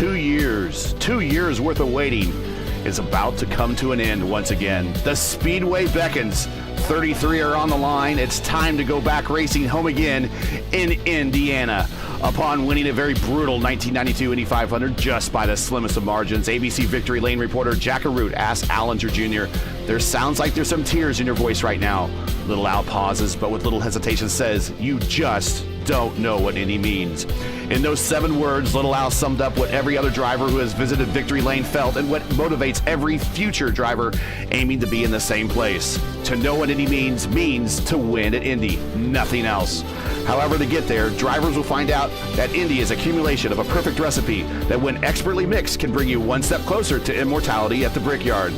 2 years worth of waiting is about to come to an end once again. The Speedway beckons. 33 are on the line. It's time to go back racing home again in Indiana. Upon winning a very brutal 1992 Indy 500 just by the slimmest of margins, ABC Victory Lane reporter Jack Arute asked Allinger Jr., "There sounds like there's some tears in your voice right now." Little Al pauses, but with little hesitation says, "You just don't know what Indy means." In those 7 words, Little Al summed up what every other driver who has visited Victory Lane felt and what motivates every future driver aiming to be in the same place. To know what Indy means to win at Indy, nothing else. However, to get there, drivers will find out that Indy is accumulation of a perfect recipe that, when expertly mixed, can bring you one step closer to immortality at the brickyard.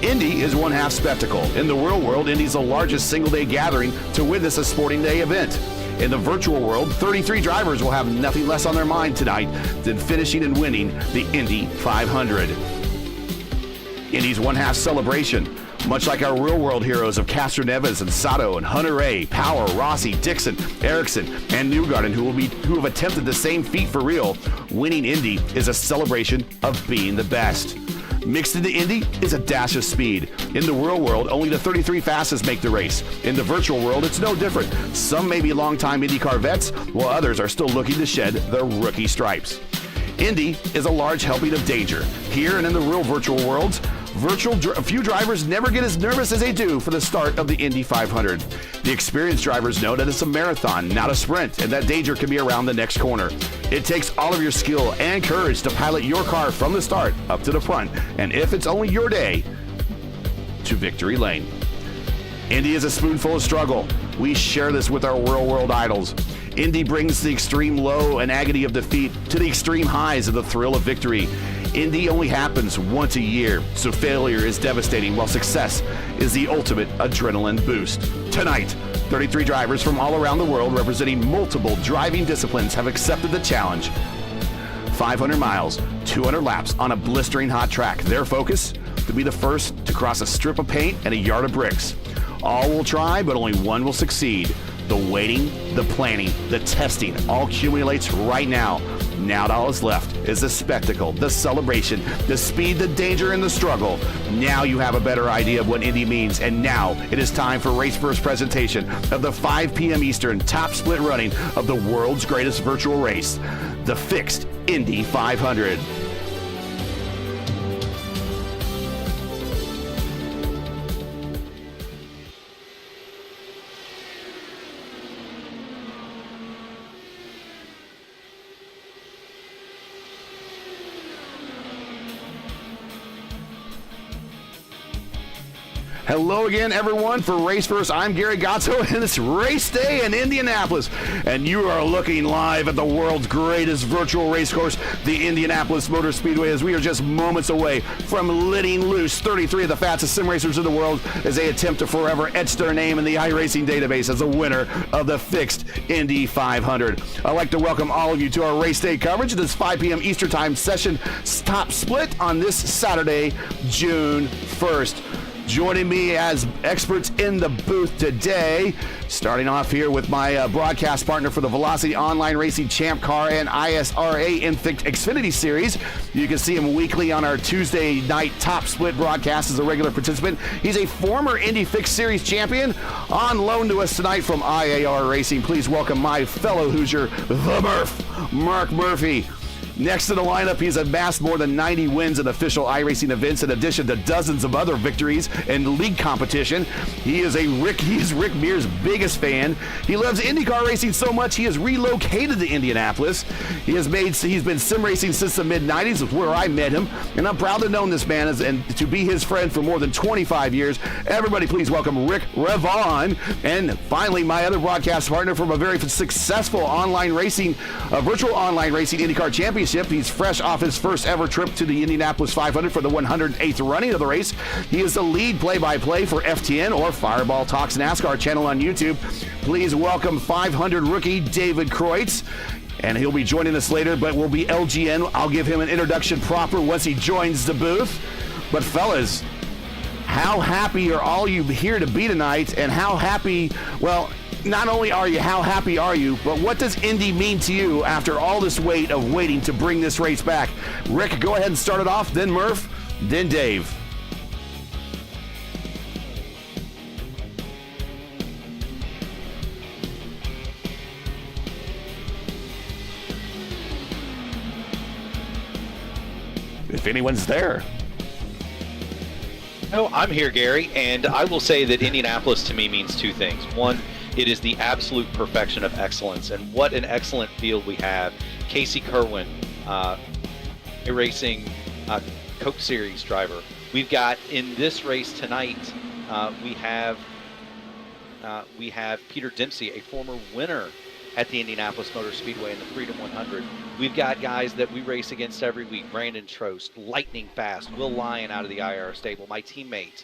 Indy is one half spectacle. In the real world, Indy's the largest single-day gathering to witness a sporting day event. In the virtual world, 33 drivers will have nothing less on their mind tonight than finishing and winning the Indy 500. Indy's one half celebration. Much like our real-world heroes of Castroneves and Sato and Hunter-Reay, Power, Rossi, Dixon, Ericsson, and Newgarden, who have attempted the same feat for real, winning Indy is a celebration of being the best. Mixed into Indy is a dash of speed. In the real world, only the 33 fastest make the race. In the virtual world, it's no different. Some may be longtime IndyCar vets, while others are still looking to shed their rookie stripes. Indy is a large helping of danger. Here and in the real virtual worlds, a few drivers never get as nervous as they do for the start of the Indy 500. The experienced drivers know that it's a marathon, not a sprint, and that danger can be around the next corner. It takes all of your skill and courage to pilot your car from the start up to the front, and if it's only your day, to victory lane. Indy is a spoonful of struggle. We share this with our real-world idols. Indy brings the extreme low and agony of defeat to the extreme highs of the thrill of victory. Indy only happens once a year, so failure is devastating while success is the ultimate adrenaline boost. Tonight, 33 drivers from all around the world representing multiple driving disciplines have accepted the challenge. 500 miles, 200 laps on a blistering hot track. Their focus? To be the first to cross a strip of paint and a yard of bricks. All will try, but only one will succeed. The waiting, the planning, the testing all accumulates right now. Now all is left is the spectacle, the celebration, the speed, the danger, and the struggle. Now you have a better idea of what Indy means, and now it is time for RaceVerse presentation of the 5 p.m. Eastern top split running of the world's greatest virtual race, the fixed Indy 500. Hello again, everyone. For RaceVerse, I'm Gary Godsoe, and it's race day in Indianapolis. And you are looking live at the world's greatest virtual race course, the Indianapolis Motor Speedway, as we are just moments away from letting loose 33 of the fastest sim racers in the world as they attempt to forever etch their name in the iRacing database as the winner of the fixed Indy 500. I'd like to welcome all of you to our race day coverage of this 5 p.m. Eastern Time session top split on this Saturday, June 1st. Joining me as experts in the booth today, starting off here with my broadcast partner for the Velocity Online Racing Champ Car and ISRA Xfinity Series. You can see him weekly on our Tuesday night top split broadcast as a regular participant. He's a former Indy Fixed Series champion on loan to us tonight from IAR Racing. Please welcome my fellow Hoosier, the Murph, Mark Murphy. Next to the lineup, he's amassed more than 90 wins in official iRacing events, in addition to dozens of other victories in league competition. He is Rick Mears' biggest fan. He loves IndyCar racing so much he has relocated to Indianapolis. He's been sim racing since the mid-90s, where I met him, and I'm proud to have known this man and to be his friend for more than 25 years. Everybody please welcome Rick Ravon. And finally, my other broadcast partner from a very successful online racing, virtual online racing IndyCar Championship. He's fresh off his first ever trip to the Indianapolis 500 for the 108th running of the race. He is the lead play-by-play for FTN or Fireball Talks NASCAR channel on YouTube. Please welcome 500 rookie David Kreutz. And he'll be joining us later, but will be LGN. I'll give him an introduction proper once he joins the booth. But fellas, how happy are all you here to be tonight, and how happy, well, not only are you, how happy are you, but what does Indy mean to you after all this wait of waiting to bring this race back? Rick, go ahead and start it off, then Murph, then Dave. If anyone's there. No, I'm here, Gary, and I will say that Indianapolis to me means two things. One, it is the absolute perfection of excellence, and what an excellent field we have. Casey Kerwin, iRacing Coke Series driver. We've got in this race tonight, we have Peter Dempsey, a former winner at the Indianapolis Motor Speedway in the Freedom 100. We've got guys that we race against every week. Brandon Trost, lightning fast. Will Lyon out of the IR stable, my teammate.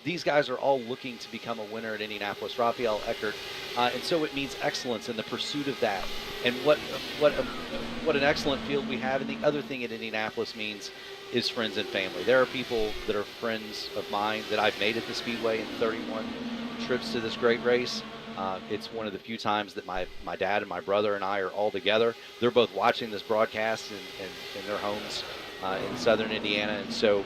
These guys are all looking to become a winner at Indianapolis. Raphael Eckert. And so it means excellence in the pursuit of that. And what an excellent field we have. And the other thing at Indianapolis means is friends and family. There are people that are friends of mine that I've made at the Speedway in 31 trips to this great race. It's one of the few times that my dad and my brother and I are all together. They're both watching this broadcast in their homes in southern Indiana. And so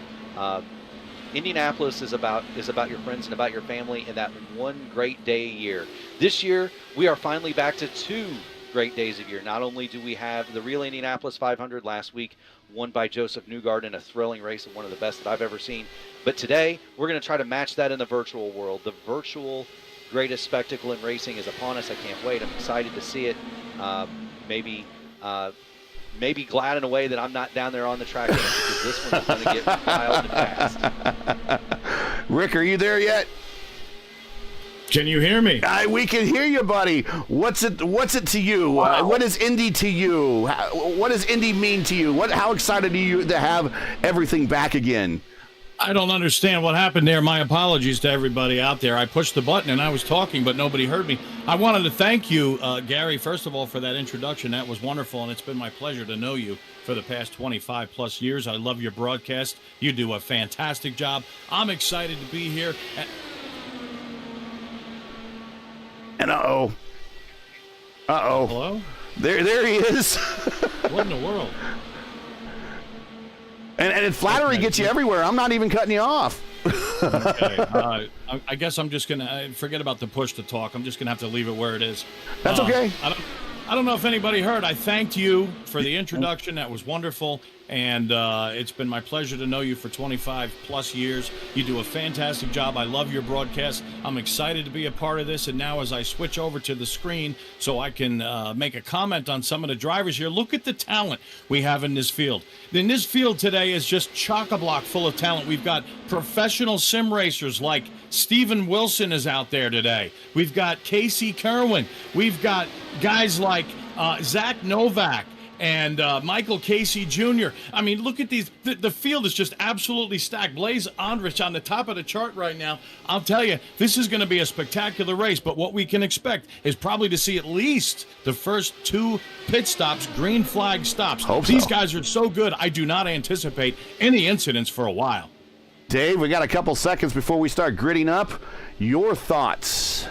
Indianapolis is about your friends and about your family and that one great day a year. This year, we are finally back to 2 great days a year. Not only do we have the real Indianapolis 500 last week, won by Joseph Newgarden in a thrilling race and one of the best that I've ever seen, but today we're going to try to match that in the virtual world. The virtual greatest spectacle in racing is upon us. I can't wait. I'm excited to see it. Maybe glad in a way that I'm not down there on the track because this one's going to get wild and fast. Rick, are you there yet? Can you hear me? We can hear you, buddy. What's it to you? Wow. What is Indy to you? What does Indy mean to you? How excited are you to have everything back again? I don't understand what happened there. My apologies to everybody out there. I pushed the button and I was talking, but nobody heard me. I wanted to thank you, Gary, first of all, for that introduction. That was wonderful, and it's been my pleasure to know you for the past 25 plus years. I love your broadcast. You do a fantastic job. I'm excited to be here. And uh-oh. Hello? There he is. What in the world? And flattery gets you everywhere. I'm not even cutting you off. Okay. I guess I'm just going to forget about the push to talk. I'm just going to have to leave it where it is. That's okay. I don't know if anybody heard. I thanked you for the introduction. That was wonderful. And it's been my pleasure to know you for 25 plus years. You do a fantastic job. I love your broadcast. I'm excited to be a part of this. And now as I switch over to the screen so I can make a comment on some of the drivers here, look at the talent we have in this field. In this field today is just chock-a-block full of talent. We've got professional sim racers like Steven Wilson is out there today. We've got Casey Kerwin. We've got guys like Zach Novak and Michael Casey Jr. I mean, look at these. The field is just absolutely stacked. Blaze Andrich on the top of the chart right now. I'll tell you, this is going to be a spectacular race, but what we can expect is probably to see at least the first 2 pit stops, green flag stops. These guys are so good, I do not anticipate any incidents for a while. Dave, we got a couple seconds before we start gridding up. Your thoughts?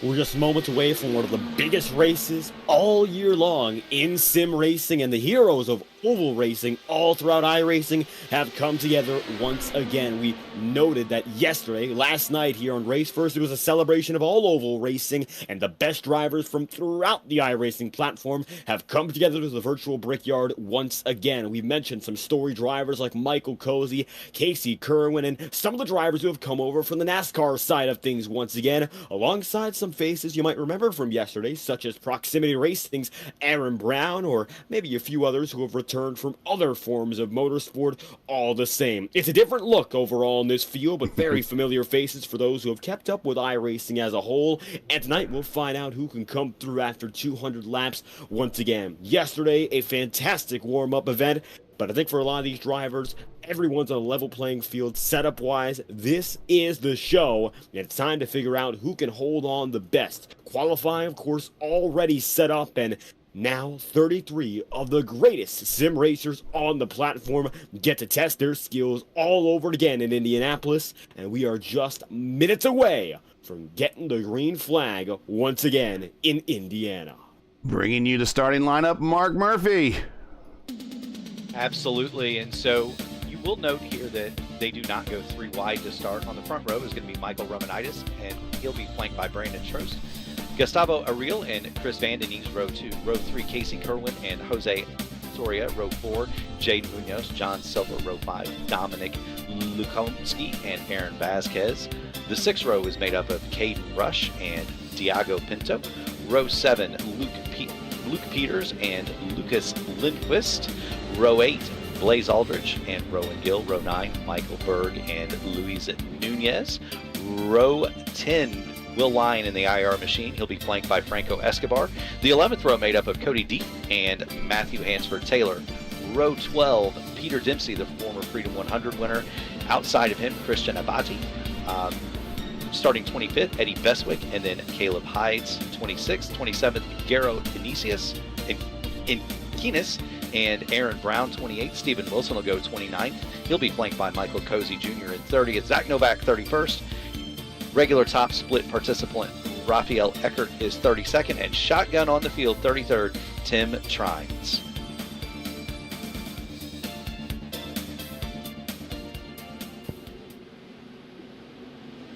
We're just moments away from one of the biggest races all year long in sim racing, and the heroes of oval racing all throughout iRacing have come together once again. We noted that last night here on RaceVerse, it was a celebration of all oval racing, and the best drivers from throughout the iRacing platform have come together to the virtual brickyard once again. We mentioned some story drivers like Michael Cozy, Casey Kerwin, and some of the drivers who have come over from the NASCAR side of things once again, alongside some faces you might remember from yesterday, such as Proximity Racing's Aaron Brown, or maybe a few others who have returned from other forms of motorsport. All the same, it's a different look overall in this field, but very familiar faces for those who have kept up with iRacing as a whole. And tonight we'll find out who can come through after 200 laps once again. Yesterday, a fantastic warm-up event, but I think for a lot of these drivers, everyone's on a level playing field setup-wise. This is the show, and it's time to figure out who can hold on the best. Qualifying, of course, already set up, and Now 33 of the greatest sim racers on the platform get to test their skills all over again in Indianapolis, and we are just minutes away from getting the green flag once again in Indiana. Bringing you the starting lineup, Mark Murphy. Absolutely, and so you will note here that they do not go 3 wide to start. On the front row is going to be Michael Romanitis, and he'll be flanked by Brandon Trost. Gustavo Ariel and Chris Van Den Ees, row 2. Row 3, Casey Kerwin and Jose Soria. Row 4, Jaden Munoz, John Silva. Row 5, Dominic Lukomski and Aaron Vasquez. The 6th row is made up of Caden Rush and Diago Pinto. Row 7, Luke Peters and Lucas Lindquist. Row 8, Blaze Aldrich and Rowan Gill. Row 9, Michael Berg and Luis Nunez. Row 10, Will Lyon in the IR machine. He'll be flanked by Franco Escobar. The 11th row made up of Cody Deep and Matthew Hansford Taylor. Row 12, Peter Dempsey, the former Freedom 100 winner. Outside of him, Christian Abati. Starting 25th, Eddie Beswick, and then Caleb Hides, 26th. 27th, Garo Inkinis, and Aaron Brown, 28th. Stephen Wilson will go 29th. He'll be flanked by Michael Cozy Jr. in 30th. Zach Novak, 31st. Regular top split participant Raphael Eckert is 32nd, and shotgun on the field, 33rd, Tim Trines.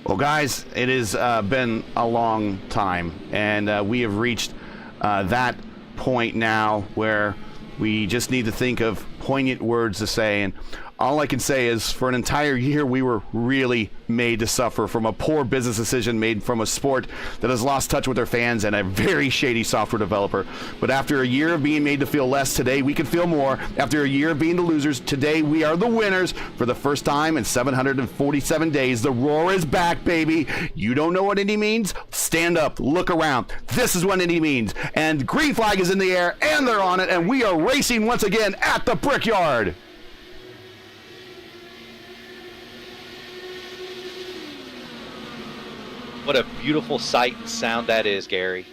Well, guys, it has been a long time, and we have reached that point now where we just need to think of poignant words to say. And all I can say is for an entire year, we were really made to suffer from a poor business decision made from a sport that has lost touch with their fans and a very shady software developer. But after a year of being made to feel less, today we can feel more. After a year of being the losers, today we are the winners. For the first time in 747 days, the roar is back, baby. You don't know what Indy means? Stand up, look around. This is what Indy means. And green flag is in the air, and they're on it, and we are racing once again at the Brickyard. What a beautiful sight and sound that is, Gary.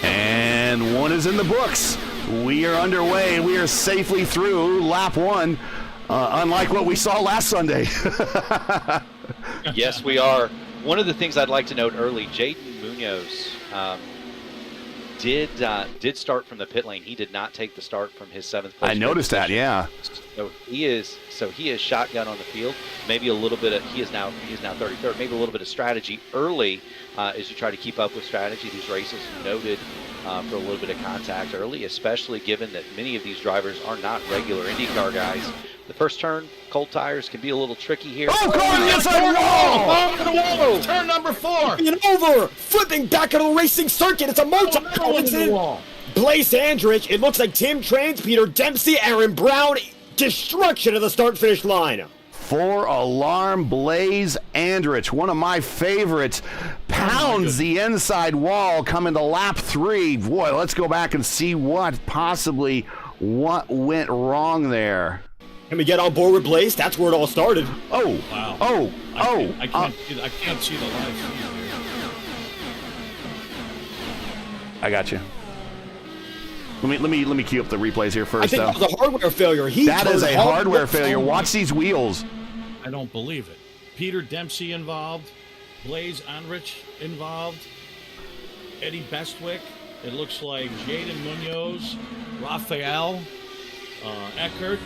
And one is in the books. We are underway, and we are safely through lap 1, unlike what we saw last Sunday. Yes, we are. One of the things I'd like to note early, Jaden Munoz did start from the pit lane. He did not take the start from his 7th place. I noticed that, yeah. So he is shotgun on the field. Maybe a little bit of he is now 33rd. Maybe a little bit of strategy early as you try to keep up with strategy. These races noted for a little bit of contact early, especially given that many of these drivers are not regular IndyCar guys. The first turn, cold tires can be a little tricky here. Oh, going inside the wall! Turn number 4. And over, flipping back into the racing circuit. It's a motorcycle incident. Blaze Andrich. It looks like Tim Trains, Peter Dempsey, Aaron Brown. Destruction of the start-finish line. 4 alarm Blaze Andrich, one of my favorites, pounds the inside wall coming to lap 3. Boy, let's go back and see what went wrong there. Can we get on board with Blaze? That's where it all started. Oh, Wow. I can't see the live feed here. I got you. Let me cue up the replays here first. I think that was a hardware failure. That is a hardware failure. Watch these wheels. I don't believe it. Peter Dempsey involved, Blaze Andrich involved, Eddie Bestwick. It looks like Jaden Munoz, Raphael Eckert,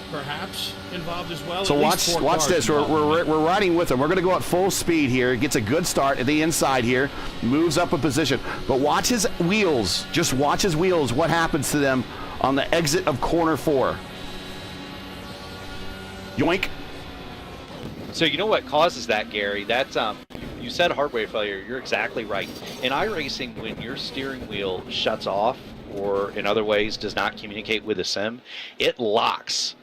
perhaps involved as well. So watch this. We're riding with him. We're going to go at full speed here. Gets a good start at the inside here. Moves up a position. But watch his wheels. Just watch his wheels. What happens to them on the exit of corner 4? Yoink. So you know what causes that, Gary? That's you said hardware failure. You're exactly right. In iRacing, when your steering wheel shuts off, or in other ways does not communicate with the sim, it locks.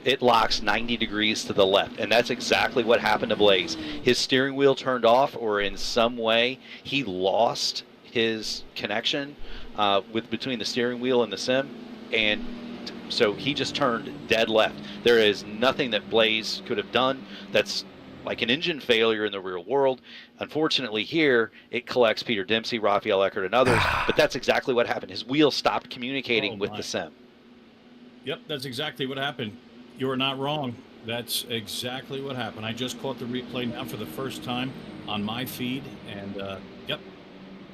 It locks 90 degrees to the left, and that's exactly what happened to Blaze. His steering wheel turned off, or in some way he lost his connection between the steering wheel and the sim, and so he just turned dead left. There is nothing that Blaze could have done that's like an engine failure in the real world. Unfortunately here, it collects Peter Dempsey, Raphael Eckert, and others, but that's exactly what happened. His wheel stopped communicating with the sim. Yep, that's exactly what happened. You are not wrong. That's exactly what happened. I just caught the replay now for the first time on my feed, and yep,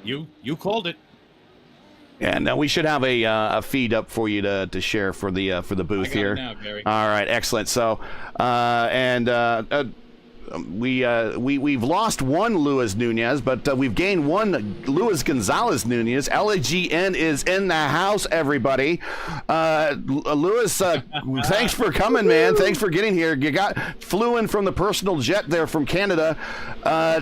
you called it. Yeah, now we should have a feed up for you to share for the booth here. It now, Gary. All right, excellent. So, we've lost one Luis Nunez, but we've gained one Luis Gonzalez Nunez. LAGN is in the house, everybody. Luis, thanks for coming, man. Thanks for getting here. You flew in from the personal jet there from Canada.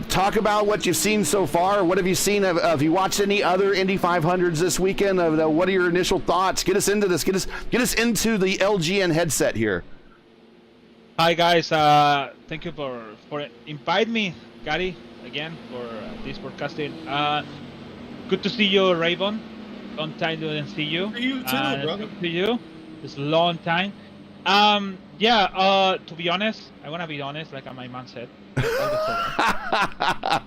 Talk about what you've seen so far. What have you seen? Have you watched any other Indy 500s this weekend? What are your initial thoughts? Get us into this. Get us into the LGN headset here. Hi guys, thank you for inviting me, Gary, again for this broadcasting. Good to see you, Ravon. Long time didn't see you. You too, brother. Good to you. It's a long time. To be honest, I wanna be honest, like my man said.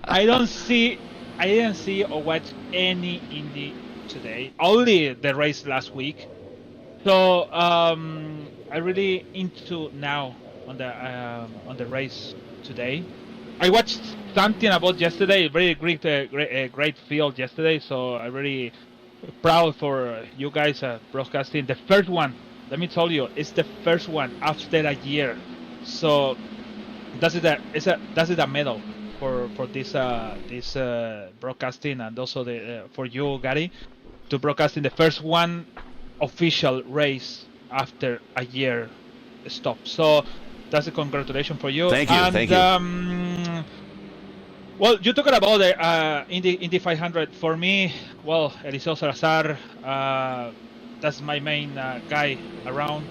I didn't see or watch any Indy today. Only the race last week. So I really into now on the race today. I watched something about yesterday. Very great field yesterday. So I'm really proud for you guys broadcasting the first one. Let me tell you, it's the first one after a year. So that's a medal for this broadcasting, and also for you, Gary, to broadcasting the first one official race after a year stop. So that's a congratulations for you. Thank you. And, thank you. Well, you're talking about the Indy 500. For me, well, Eliseo Salazar, that's my main guy around.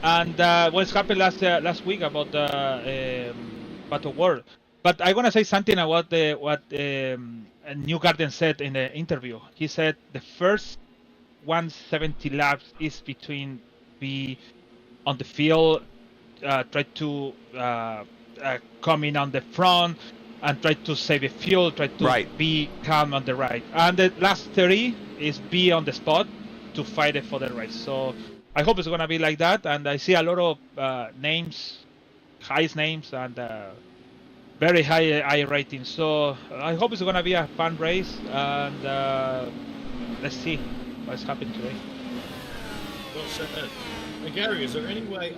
And what's happened last week about the Battle World. But I want to say something about what Newgarden said in the interview. He said the first 170 laps is between be on the field, try to come in on the front and try to save the fuel, try to be calm on the right. And the last 30 is be on the spot to fight it for the race. So I hope it's going to be like that. And I see a lot of names, highest names, and very high ratings. So I hope it's going to be a fun race. And let's see what's happening today. Well said. Gary, is there any way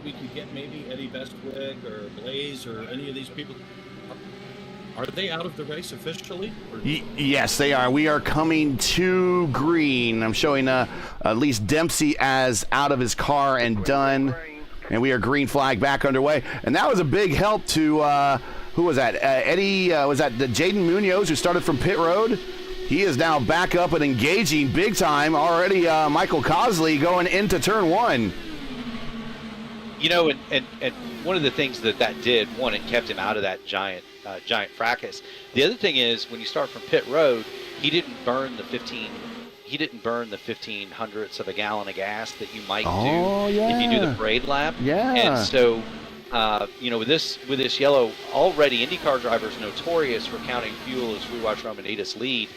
we could get maybe Eddie Bestwick or Blaze or any of these people? Are they out of the race officially? Yes, they are. We are coming to green. I'm showing at least Dempsey as out of his car and done. And we are green flag back underway. And that was a big help to, who was that? Eddie, was that the Jaden Munoz who started from pit road? He is now back up and engaging big time already. Michael Cosley going into turn one. You know, and one of the things that did, one, it kept him out of that giant fracas. The other thing is, when you start from pit road, he didn't burn the 15 hundredths of a gallon of gas that you might do if you do the parade lap. Yeah. And so, you know, with this yellow, already IndyCar drivers notorious for counting fuel, as we watch Romanitas lead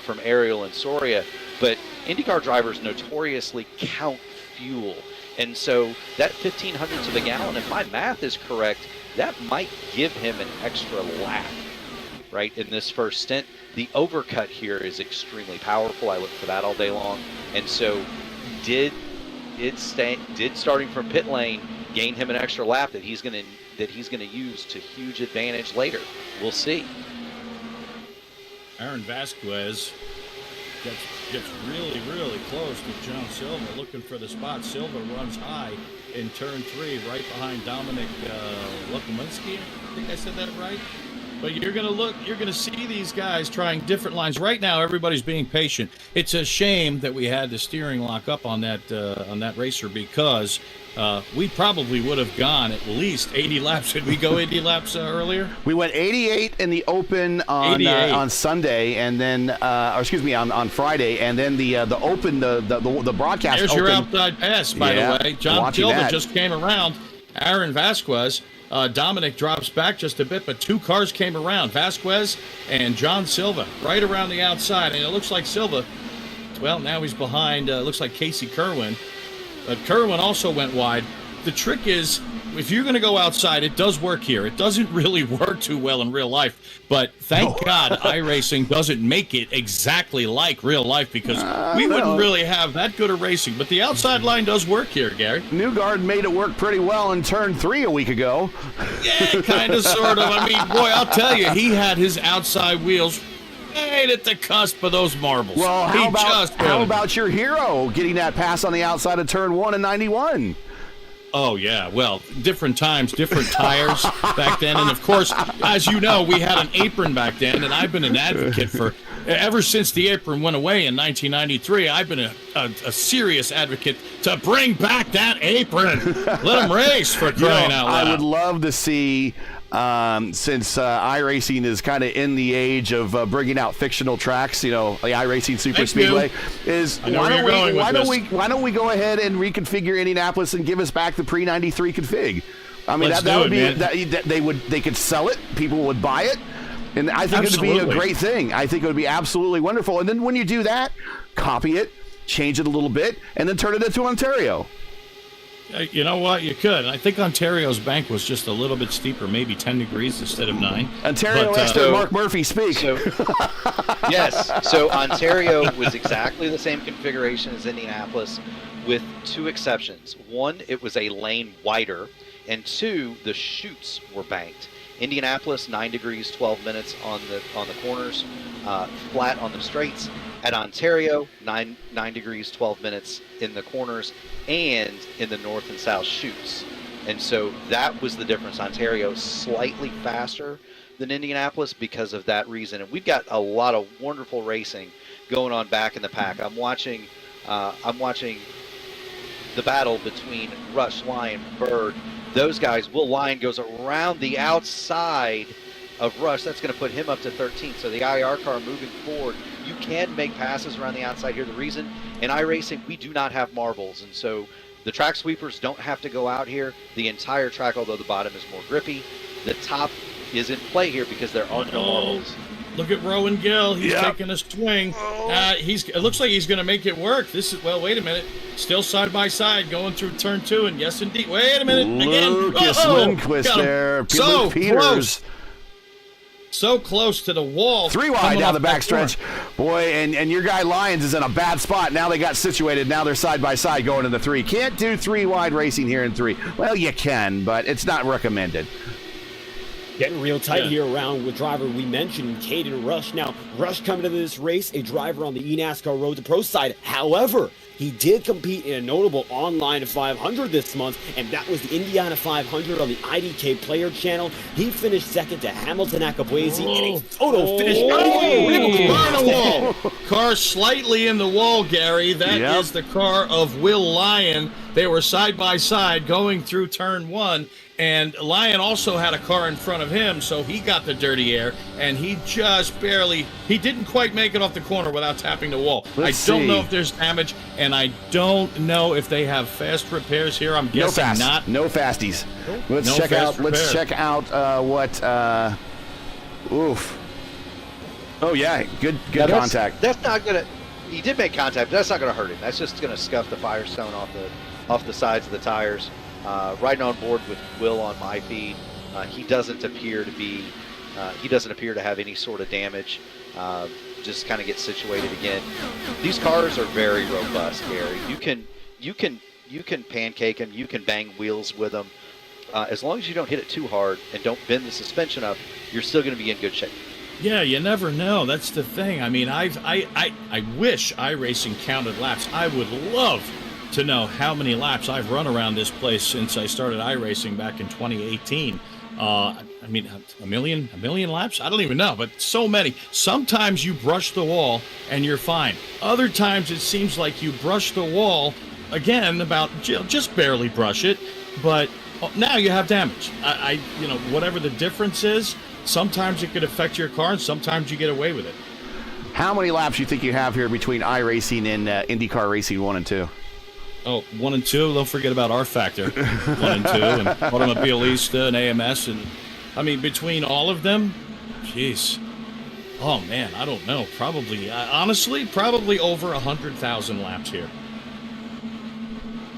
from Ariel and Soria, but IndyCar drivers notoriously count fuel. And so that 15 hundredths of a gallon, if my math is correct, that might give him an extra lap, right, in this first stint. The overcut here is extremely powerful. I look for that all day long. And so did starting from pit lane gain him an extra lap that he's gonna use to huge advantage later? We'll see. Aaron Vasquez gets really, really close to John Silva, looking for the spot. Silva runs high in turn 3, right behind Dominic Lokominski. I think I said that right. But you're gonna see these guys trying different lines. Right now, everybody's being patient. It's a shame that we had the steering lock up on that racer, because we probably would have gone at least 80 laps. Did we go 80 laps earlier? We went 88 in the Open on Sunday, and then, on Friday, and then the Open, the broadcast. There's open. your outside pass, by the way. John Silva just came around. Aaron Vasquez. Dominic drops back just a bit, but two cars came around. Vasquez and John Silva right around the outside, and it looks like Silva. Well, now he's behind. Looks like Casey Kerwin. Kerwin also went wide. The trick is, if you're going to go outside, it does work here. It doesn't really work too well in real life, but thank God iRacing doesn't make it exactly like real life, because we wouldn't really have that good a racing. But the outside line does work here, Gary. Newgard made it work pretty well in turn 3 a week ago. Yeah, kind of, sort of. I mean, boy, I'll tell you, he had his outside wheels right at the cusp of those marbles. Well, how about your hero getting that pass on the outside of turn 1 in 91? Oh, yeah. Well, different times, different tires back then. And, of course, as you know, we had an apron back then, and I've been an advocate for, ever since the apron went away in 1993, I've been a serious advocate to bring back that apron. Let them race, for crying out loud. I would love to see, since iRacing is kind of in the age of bringing out fictional tracks, the iRacing Super Speedway, why don't we go ahead and reconfigure Indianapolis and give us back the pre-93 config? I mean, that would be they could sell it, people would buy it, and I think it would be a great thing. I think it would be absolutely wonderful. And then when you do that, copy it, change it a little bit, and then turn it into Ontario. You know what? You could. I think Ontario's bank was just a little bit steeper, maybe 10 degrees instead of 9. Ontario expert Mark Murphy, speak. Yes. So Ontario was exactly the same configuration as Indianapolis, with 2 exceptions. 1, it was a lane wider, and 2, the chutes were banked. Indianapolis, 9 degrees, 12 minutes on the corners, flat on the straights. At Ontario, 9 degrees, 12 minutes in the corners and in the north and south chutes. And so that was the difference. Ontario slightly faster than Indianapolis because of that reason. And we've got a lot of wonderful racing going on back in the pack. I'm watching the battle between Rush, Lion, Bird. Those guys, Will Lion goes around the outside of Rush. That's going to put him up to 13. So the IR car moving forward, you can make passes around the outside here. The reason in iRacing, we do not have marbles, and so the track sweepers don't have to go out here. The entire track, although the bottom is more grippy, the top is in play here because there are no marbles. Look at Rowan Gill. He's taking a swing. It looks like he's going to make it work. Wait a minute. Still side by side going through turn 2, and yes, indeed. Wait a minute. Lucas Lindquist there. So Peters. Close. So close to the wall. 3 wide down the backstretch. Boy, and your guy Lyons is in a bad spot. Now they got situated. Now they're side by side going into 3. Can't do 3 wide racing here in 3. Well, you can, but it's not recommended. Getting real tight here around with driver we mentioned, Caden Rush. Now, Rush coming to this race, a driver on the eNASCAR Road to Pro side. However, he did compete in a notable online 500 this month, and that was the Indiana 500 on the IDK Player Channel. He finished second to Hamilton Akabuezi in a photo finish. Car slightly in the wall, Gary. That is the car of Will Lyon. They were side by side going through turn 1. And Lyon also had a car in front of him, so he got the dirty air, and he just barely, he didn't quite make it off the corner without tapping the wall. I don't know if there's damage, and I don't know if they have fast repairs here. I'm guessing not. No fasties. Let's check out what, oof. Oh, yeah, good contact. That's not going to, he did make contact, but that's not going to hurt him. That's just going to scuff the Firestone off the sides of the tires. Riding on board with Will on my feed, he doesn't appear to have any sort of damage. Just kind of get situated again. These cars are very robust, Gary. You can pancake them, you can bang wheels with them. As long as you don't hit it too hard and don't bend the suspension up, you're still going to be in good shape. Yeah, you never know. That's the thing. I mean, I wish iRacing counted laps. I would love to know how many laps I've run around this place since I started iRacing back in 2018. I mean, a million laps? I don't even know, but so many. Sometimes you brush the wall and you're fine. Other times it seems like you brush the wall, again, about just barely brush it, but now you have damage. You know, whatever the difference is, sometimes it could affect your car and sometimes you get away with it. How many laps do you think you have here between iRacing and IndyCar Racing 1 and 2? Oh, 1 and 2. Don't forget about R Factor. 1 and 2, and Automobilista and AMS, and I mean between all of them, jeez. Oh man, I don't know. Probably, honestly, probably over 100,000 laps here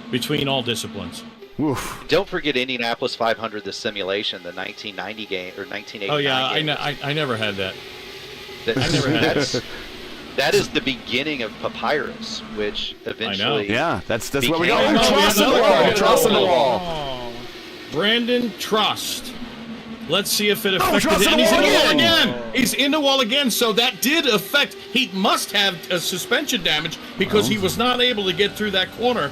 between all disciplines. Oof. Don't forget Indianapolis 500, the simulation, the 1990 game or 1989. Oh yeah, game. I never had that. I never had that. That is the beginning of Papyrus, which eventually. Yeah, that's became- what we got. Oh, no, Trust in the yeah, wall. no, Trust in the no. wall. Brandon Trust. Let's see if it affected Trust in him. the He's in wall the wall again. again. He's in the wall again. So that did affect. He must have a suspension damage because he was not able to get through that corner.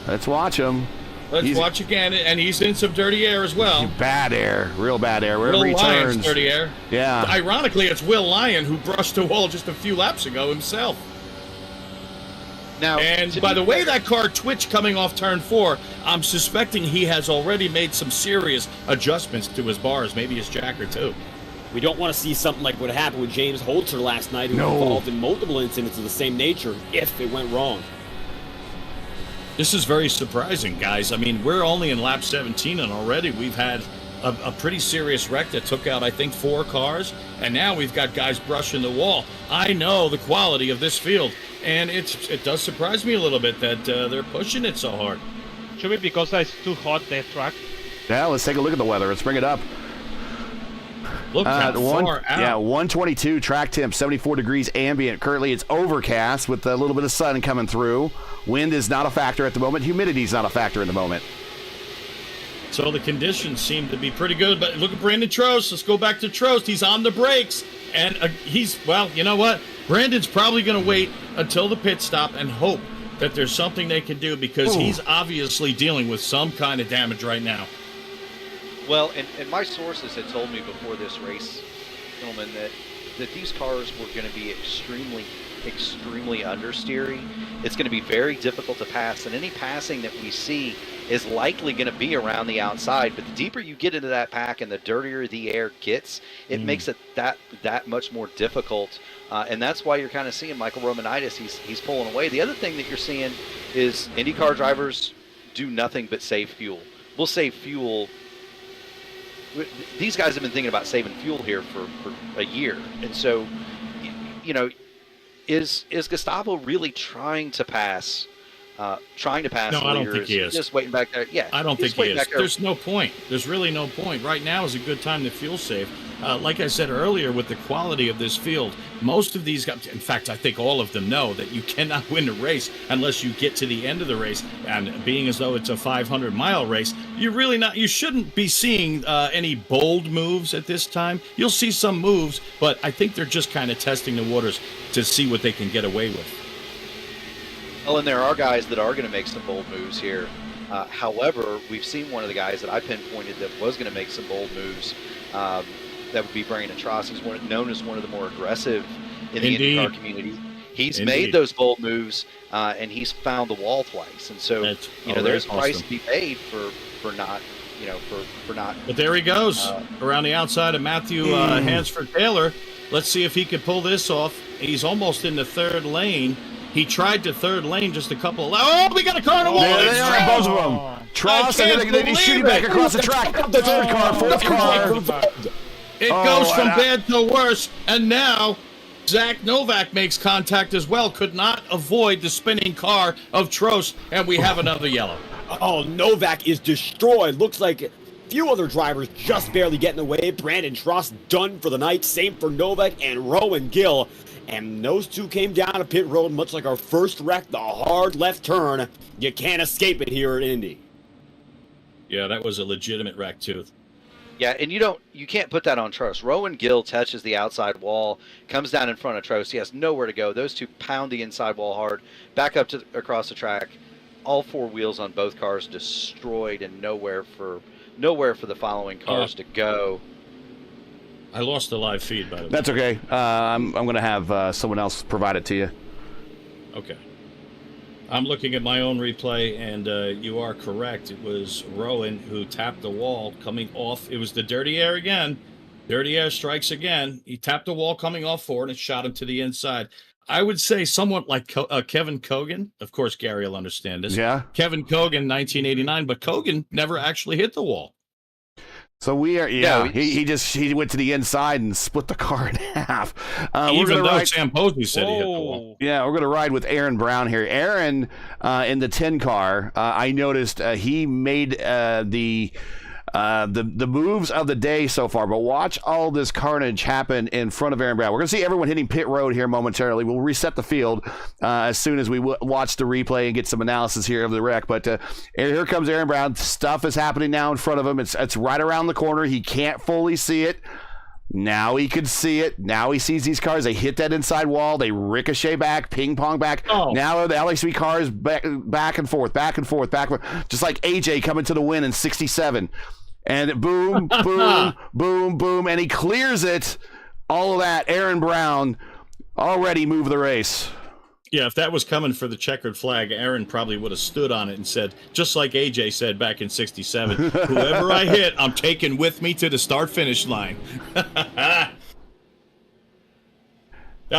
Let's watch him. Let's watch again, and he's in some dirty air as well. Bad air, real bad air. Wherever Will he Lyon's turns. dirty air. Yeah. Ironically, it's Will Lyon who brushed the wall just a few laps ago himself. Now, And by the way that car twitched coming off turn 4, I'm suspecting he has already made some serious adjustments to his bars, maybe his jacker too. We don't want to see something like what happened with James Holzer last night, who No. was involved in multiple incidents of the same nature if it went wrong. This is very surprising, guys. I mean, we're only in lap 17, and already we've had a pretty serious wreck that took out, I think, 4 cars, and now we've got guys brushing the wall. I know the quality of this field, and it does surprise me a little bit that they're pushing it so hard. Should be because it's too hot, the track. Yeah, let's take a look at the weather. Let's bring it up. Look how far out. Yeah, 122 track temp, 74 degrees ambient. Currently, it's overcast with a little bit of sun coming through. Wind is not a factor at the moment. Humidity is not a factor at the moment. So the conditions seem to be pretty good. But look at Brandon Trost. Let's go back to Trost. He's on the brakes. And well, you know what? Brandon's probably going to wait until the pit stop and hope that there's something they can do because he's obviously dealing with some kind of damage right now. Well, and my sources had told me before this race, gentlemen, that these cars were going to be extremely understeery. It's going to be very difficult to pass, and any passing that we see is likely going to be around the outside. But the deeper you get into that pack and the dirtier the air gets, it makes it that much more difficult. And that's why you're kind of seeing Michael Romanitis. He's pulling away. The other thing that you're seeing is IndyCar drivers do nothing but save fuel. We'll save fuel. These guys have been thinking about saving fuel here for a year, and so, you know, is Gustavo really trying to pass? No, I don't think he is. Just waiting back there. Yeah, I don't think he is. There's no point. There's really no point. Right now is a good time to fuel save. Like I said earlier, with the quality of this field, most of these guys, in fact, I think all of them know that you cannot win a race unless you get to the end of the race. And being as though it's a 500-mile race, you shouldn't be seeing any bold moves at this time. You'll see some moves, but I think they're just kind of testing the waters to see what they can get away with. Well, and there are guys that are going to make some bold moves here. However, we've seen one of the guys that I pinpointed that was going to make some bold moves. That would be Brandon Trost. He's known as one of the more aggressive in the IndyCar community. He's made those bold moves, and he's found the wall twice. And so, there's a price to be paid for not, for not. But there he goes around the outside of Matthew Hansford Taylor. Let's see if he could pull this off. He's almost in the third lane. He tried to third lane just a couple. Oh, we got a car in the wall. There they are, both of them. Trost, and then he's shooting back across the track. The third car, fourth car. It goes from bad to worse, and now Zach Novak makes contact as well. Could not avoid the spinning car of Trost, and we have another yellow. Oh, Novak is destroyed. Looks like a few other drivers just barely getting away. Brandon Trost done for the night. Same for Novak and Rowan Gill. And those two came down a pit road, much like our first wreck, the hard left turn. You can't escape it here at Indy. Yeah, that was a legitimate wreck, too. Yeah, and you can't put that on Trost. Rowan Gill touches the outside wall, comes down in front of Trost. He has nowhere to go. Those two pound the inside wall hard, back up across the track. All 4 wheels on both cars destroyed and nowhere for nowhere for the following cars to go. I lost the live feed, by the way. That's okay. I'm going to have someone else provide it to you. Okay. I'm looking at my own replay, and you are correct. It was Rowan who tapped the wall coming off. It was the dirty air again. Dirty air strikes again. He tapped the wall coming off forward and shot him to the inside. I would say somewhat like Kevin Kogan. Of course, Gary will understand this. Yeah. Kevin Kogan, 1989, but Kogan never actually hit the wall. So we are, he went to the inside and split the car in half. Even though Sam Posey said he hit the wall. Yeah, we're going to ride with Aaron Brown here. Aaron, in the 10 car, I noticed he made the moves of the day so far, but watch all this carnage happen in front of Aaron Brown. We're going to see everyone hitting pit road here momentarily. We'll reset the field as soon as we watch the replay and get some analysis here of the wreck. But here comes Aaron Brown. Stuff is happening now in front of him. It's right around the corner. He can't fully see it. Now he can see it. Now he sees these cars. They hit that inside wall. They ricochet back, ping pong back. Oh. Now the LXV cars back and forth, just like AJ coming to the win in 67. And boom, boom, boom, boom, and he clears it. All of that, Aaron Brown already moved the race. Yeah, if that was coming for the checkered flag, Aaron probably would have stood on it and said, just like AJ said back in 67, whoever I hit, I'm taking with me to the start-finish line. That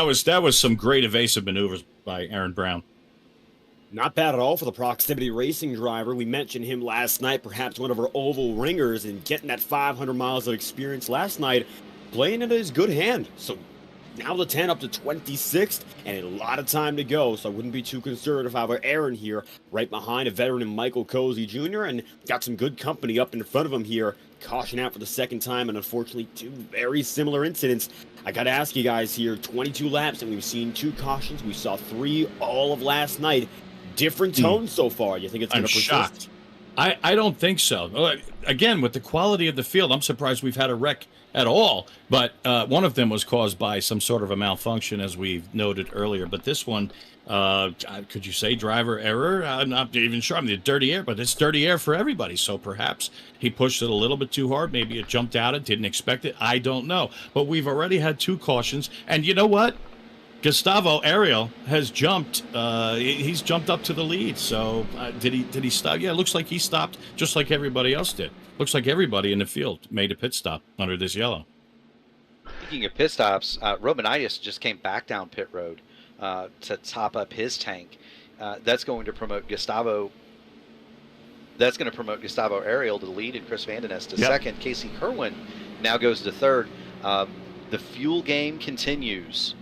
was some great evasive maneuvers by Aaron Brown. Not bad at all for the proximity racing driver. We mentioned him last night, perhaps one of our oval ringers, and getting that 500 miles of experience last night, playing it in his good hand. So now the 10 up to 26th, and a lot of time to go, so I wouldn't be too concerned if I were Aaron here, right behind a veteran in Michael Cozy Jr., and got some good company up in front of him here. Caution out for the second time, and unfortunately two very similar incidents. I gotta ask you guys here, 22 laps, and we've seen 2 cautions. We saw 3 all of last night. Different tones so far. You think it's going to persist? Shocked. I don't think so. Again, with the quality of the field, I'm surprised we've had a wreck at all. But one of them was caused by some sort of a malfunction, as we've noted earlier. But this one, could you say driver error? I'm not even sure. I mean, dirty air, but it's dirty air for everybody. So perhaps he pushed it a little bit too hard. Maybe it jumped out. It didn't expect it. I don't know. But we've already had 2 cautions. And you know what? Gustavo Ariel has jumped. He's jumped up to the lead. So did he stop? Yeah, it looks like he stopped just like everybody else did. Looks like everybody in the field made a pit stop under this yellow. Speaking of pit stops, Romanitis just came back down pit road to top up his tank. That's going to promote Gustavo. That's going to promote Gustavo Ariel to the lead and Chris Van Den Ness to second. Casey Kerwin now goes to third. The fuel game continues.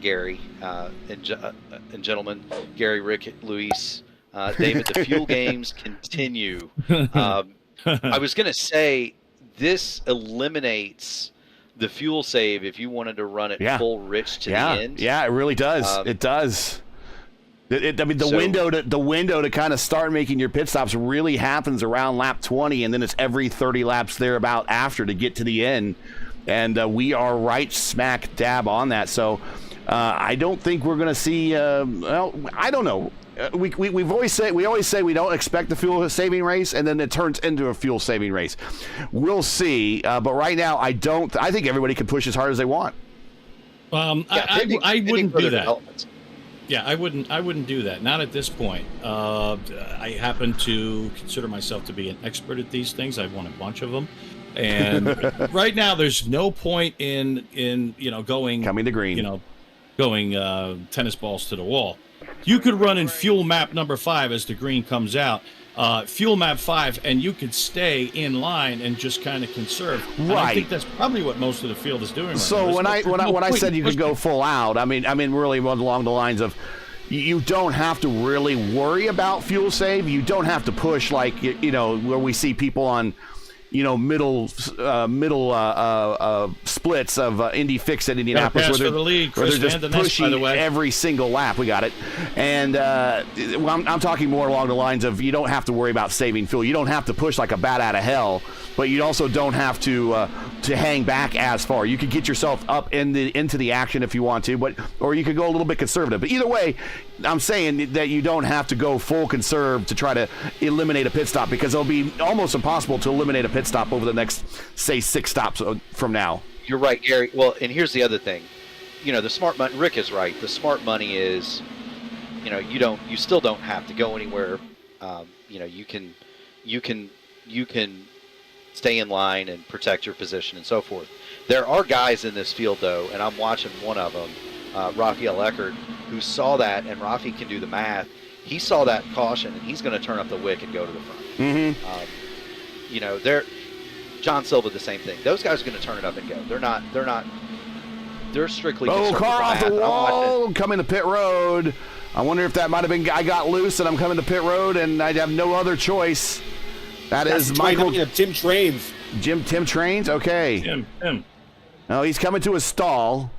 Gary and gentlemen, Gary, Rick, Luis, David, the fuel games continue. I was going to say this eliminates the fuel save if you wanted to run it full rich to the end. Yeah, it really does. It does. I mean, the window to kind of start making your pit stops really happens around lap 20, and then it's every 30 laps thereabout after to get to the end. And we are right smack dab on that. So I don't think we're going to see. Well, I don't know. We always say we don't expect the fuel saving race, and then it turns into a fuel saving race. We'll see. But right now, I think everybody can push as hard as they want. I wouldn't do that. Yeah, I wouldn't do that. Not at this point. I happen to consider myself to be an expert at these things. I've won a bunch of them. And right now, there's no point in going coming to green. Going tennis balls to the wall. You could run in fuel map number 5 as the green comes out. Fuel map 5, and you could stay in line and just kind of conserve. Right. And I think that's probably what most of the field is doing. So when I said you could go full out, I mean really along the lines of you don't have to really worry about fuel save. You don't have to push like where we see people on middle splits of Indy Fix at Indianapolis where they're just pushing every single lap. We got it. And I'm talking more along the lines of you don't have to worry about saving fuel. You don't have to push like a bat out of hell, but you also don't have to to hang back as far. You could get yourself up into the action if you want to, or you could go a little bit conservative. But either way, I'm saying that you don't have to go full conserve to try to eliminate a pit stop, because it'll be almost impossible to eliminate a pit stop over the next, say, 6 stops from now. You're right, Gary. Well, and here's the other thing. The smart money, Rick is right. The smart money is, you still don't have to go anywhere. You can stay in line and protect your position and so forth. There are guys in this field, though, and I'm watching one of them, Rafael Eckert, who saw that, and Rafi can do the math. He saw that caution, and he's going to turn up the wick and go to the front. John Silva, the same thing. Those guys are going to turn it up and go. They're strictly. Oh, car off the wall, coming to pit road. I wonder if that might have been, I got loose and I'm coming to pit road and I have no other choice. That's Michael. Tim Trains. Tim Trains? Okay. Tim. Oh, he's coming to a stall.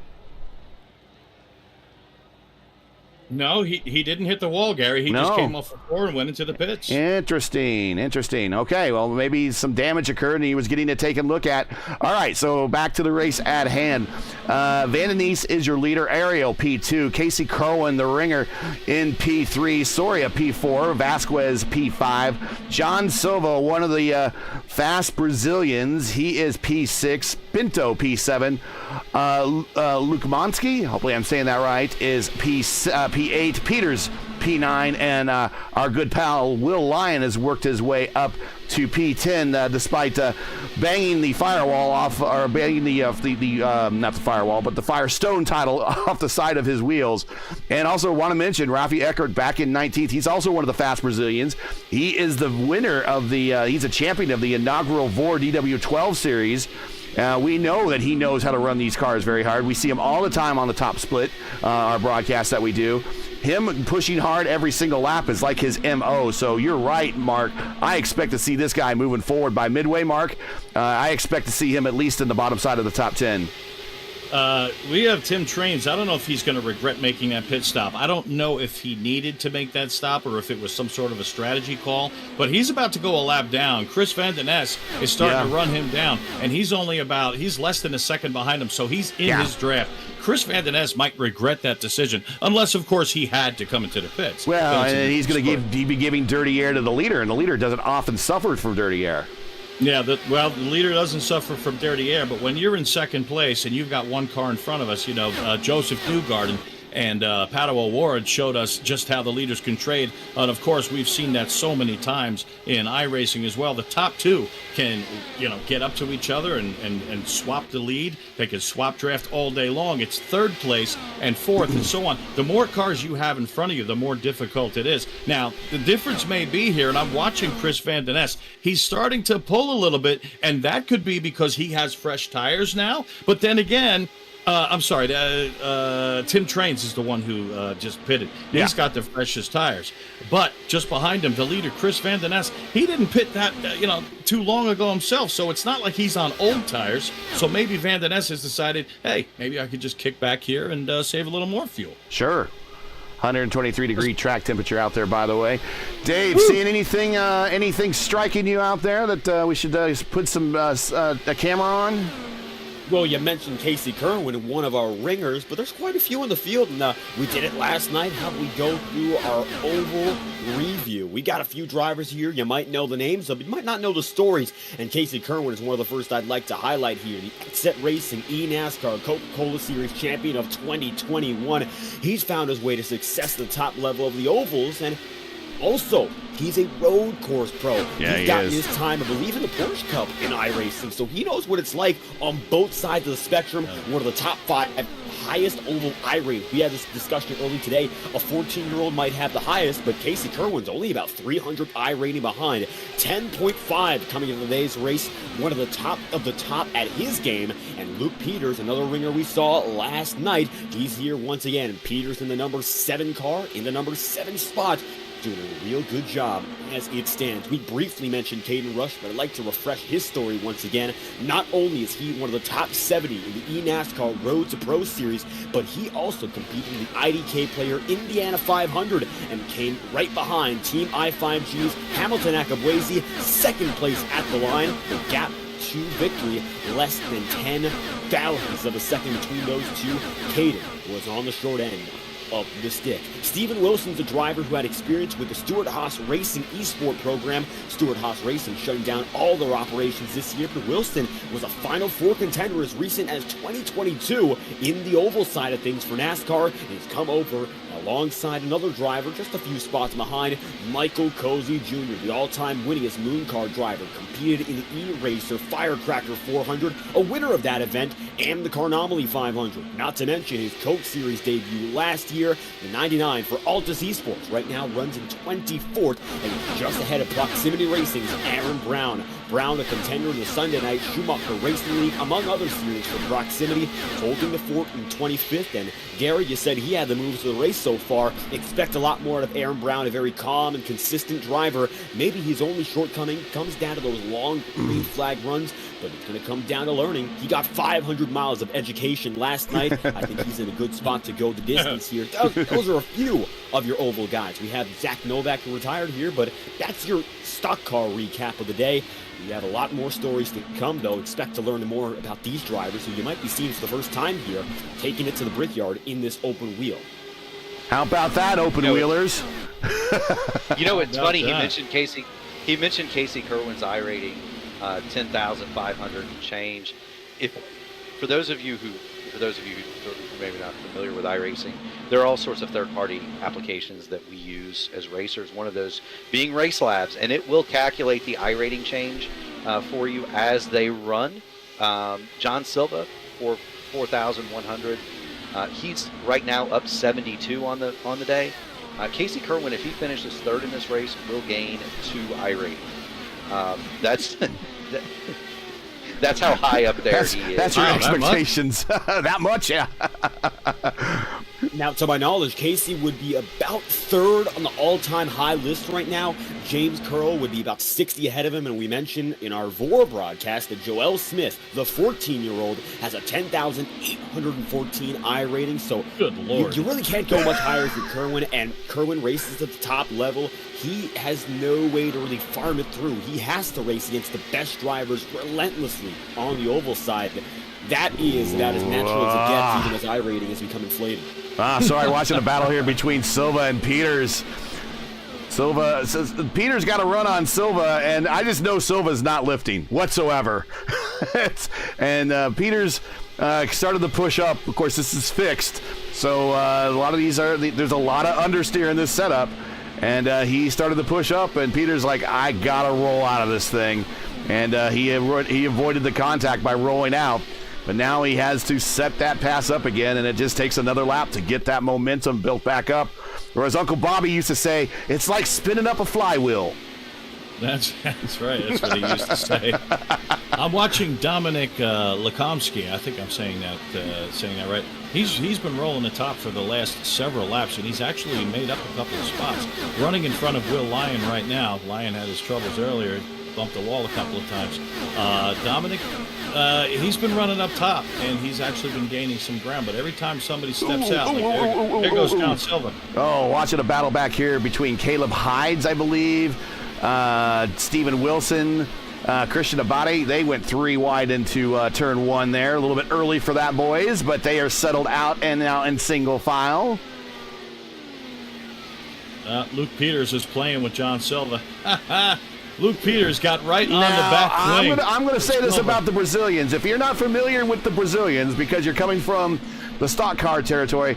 No, he didn't hit the wall, Gary. He just came off the floor and went into the pits. Interesting. Okay, well, maybe some damage occurred and he was getting a taken look at. All right, so back to the race at hand. Van den Nies is your leader. Ariel, P2. Casey Kerwin, the ringer, in P3. Soria, P4. Vasquez, P5. John Silva, one of the fast Brazilians. He is P6. Pinto, P7. Lukmanski, hopefully I'm saying that right, is P8. Peters, P9, and our good pal Will Lyon has worked his way up to P10 despite banging the firewall off, or banging not the firewall, but the Firestone title off the side of his wheels. And also want to mention Rafi Eckert back in 19th. He's also one of the fast Brazilians. He is the winner of he's a champion of the inaugural VOR DW12 series. We know that he knows how to run these cars very hard. We see him all the time on the top split, our broadcast that we do. Him pushing hard every single lap is like his MO. So you're right, Mark. I expect to see this guy moving forward by midway, Mark. I expect to see him at least in the bottom side of the top 10. We have Tim Trains. I don't know if he's going to regret making that pit stop. I don't know if he needed to make that stop or if it was some sort of a strategy call, but he's about to go a lap down. Chris Van den Nies is starting to run him down, and he's less than a second behind him, so he's in his draft. Chris Van den Nies might regret that decision, unless, of course, he had to come into the pits. Well, and he's going to be giving dirty air to the leader, and the leader doesn't often suffer from dirty air. Yeah, the leader doesn't suffer from dirty air, but when you're in second place and you've got one car in front of us, Joseph Newgarden and Pato O'Ward showed us just how the leaders can trade. And, of course, we've seen that so many times in iRacing as well. The top two can, get up to each other and swap the lead. They can swap draft all day long. It's third place and fourth and so on. The more cars you have in front of you, the more difficult it is. Now, the difference may be here, and I'm watching Chris Van den Nies. He's starting to pull a little bit, and that could be because he has fresh tires now. But then again, I'm sorry, Tim Trains is the one who just pitted. He's got the freshest tires. But just behind him, the leader, Chris Van den Nies, he didn't pit that, too long ago himself. So it's not like he's on old tires. So maybe Van den Nies has decided, hey, maybe I could just kick back here and save a little more fuel. Sure. 123-degree track temperature out there, by the way. Dave, seeing anything striking you out there that we should put a camera on? Well, you mentioned Casey Kerwin, one of our ringers, but there's quite a few in the field, and we did it last night. How about we go through our oval review? We got a few drivers here. You might know the names, but you might not know the stories, and Casey Kerwin is one of the first I'd like to highlight here. The Set Racing eNASCAR Coca-Cola Series champion of 2021. He's found his way to success at the top level of the ovals, and also, he's a road course pro. Yeah, he's gotten his time, I believe, in the Porsche Cup in iRacing, so he knows what it's like on both sides of the spectrum. One of the top 5 highest oval iRate. We had this discussion early today. A 14-year-old might have the highest, but Casey Kerwin's only about 300 iRating behind. 10.5 coming into today's race. One of the top at his game. And Luke Peters, another ringer we saw last night. He's here once again. Peters in the number 7 car, in the number 7 spot. Doing a real good job as it stands. We briefly mentioned Caden Rush, but I'd like to refresh his story once again. Not only is he one of the top 70 in the eNASCAR Road to Pro Series, but he also competed in the IDK Player Indiana 500 and came right behind Team I5G's Hamilton Akabwezi, second place at the line. The gap 2 victory, less than 10 thousandths of a second between those two. Caden was on the short end of the stick. Steven Wilson's a driver who had experience with the Stewart-Haas Racing eSport program. Stewart-Haas Racing shutting down all their operations this year, but Wilson was a Final Four contender as recent as 2022 in the oval side of things for NASCAR, and he's come over alongside another driver just a few spots behind, Michael Cozy Jr., the all-time winningest Moon Car driver, competed in the E-Racer Firecracker 400, a winner of that event, and the Carnomaly 500, not to mention his Coke Series debut last year. The 99 for Altus Esports right now runs in 24th, and just ahead of Proximity Racing's Aaron Brown. Brown, a contender in the Sunday Night Schumacher Racing League, among other series for Proximity, holding the fort in 25th. And Gary, you said he had the moves to the race so far. Expect a lot more out of Aaron Brown, a very calm and consistent driver. Maybe his only shortcoming comes down to those long green flag runs, but it's going to come down to learning. He got 500 miles of education last night. I think he's in a good spot to go the distance here. Those are a few of your oval guys. We have Zach Novak, who retired here, but that's your stock car recap of the day. We have a lot more stories to come, though. Expect to learn more about these drivers who you might be seeing for the first time here, taking it to the Brickyard in this open wheel. How about that, open wheelers? You know, it's funny. He mentioned Casey Kerwin's I rating, 10,500 and change. For those of you who maybe not familiar with iRacing, there are all sorts of third-party applications that we use as racers. One of those being Race Labs, and it will calculate the I rating change for you as they run. John Silva for 4,100. He's right now up 72 on the day. Casey Kerwin, if he finishes third in this race, will gain 2 I rating. That's how high up there he is. That's your expectations. That much, yeah. Now, to my knowledge, Casey would be about 3rd on the all-time high list right now. James Curl would be about 60 ahead of him, and we mentioned in our VOR broadcast that Joel Smith, the 14-year-old, has a 10,814 I rating, so good Lord. You really can't go much higher than Kerwin, and Kerwin races at the top level. He has no way to really farm it through. He has to race against the best drivers relentlessly on the oval side. That is about as natural as it gets, even as I rating has become inflated. Sorry, watching a battle here between Silva and Peters. Silva says Peters got a run on Silva, and I just know Silva's not lifting whatsoever. And Peters started the push up. Of course, this is fixed, so a lot of these there's a lot of understeer in this setup. And he started the push up, and Peter's like, I gotta roll out of this thing, and he avoided the contact by rolling out. But now he has to set that pass up again, and it just takes another lap to get that momentum built back up. Or as Uncle Bobby used to say, it's like spinning up a flywheel. That's right. That's what he used to say. I'm watching Dominic Lakomsky. I think I'm saying that right. He's been rolling the top for the last several laps, and he's actually made up a couple of spots. Running in front of Will Lyon right now. Lyon had his troubles earlier, bumped the wall a couple of times. Dominic, he's been running up top, and he's actually been gaining some ground. But every time somebody steps out, there goes John Silva. Oh, watching a battle back here between Caleb Hides, I believe, Steven Wilson, Christian Abate. They went 3 wide into turn 1 there. A little bit early for that, boys, but they are settled out and now in single file. Luke Peters is playing with John Silva. Luke Peters got right on the back wing. I'm going to say this about the Brazilians. If you're not familiar with the Brazilians because you're coming from the stock car territory,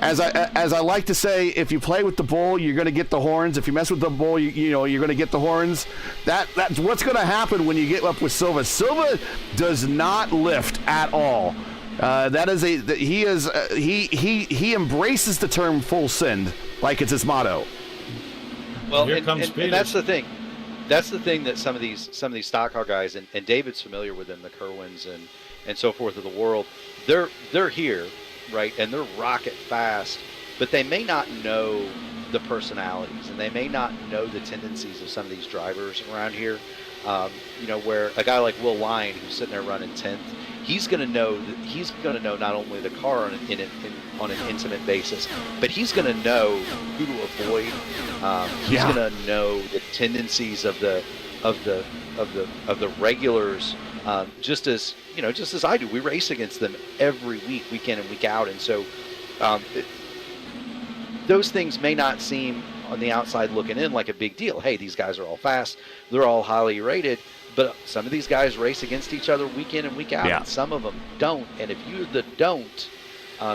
as I like to say, if you play with the bull, you're going to get the horns. If you mess with the bull, you're going to get the horns. That's what's going to happen when you get up with Silva. Silva does not lift at all. He embraces the term full send like it's his motto. Well, and that's the thing. That's the thing that some of these stock car guys, and David's familiar with them, the Kerwins and so forth of the world, they're here, right, and they're rocket fast, but they may not know the personalities, and they may not know the tendencies of some of these drivers around here. Where a guy like Will Lyon, who's sitting there running 10th, he's going to know not only the car on an intimate basis, but he's going to know who to avoid. He's going to know the tendencies of the regulars just as I do. We race against them every week, week in and week out, and so those things may not seem on the outside looking in like a big deal. Hey, these guys are all fast, they're all highly rated, but some of these guys race against each other week in and week out, and some of them don't. And if you don't,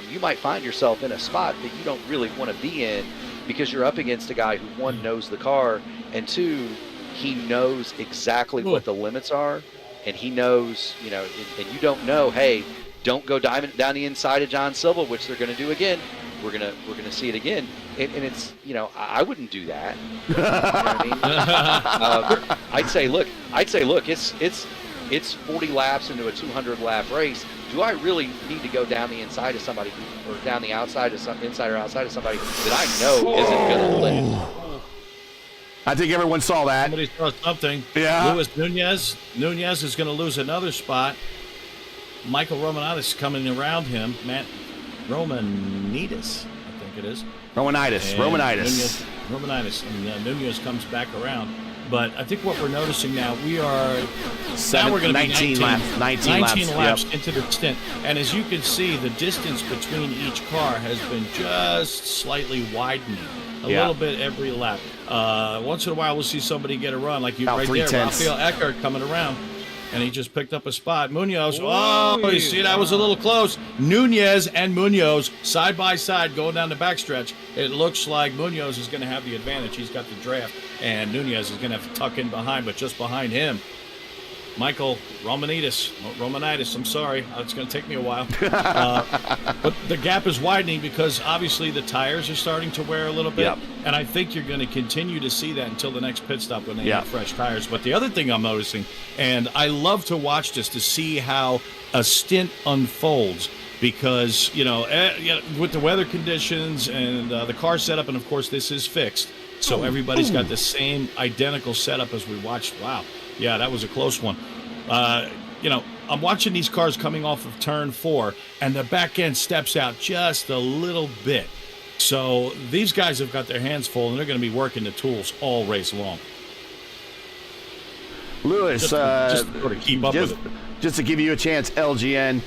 you might find yourself in a spot that you don't really want to be in, because you're up against a guy who, one, knows the car, and two, he knows exactly what the limits are, and he knows, and you don't know, hey, don't go down the inside of John Silva, which they're going to do again. We're gonna see it again, and it's, I wouldn't do that. You know what I mean? I'd say look, it's 40 laps into a 200 lap race. Do I really need to go down the inside of somebody, or down the outside of inside or outside of somebody that I know isn't gonna lift? I think everyone saw that. Somebody saw something. Yeah. Nunez is going to lose another spot. Michael Romanidis coming around him. Matt Romanidis, I think it is. Romanitis. Romanitis. And Nunez comes back around. But I think what we're noticing now, we're going to be 19 laps into the stint. And as you can see, the distance between each car has been just slightly widening. A little bit every lap. Once in a while, we'll see somebody get a run, like you right there. Rafael Eckert coming around, and he just picked up a spot. Munoz, you see, that was a little close. Nunez and Munoz side by side going down the backstretch. It looks like Munoz is going to have the advantage. He's got the draft, and Nunez is going to have to tuck in behind, but just behind him, Michael Romanidis, I'm sorry. It's going to take me a while. But the gap is widening because obviously the tires are starting to wear a little bit. Yep. And I think you're going to continue to see that until the next pit stop when they have fresh tires. But the other thing I'm noticing, and I love to watch this to see how a stint unfolds, because, with the weather conditions and the car setup, and of course this is fixed, so everybody's got the same identical setup as we watched. Wow. Yeah, that was a close one. I'm watching these cars coming off of turn 4, and the back end steps out just a little bit. So these guys have got their hands full, and they're going to be working the tools all race long. Lewis, just to keep up with it. Just to give you a chance, LGN,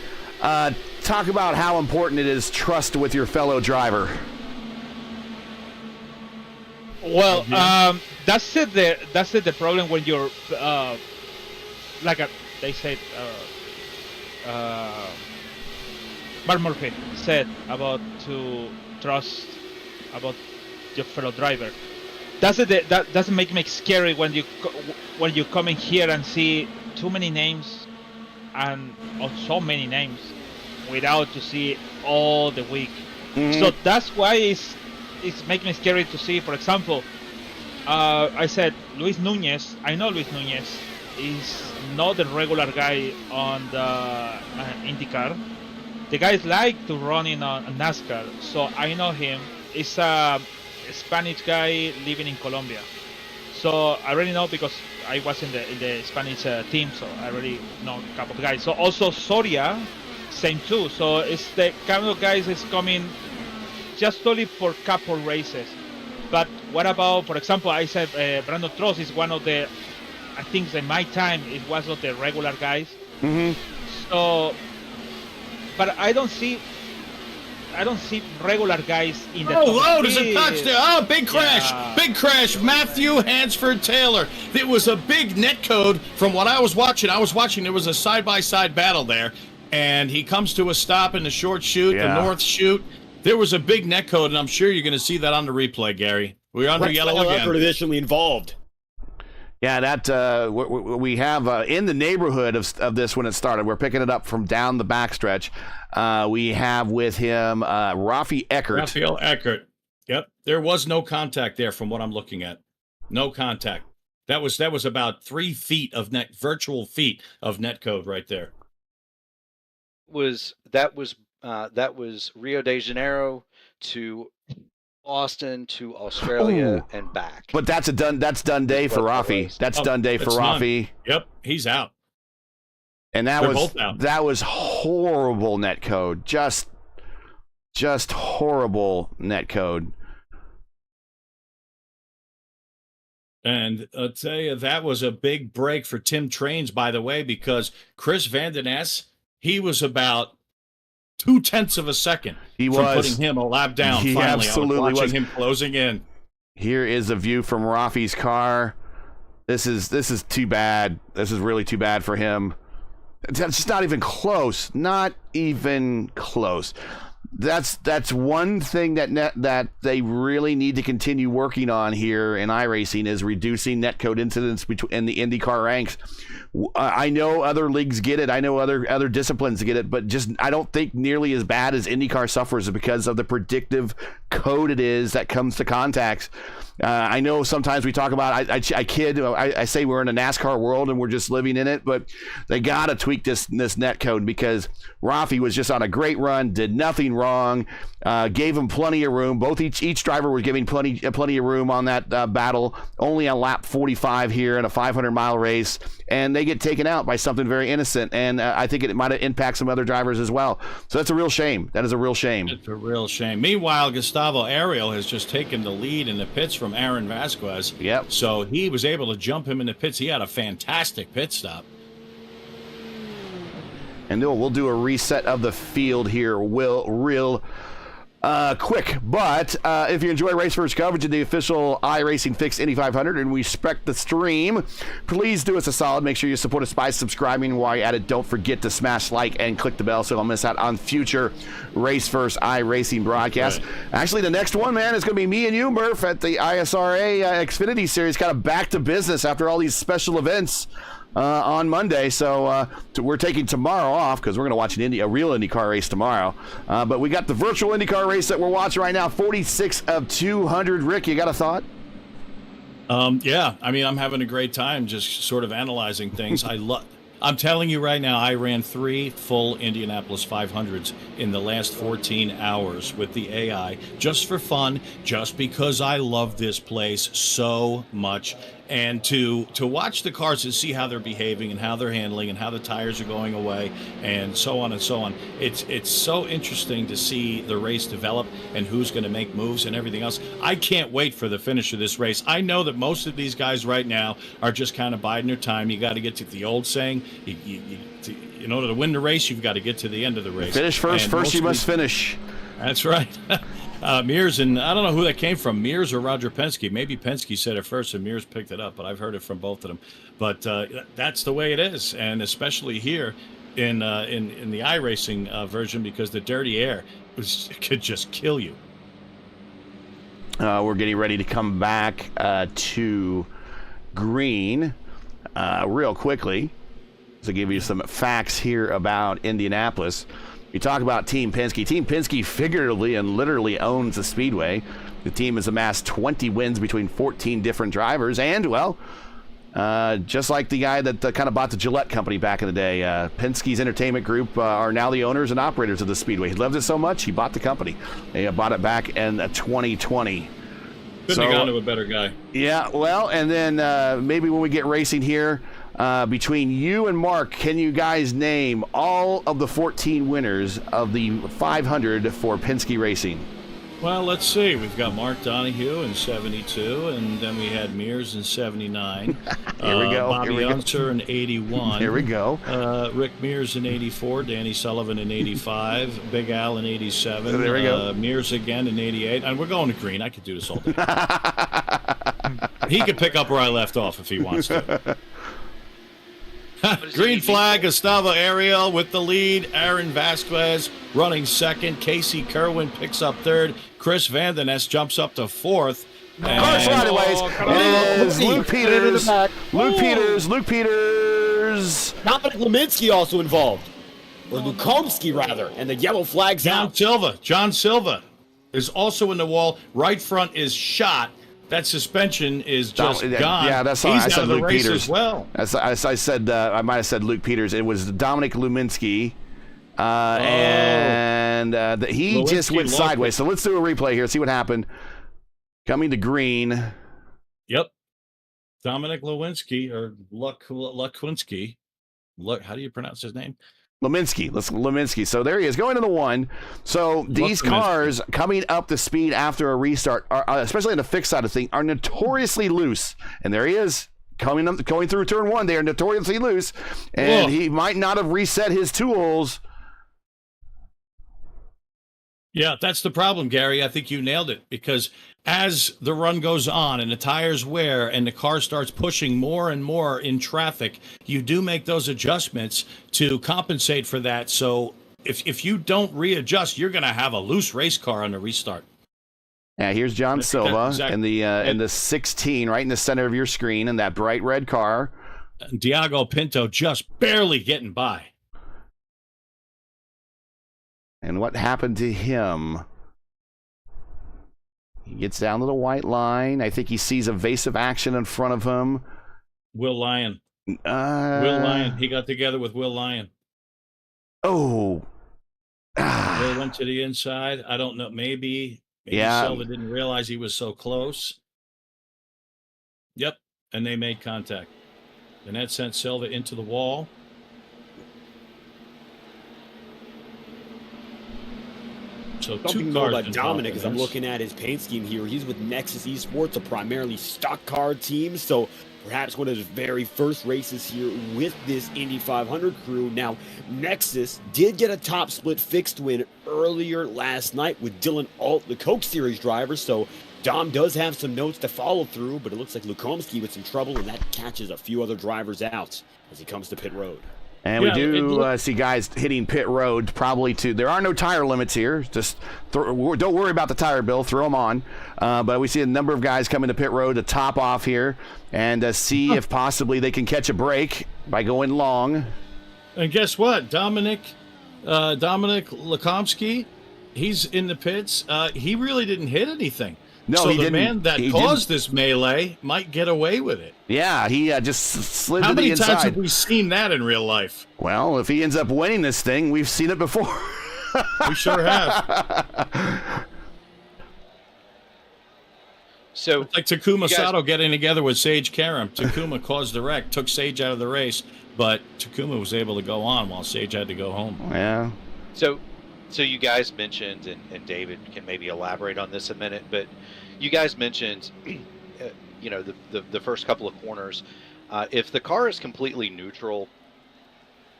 talk about how important it is trust with your fellow driver. Well, that's it. The problem when you're they said, Mark Murphy said about to trust about your fellow driver. That doesn't make me scary when you come in here and see too many names or so many names without to see all the week. Mm-hmm. So that's why it's making me scary to see. For example, I said Luis Nunez. I know Luis Nunez is not the regular guy on the IndyCar. The guys like to run in a NASCAR, so I know him. He's a Spanish guy living in Colombia. So I already know because I was in the Spanish team, so I already know a couple of guys. So also Soria, same too. So it's the kind of guys that's coming just only for couple races. But what about, for example, I said Brandon Trost is one of the, I think in my time it was of the regular guys. Mm-hmm. So, but I don't see regular guys in the top there's a touch there. Oh, big crash. Yeah. Big crash. Matthew Hansford Taylor. It was a big netcode from what I was watching. There was a side-by-side battle there, and he comes to a stop in the short chute, the north chute. There was a big netcode, and I'm sure you're going to see that on the replay, Gary. We're under yellow again. Additionally involved. Yeah, that we have in the neighborhood of this when it started. We're picking it up from down the backstretch. We have with him Rafi Eckert. Rafael Eckert. Yep, there was no contact there from what I'm looking at. No contact. That was about 3 feet of virtual feet of netcode right there. That was Rio de Janeiro to Austin to Australia and back. But that's done day for Rafi. That's done day for Rafi. Yep, he's out. And that was horrible netcode. Just horrible netcode. And I'll tell you, that was a big break for Tim Trains, by the way, because Chris Van Den Ness, he was about 0.2 of a second He from was putting him a lap down. He Finally, absolutely I was watching was. him closing in. Here is a view from Rafi's car. This is too bad. This is really too bad for him. It's just not even close. Not even close. That's one thing that they really need to continue working on here in iRacing is reducing netcode incidents in the IndyCar ranks. I know other leagues get it. I know other disciplines get it, but just I don't think nearly as bad as IndyCar suffers because of the predictive code it is that comes to contacts. I know sometimes we talk about I kid. I say we're in a NASCAR world and we're just living in it, but they gotta tweak this net code because Rafi was just on a great run, did nothing wrong, gave him plenty of room. Both each driver was giving plenty of room on that battle. Only on lap 45 here in a 500-mile race, and they get taken out by something very innocent. And I think it might have impacted some other drivers as well. So that's a real shame. That is a real shame. It's a real shame. Meanwhile, Gustavo Ariel has just taken the lead in the pits from Aaron Vasquez. Yep. So he was able to jump him in the pits. He had a fantastic pit stop. And we'll do a reset of the field here real quick. But if you enjoy RaceVerse coverage of the official iRacing Fix Indy 500 and we respect the stream, please do us a solid. Make sure you support us by subscribing. While you're at it, don't forget to smash like and click the bell so you don't miss out on future RaceVerse iRacing broadcasts. Right. Actually, the next one, man, is going to be me and you, Murph, at the ISRA Xfinity Series, kind of back to business after all these special events on Monday. So we're taking tomorrow off because we're going to watch a real IndyCar race tomorrow. But we got the virtual IndyCar race that we're watching right now, 46 of 200. Rick, you got a thought? Yeah, I mean, I'm having a great time just sort of analyzing things. I'm telling you right now, I ran 3 full Indianapolis 500s in the last 14 hours with the AI, just for fun, just because I love this place so much. And to watch the cars and see how they're behaving and how they're handling and how the tires are going away and so on and so on. It's so interesting to see the race develop and who's going to make moves and everything else. I can't wait for the finish of this race. I know that most of these guys right now are just kind of biding their time. You got to get to the old saying, in order to win the race, you've got to get to the end of the race. Finish first. And first you must finish. That's right. Mears, and I don't know who that came from, Mears or Roger Penske. Maybe Penske said it first and Mears picked it up, but I've heard it from both of them. But that's the way it is, and especially here in the iRacing version, because the dirty air could just kill you. We're getting ready to come back to green real quickly to give you some facts here about Indianapolis. You talk about Team Penske. Team Penske figuratively and literally owns the speedway. The team has amassed 20 wins between 14 different drivers. And, well, just like the guy that kind of bought the Gillette company back in the day, Penske's Entertainment Group are now the owners and operators of the speedway. He loved it so much, he bought the company. He bought it back in 2020. Couldn't have gone to a better guy. Yeah, well, and then maybe when we get racing here, between you and Mark, can you guys name all of the 14 winners of the 500 for Penske Racing? Well, let's see. We've got Mark Donohue in 72, and then we had Mears in 79. Here we go. Bobby Unser in 81. Here we go. Rick Mears in 84. Danny Sullivan in 85. Big Al in 87. There we go. Mears again in 88. And we're going to green. I could do this all day. He could pick up where I left off if he wants to. Green flag, Gustavo Ariel with the lead. Aaron Vasquez running second. Casey Kerwin picks up third. Chris Van Den Ness jumps up to fourth. Cars anyways. It is Luke Peters. Luke Peters. Dominic Leminski also involved. Or Lukomski, rather. And the yellow flag's out. John Silva is also in the wall. Right front is shot. That suspension is just gone. Yeah, that's He's I said out of the Luke race Peters as well. I said I might have said Luke Peters. It was Dominic Luminski, and he Lewinsky just went local. sideways. So let's do a replay here. See what happened. Coming to green. Yep. Dominic Lewinsky or Lukwinski. How do you pronounce his name? Leminski. So there he is going to the 1. So these cars coming up the speed after a restart, especially on the fixed side of things, are notoriously loose. And there he is going through turn 1. They are notoriously loose, and he might not have reset his tools. Yeah, that's the problem, Gary. I think you nailed it, because as the run goes on and the tires wear and the car starts pushing more and more in traffic, you do make those adjustments to compensate for that. So if you don't readjust, you're going to have a loose race car on the restart. Yeah, here's John Silva in the 16, right in the center of your screen, in that bright red car. Diago Pinto just barely getting by. And what happened to him? He gets down to the white line. I think he sees evasive action in front of him. Will Lyon. Will Lyon. He got together with Will Lyon. Oh. Will went to the inside. I don't know. Maybe Silva didn't realize he was so close. Yep. And they made contact. And that sent Silva into the wall. So Something more about Dominic, as I'm looking at his paint scheme here. He's with Nexus Esports, a primarily stock car team. So perhaps one of his very first races here with this Indy 500 crew. Now, Nexus did get a top split fixed win earlier last night with Dylan Alt, the Coke Series driver. So Dom does have some notes to follow through, but it looks like Lukomsky with some trouble, and that catches a few other drivers out as he comes to pit road. And we do see guys hitting pit road, probably too. There are no tire limits here. Just don't worry about the tire bill. Throw them on. But we see a number of guys coming to pit road to top off here and see if possibly they can catch a break by going long. And guess what? Dominic Lukomsky, he's in the pits. He really didn't hit anything. No, so he the didn't. Man that caused this melee might get away with it. Yeah, he just slid How to the inside. many times have we seen that in real life? Well, if he ends up winning this thing, we've seen it before. We sure have. So it's like Takuma Sato getting together with Sage Karam. Takuma caused the wreck, took Sage out of the race, but Takuma was able to go on while Sage had to go home. Yeah. So you guys mentioned, and David can maybe elaborate on this a minute, but you guys mentioned, the first couple of corners. If the car is completely neutral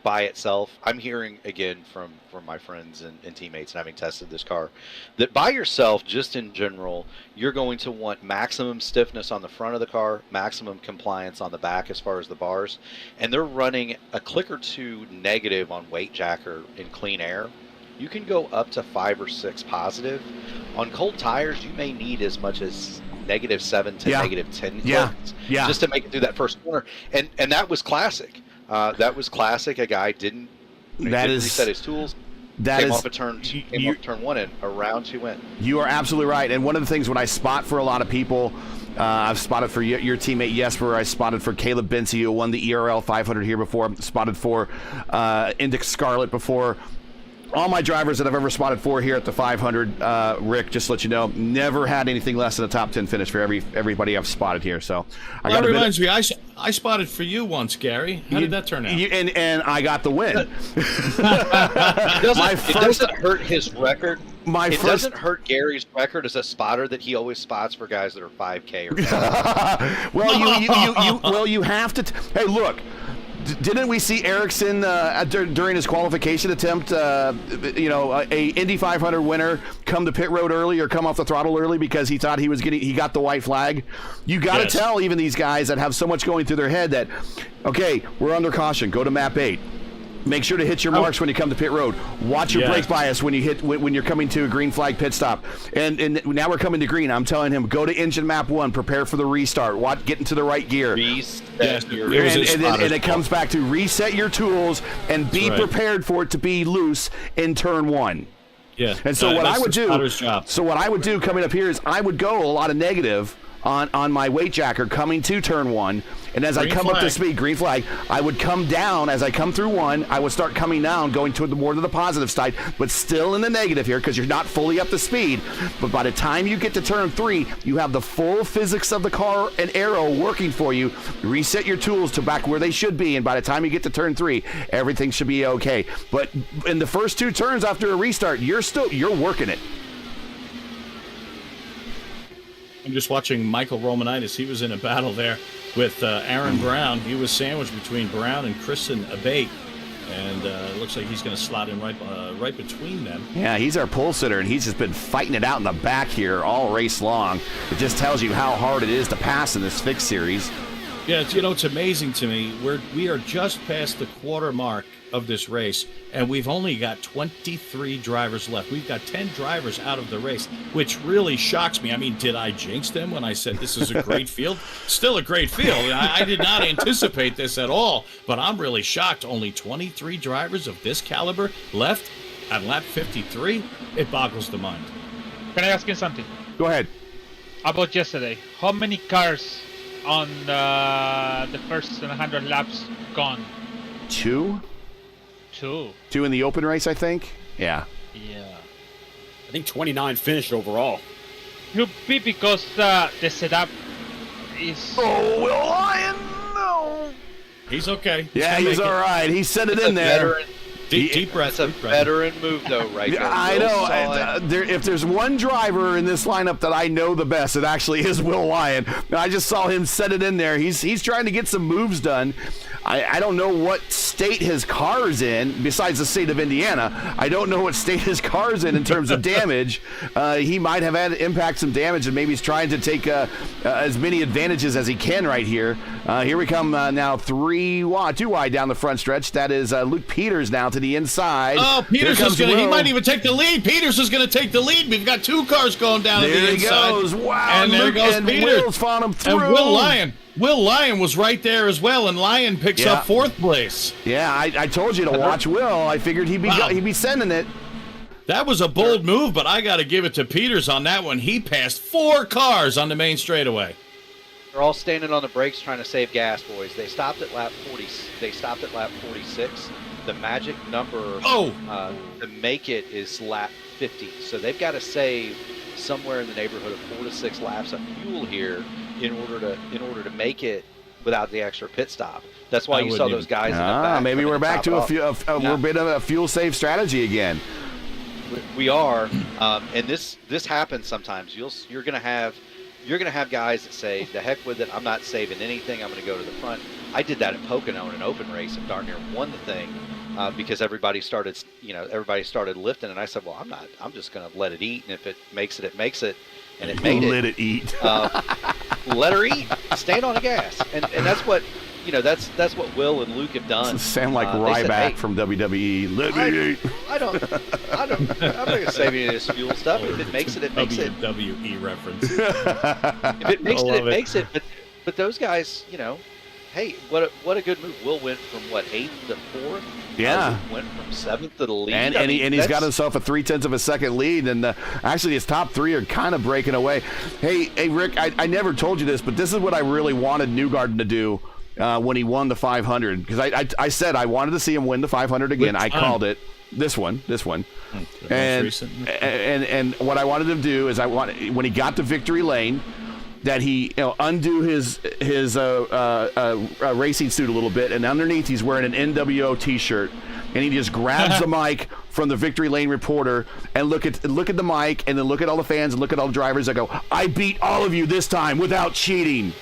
by itself, I'm hearing again from my friends and teammates, and having tested this car, that by yourself, just in general, you're going to want maximum stiffness on the front of the car, maximum compliance on the back as far as the bars, and they're running a click or two negative on weight jacker in clean air. You can go up to 5 or 6 positive. On cold tires, you may need as much as -7 to -10 clicks just to make it through that first corner. And that was classic. A guy didn't reset his tools. Came off turn 1 and around 2 went. You are absolutely right. And one of the things when I spot for a lot of people, I've spotted for your teammate Jesper. I spotted for Caleb Benzie, who won the ERL 500 here before. Spotted for Index Scarlet before. All my drivers that I've ever spotted for here at the 500, Rick, just to let you know, never had anything less than a top 10 finish for everybody I've spotted here. So that reminds me, I spotted for you once, Gary. How did that turn out? And I got the win. It doesn't hurt his record. It doesn't hurt Gary's record as a spotter that he always spots for guys that are 5K or Well, you have to. Hey, look. Didn't we see Ericsson during his qualification attempt, a Indy 500 winner come to pit road early or come off the throttle early because he thought he got the white flag? You got to tell even these guys that have so much going through their head that, okay, we're under caution. Go to map 8. Make sure to hit your marks when you come to pit road. Watch your brake bias when you're coming to a green flag pit stop. And now we're coming to green. I'm telling him, go to engine map 1, prepare for the restart. Get into the right gear. And it comes back to reset your tools and be prepared for it to be loose in turn 1. Yeah. And so what I would do coming up here is I would go a lot of negative on my weight jacker coming to turn 1. And as I come up to speed, green flag, I would come down. As I come through 1, I would start coming down, going toward more to the positive side, but still in the negative here because you're not fully up to speed. But by the time you get to turn 3, you have the full physics of the car and aero working for you. Reset your tools to back where they should be, and by the time you get to turn 3, everything should be okay. But in the first 2 turns after a restart, you're working it. I'm just watching Michael Romanitis. He was in a battle there with Aaron Brown. He was sandwiched between Brown and Kristen Abate, and it looks like he's going to slot in right between them. Yeah, he's our pole sitter, and he's just been fighting it out in the back here all race long. It just tells you how hard it is to pass in this fixed series. Yeah, it's amazing to me. We are just past the quarter mark of this race, and we've only got 23 drivers left. We've got 10 drivers out of the race, which really shocks me. I mean, did I jinx them when I said this is a great field? Still a great field. I did not anticipate this at all, but I'm really shocked. Only 23 drivers of this caliber left at lap 53. It boggles the mind. Can I ask you something? Go ahead. About yesterday, how many cars on the first 100 laps gone? 2? 2. 2 in the open race, I think. Yeah. Yeah. I think 29 finished overall. Could be because the setup is. Oh, Will Lyon, no. He's okay. Yeah, he's all right. He sent it in there. Deep breath. That's a veteran move, though, right there. I know. If there's one driver in this lineup that I know the best, it actually is Will Lyon. I just saw him set it in there. He's trying to get some moves done. I don't know what state his car's in, besides the state of Indiana. I don't know what state his car's in terms of damage. He might have had impact some damage, and maybe he's trying to take as many advantages as he can right here. Here we come now, 2 wide down the front stretch. That is Luke Peters now to the inside. Oh, Peters is going to, he might even take the lead. Peters is going to take the lead. We've got 2 cars going down at the inside. There he goes. Wow. And there goes and Peters. Will's found him through. And Will Lyon was right there as well, and Lyon picks up 4th place. Yeah, I told you to watch Will. I figured he'd be sending it. That was a bold move, but I got to give it to Peters on that one. He passed 4 cars on the main straightaway. They're all standing on the brakes trying to save gas, boys. They stopped at lap 40. They stopped at lap 46. The magic number to make it is lap 50. So they've got to save somewhere in the neighborhood of 4 to 6 laps of fuel here in order to make it without the extra pit stop. That's why you saw those guys in the back. Maybe we're back to a bit of a fuel save strategy again. We are, and this happens sometimes. You're gonna have guys that say, "The heck with it! I'm not saving anything. I'm gonna go to the front." I did that at Pocono in an open race and darn near won the thing because everybody started lifting, and I said, "Well, I'm not. I'm just gonna let it eat, and if it makes it, it makes it." And it made it. Let it eat. Let her eat. Stand on the gas, and that's what that's what Will and Luke have done. Sound like Ryback from WWE. Let me eat. I'm not gonna save any of this fuel stuff. If it makes it, it makes it. WWE reference. If it makes it, it makes it. But those guys, hey, what a good move. Will went from 8th to 4th. Yeah, went from 7th to the lead, and he's got himself a 0.3 of a second lead, and actually his top 3 are kind of breaking away. Hey, Rick, I never told you this, but this is what I really wanted Newgarden to do when he won the 500, because I said I wanted to see him win the 500 again. I called it. This one, and what I wanted him to do is when he got to victory lane, that he undo his racing suit a little bit, and underneath he's wearing an NWO T-shirt, and he just grabs the mic from the victory lane reporter and look at the mic, and then look at all the fans and look at all the drivers that go, "I beat all of you this time without cheating."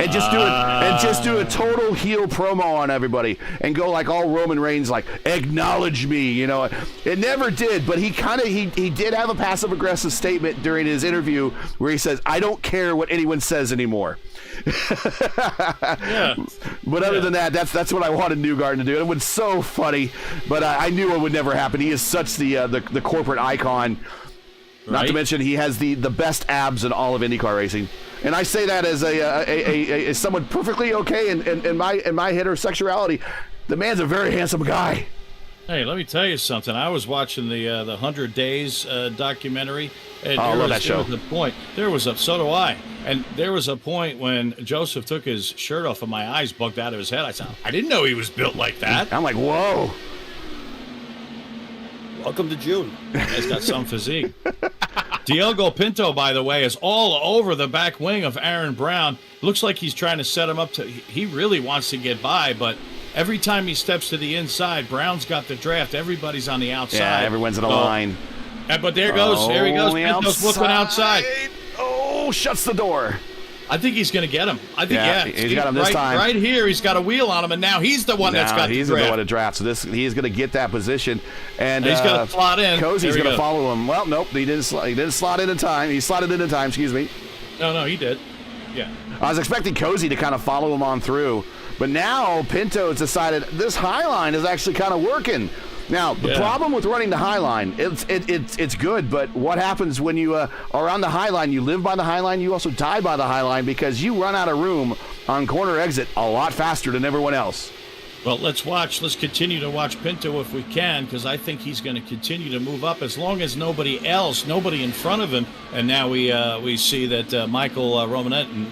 And just do a total heel promo on everybody and go like all Roman Reigns, like, acknowledge me, It never did, but he did have a passive aggressive statement during his interview where he says, "I don't care what anyone says anymore." Yeah. But other than that, that's what I wanted Newgarden to do. It was so funny, but I knew it would never happen. He is such the corporate icon. Right. Not to mention he has the best abs in all of IndyCar racing. And I say that as a someone perfectly okay in my heterosexuality. The man's a very handsome guy. Hey, let me tell you something. I was watching the 100 Days documentary, and I love that show. There was so do I. And there was a point when Joseph took his shirt off and my eyes bugged out of his head. I said, I didn't know he was built like that. I'm like, whoa. Welcome to June. He's got some physique. Diogo Pinto, by the way, is all over the back wing of Aaron Brown. Looks like he's trying to set him up to. He really wants to get by, but every time he steps to the inside, Brown's got the draft. Everybody's on the outside. Yeah, everyone's in a line. But there goes. There he goes. Pinto's looking outside. Oh, shuts the door. I think he's going to get him. I think, he's got him this time. Right here, he's got a wheel on him, and now he's the one that's got the draft. He's the one to draft, so he's going to get that position. And he's going to slot in. Cozy's going to follow him. Well, nope, he didn't slot in time. He slotted in time, excuse me. No, he did. Yeah. I was expecting Cozy to kind of follow him on through. But now Pinto has decided this high line is actually kind of working. Now, the problem with running the high line, it's good, but what happens when you are on the high line, you live by the high line, you also die by the high line because you run out of room on corner exit a lot faster than everyone else. Well, let's continue to watch Pinto if we can, because I think he's going to continue to move up as long as nobody in front of him. And now we see that Michael Romanet,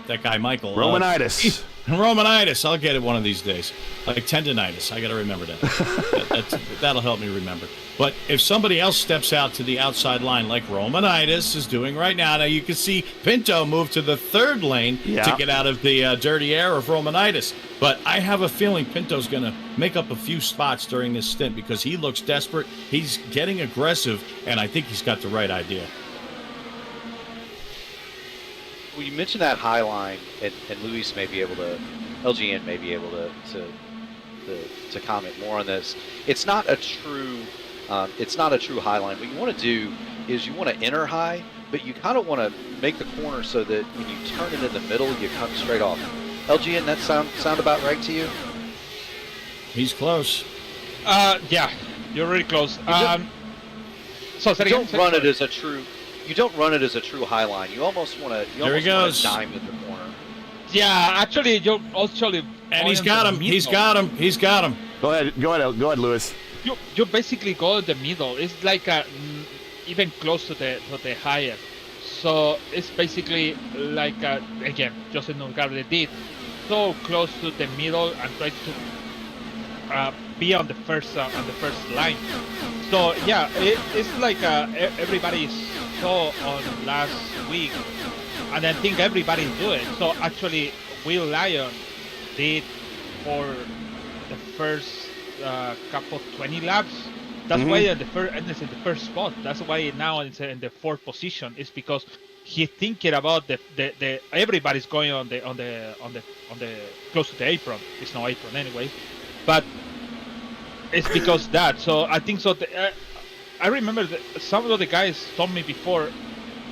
that guy Michael. Romanitis. Romanitis. I'll get it one of these days. Like tendonitis. I got to remember that. That'll help me remember. But if somebody else steps out to the outside line like Romanitis is doing right now you can see Pinto move to the third lane to get out of the dirty air of Romanitis. But I have a feeling Pinto's going to make up a few spots during this stint because he looks desperate. He's getting aggressive, and I think he's got the right idea. Well, you mentioned that high line, and Luis may be able to, LGN may be able to comment more on this. It's not a true high line. What you want to do is you want to enter high, but you kind of want to make the corner so that when you turn it in the middle, you come straight off. LGN, that sound about right to you? He's close. Yeah, you're really close. You don't run it as a true high line. You almost want to dime in the corner. Yeah, actually, you actually. And he's got him. He's got him. Go ahead, Luis. You basically go in the middle. It's like even close to the higher. So it's basically like again, Joseph Nunez did so close to the middle and try to be on the first line. So yeah, it's like everybody saw on last week, and I think everybody do it. So actually, Will Lyon did for the first couple 20 laps. That's why it's in the first spot. That's why now it's in the fourth position. It's because he's thinking about the everybody's going on the close to the apron. It's no apron anyway, but it's because that. So I think so. I remember that some of the guys told me before,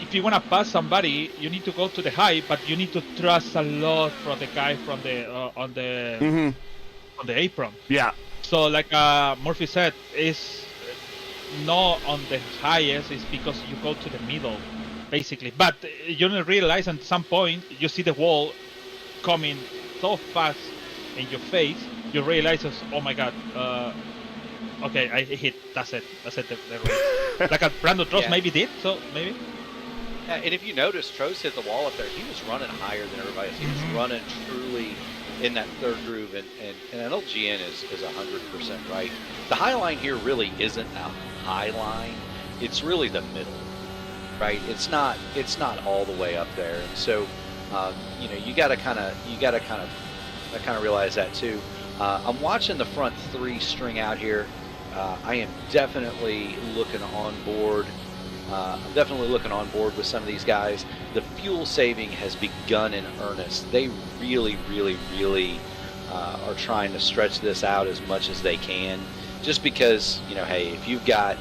if you want to pass somebody, you need to go to the high, but you need to trust a lot from the guy from the on the apron. Yeah. So like Murphy said, is not on the highest. It's because you go to the middle, basically. But you don't realize at some point you see the wall coming so fast in your face. You realize, oh my God. Okay, I hit. That's it. The race. Like Brandon Trost maybe did. So maybe. And if you notice, Trost hit the wall up there. He was running higher than everybody else. He was running truly in that third groove, and LGN is 100% right. The high line here really isn't a high line. It's really the middle, right? It's not all the way up there. And so, you gotta kind of realize that too. I'm watching the front three string out here. I am definitely looking on board. With some of these guys. The fuel saving has begun in earnest. They really, really, really are trying to stretch this out as much as they can. Just because, hey, if you've got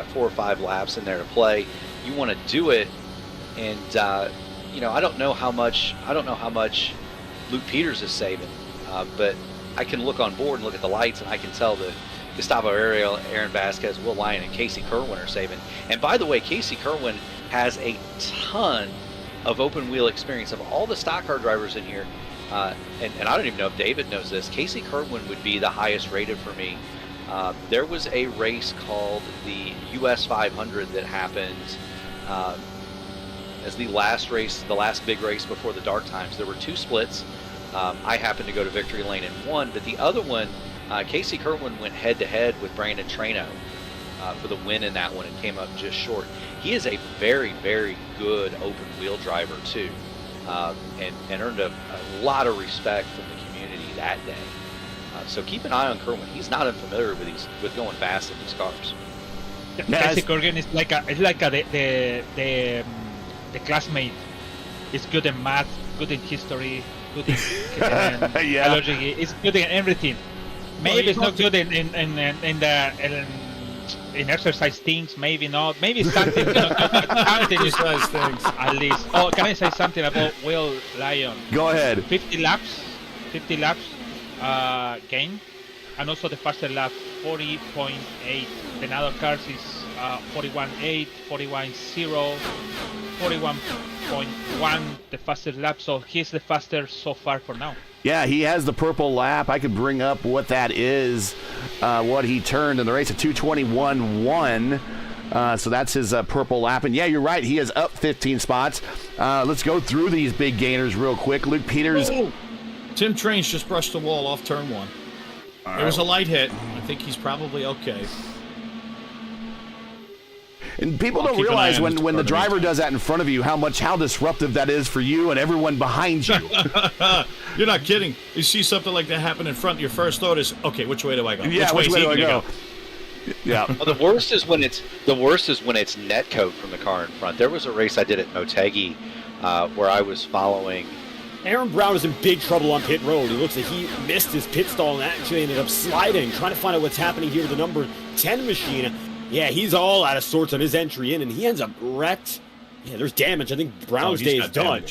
4 or 5 laps in there to play, you want to do it. And I don't know how much Luke Peters is saving, but I can look on board and look at the lights, and I can tell that Gustavo Ariel, Aaron Vasquez, Will Lyon, and Casey Kerwin are saving. And by the way, Casey Kerwin has a ton of open wheel experience. Of all the stock car drivers in here, and I don't even know if David knows this, Casey Kerwin would be the highest rated for me. There was a race called the US 500 that happened as the last race, the last big race before the dark times. There were 2 splits. I happened to go to victory lane and won, but the other one, Casey Kerwin went head-to-head with Brandon Trano for the win in that one and came up just short. He is a very, very good open wheel driver too, and earned a lot of respect from the community that day. So keep an eye on Kerwin. He's not unfamiliar with going fast in these cars. Casey Kerwin is like the classmate. Is good in math, good in history, good in biology. It's good in everything. Maybe it's not good in exercise things. Maybe not. Maybe something. Exercise things. At least. Oh, can I say something about Will Lyon? Go ahead. 50 laps gain, and also the faster lap 40.8. The other cars is 41.8, 41.0, 41.1 the fastest lap, so he's the fastest so far for now. Yeah, he has the purple lap. I could bring up what that is, what he turned in the race at 2:21.1. So that's his purple lap. And yeah, you're right. He is up 15 spots. Let's go through these big gainers real quick. Luke Peters. Oh, Tim Trains just brushed the wall off turn 1. It was a light hit. I think he's probably okay. And people don't realize when the driver does that in front of you, how disruptive that is for you and everyone behind you. You're not kidding. You see something like that happen in front, your first thought is, okay, which way do I go? Yeah, which way do I go? Yeah. Well, the worst is when it's Netcode from the car in front. There was a race I did at Motegi where I was following. Aaron Brown is in big trouble on pit road. He looks like he missed his pit stall and actually ended up sliding, trying to find out what's happening here with the number 10 machine. Yeah, he's all out of sorts on his entry in, and he ends up wrecked. Yeah, there's damage. I think Brown's day is done.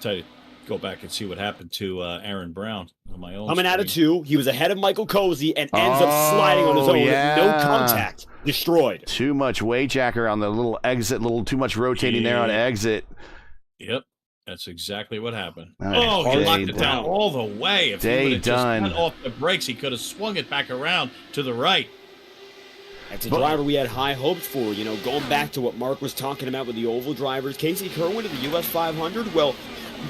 Tell you, go back and see what happened to Aaron Brown on my own. Coming out of 2, he was ahead of Michael Cozy and ends up sliding on his own. Yeah. No contact. Destroyed. Too much weight jacker on the little exit, too much rotating there on exit. Yep. That's exactly what happened. He locked it down all the way. If he would have just went off the brakes, he could have swung it back around to the right. That's a driver we had high hopes for. You know, going back to what Mark was talking about with the oval drivers, Casey Kerwin of the US 500, well,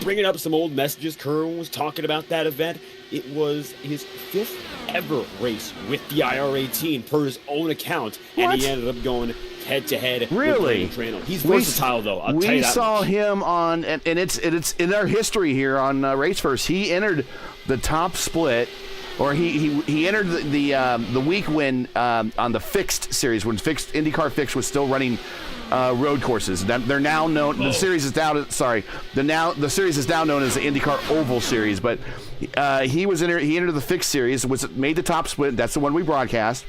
bringing up some old messages, Kerwin was talking about that event. It was his 5th ever race with the IR-18 per his own account, and he ended up going head-to-head really? with Trano. He's versatile, though. I'll tell you that we saw much. him on, and it's in our history here on RaceVerse. He entered the top split, or he entered the week when on the fixed series, when IndyCar Fixed was still running road courses. They're now known. The series is down. Sorry, the series is now known as the IndyCar Oval Series. But he entered the Fixed series. Made the top split. That's the one we broadcast.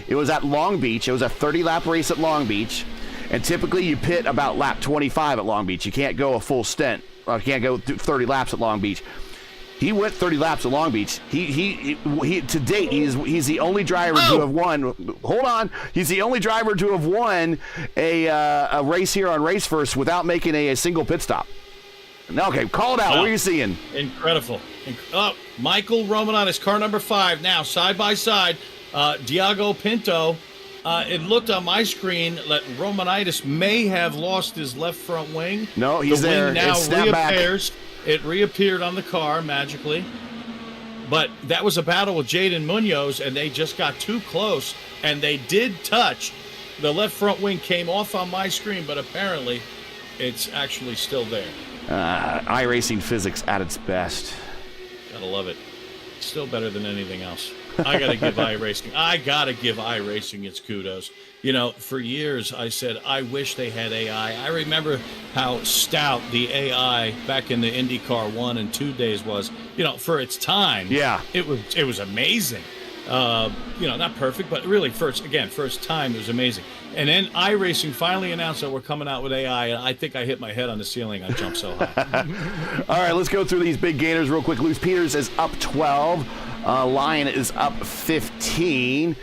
It was at Long Beach. It was a 30-lap race at Long Beach, and typically you pit about lap 25 at Long Beach. You can't go a full stint. You can't go 30 laps at Long Beach. He went 30 laps at Long Beach. He to date he's the only driver to have won. Hold on, he's the only driver to have won a race here on RaceVerse without making a single pit stop. Okay, call it out. What are you seeing? Incredible. Michael Romanitis, car number 5 now, side by side. Diago Pinto. It looked on my screen that Romanitis may have lost his left front wing. No, he's there. Wing now snapped reappears. back. It reappeared on the car magically. But that was a battle with Jaden Munoz, and they just got too close, and they did touch. The left front wing came off on my screen, but apparently it's actually still there. iRacing physics at its best. Gotta love it. Still better than anything else. I gotta give iRacing its kudos. You know, for years I said I wish they had AI. I remember how stout the AI back in the IndyCar 1 and 2 days was. You know, for its time. Yeah, it was amazing. You know, not perfect, but really first time it was amazing. And then iRacing finally announced that we're coming out with AI, and I think I hit my head on the ceiling. I jumped so high. All right, let's go through these big gainers real quick. Luke Peters is up 12. Lion is up 15.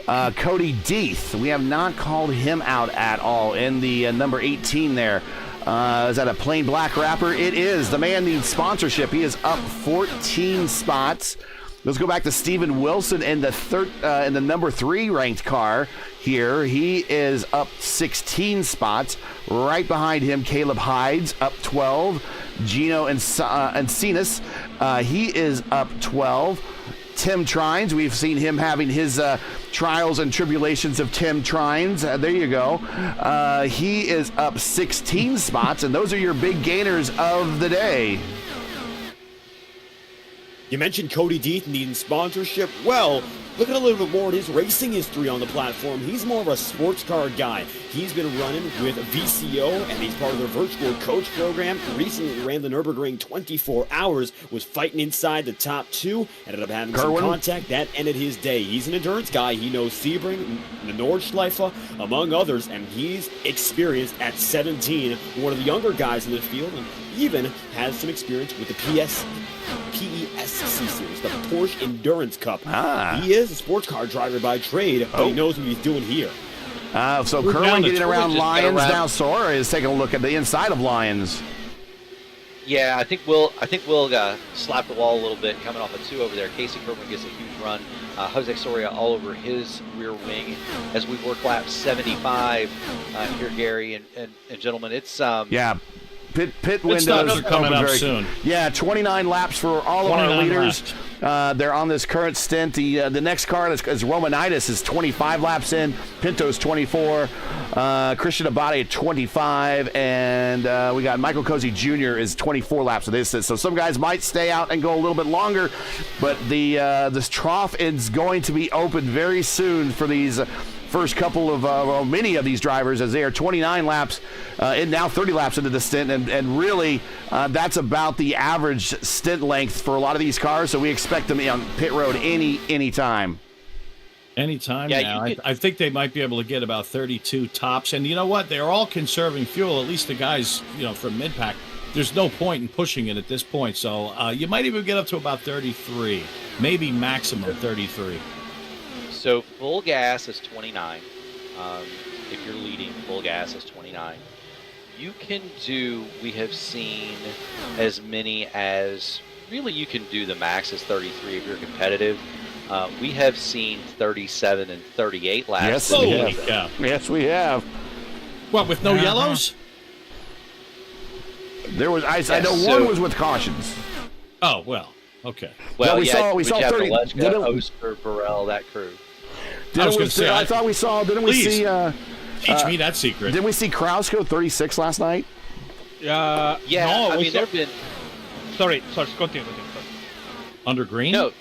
Cody Deeth, we have not called him out at all in the number 18 there. Is that a plain black wrapper? It is. The man needs sponsorship. He is up 14 spots. Let's go back to Steven Wilson in the number 3 ranked car here. He is up 16 spots. Right behind him, Caleb Hides up 12. Gino Encinas, he is up 12. Tim Trines, we've seen him having his trials and tribulations of Tim Trines. There you go. He is up 16 spots, and those are your big gainers of the day. You mentioned Cody Deeth needing sponsorship. Well, look at a little bit more of his racing history on the platform. He's more of a sports car guy. He's been running with VCO, and he's part of their virtual coach program. Recently ran the Nürburgring 24 hours, was fighting inside the top 2, ended up having some contact. That ended his day. He's an endurance guy. He knows Sebring, the Nordschleife, among others, and he's experienced at 17, one of the younger guys in the field, and even has some experience with the PESC Series, the Porsche Endurance Cup. He is a sports car driver by trade, but he knows what he's doing here. So Kerwin getting around Lions now. Sora is taking a look at the inside of Lions. Yeah, I think we'll slap the wall a little bit coming off a 2 over there. Casey Kerwin gets a huge run. Jose Soria all over his rear wing as we work lap 75 here, Gary and gentlemen. It's yeah. Pit windows are coming up soon. Yeah, 29 laps for all of our leaders. They're on this current stint. The next car is Romanitis is 25 laps in. Pinto's 24. Christian Abate at 25. And we got Michael Cozy Jr. is 24 laps of this. So some guys might stay out and go a little bit longer. But this trough is going to be open very soon for these first couple of many of these drivers, as they are 29 laps and now 30 laps into the stint, and really that's about the average stint length for a lot of these cars. So we expect them on pit road anytime. Anytime yeah, now. I think they might be able to get about 32 tops. And you know what? They're all conserving fuel, at least the guys, from mid-pack. There's no point in pushing it at this point. So you might even get up to about 33, maybe maximum 33. So full gas is 29. If you're leading, full gas is 29. You can do, we have seen as many as, really you can do the max is 33 if you're competitive. We have seen 37 and 38 laps. Yes, we have. Yeah. Yes, we have. What, with no yellows? There was, I know one was with cautions. Oh, well, okay. Well, we saw 30. Oster, Burrell, that crew. I thought we saw. Didn't we see? Teach me that secret. Didn't we see Kraus go 36 last night? Yeah. No, I mean, there have been. Sorry, continue. Under green? No.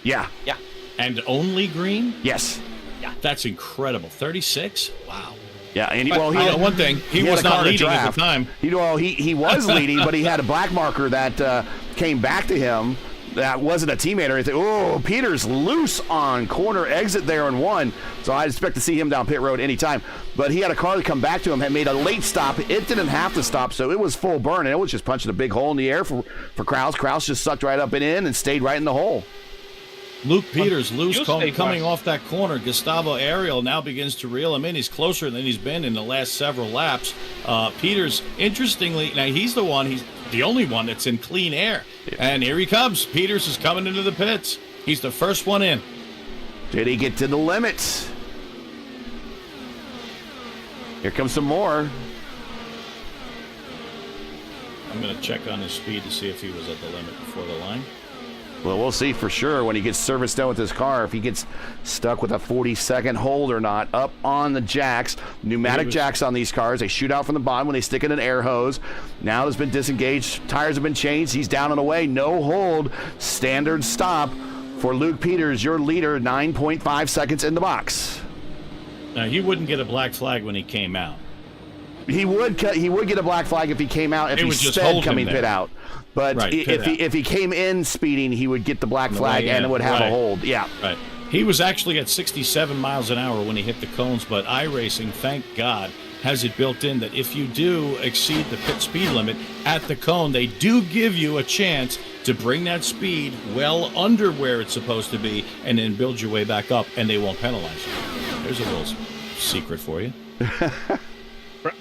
Yeah. Yeah. And only green? Yes. Yeah. That's incredible. 36? Wow. Yeah, and I know one thing. He was not leading at the time. He was leading, but he had a black marker that came back to him. That wasn't a teammate or anything. Oh, Peters loose on corner exit there and one. So I expect to see him down pit road anytime. But he had a car to come back to him, had made a late stop. It didn't have to stop, so it was full burn. And it was just punching a big hole in the air for Kraus. Kraus just sucked right up and in and stayed right in the hole. Luke Peters loose coming off that corner. Gustavo Ariel now begins to reel him in. He's closer than he's been in the last several laps. Peters, interestingly, now he's the only one that's in clean air. And here he comes. Peters is coming into the pits. He's the first one in. Did he get to the limits? Here comes some more. I'm going to check on his speed to see if he was at the limit before the line. Well, we'll see for sure when he gets serviced done with his car, if he gets stuck with a 40-second hold or not. Up on the jacks, pneumatic jacks on these cars. They shoot out from the bottom when they stick in an air hose. Now it has been disengaged. Tires have been changed. He's down and away. No hold. Standard stop for Luke Peters, your leader, 9.5 seconds in the box. Now, he wouldn't get a black flag when he came out. He would get a black flag if he came out, if he sped coming pit out. But right, if he came in speeding, he would get the black flag and it would have a hold. Yeah. Right. He was actually at 67 miles an hour when he hit the cones, but iRacing, thank God, has it built in that if you do exceed the pit speed limit at the cone, they do give you a chance to bring that speed well under where it's supposed to be and then build your way back up, and they won't penalize you. There's a little secret for you.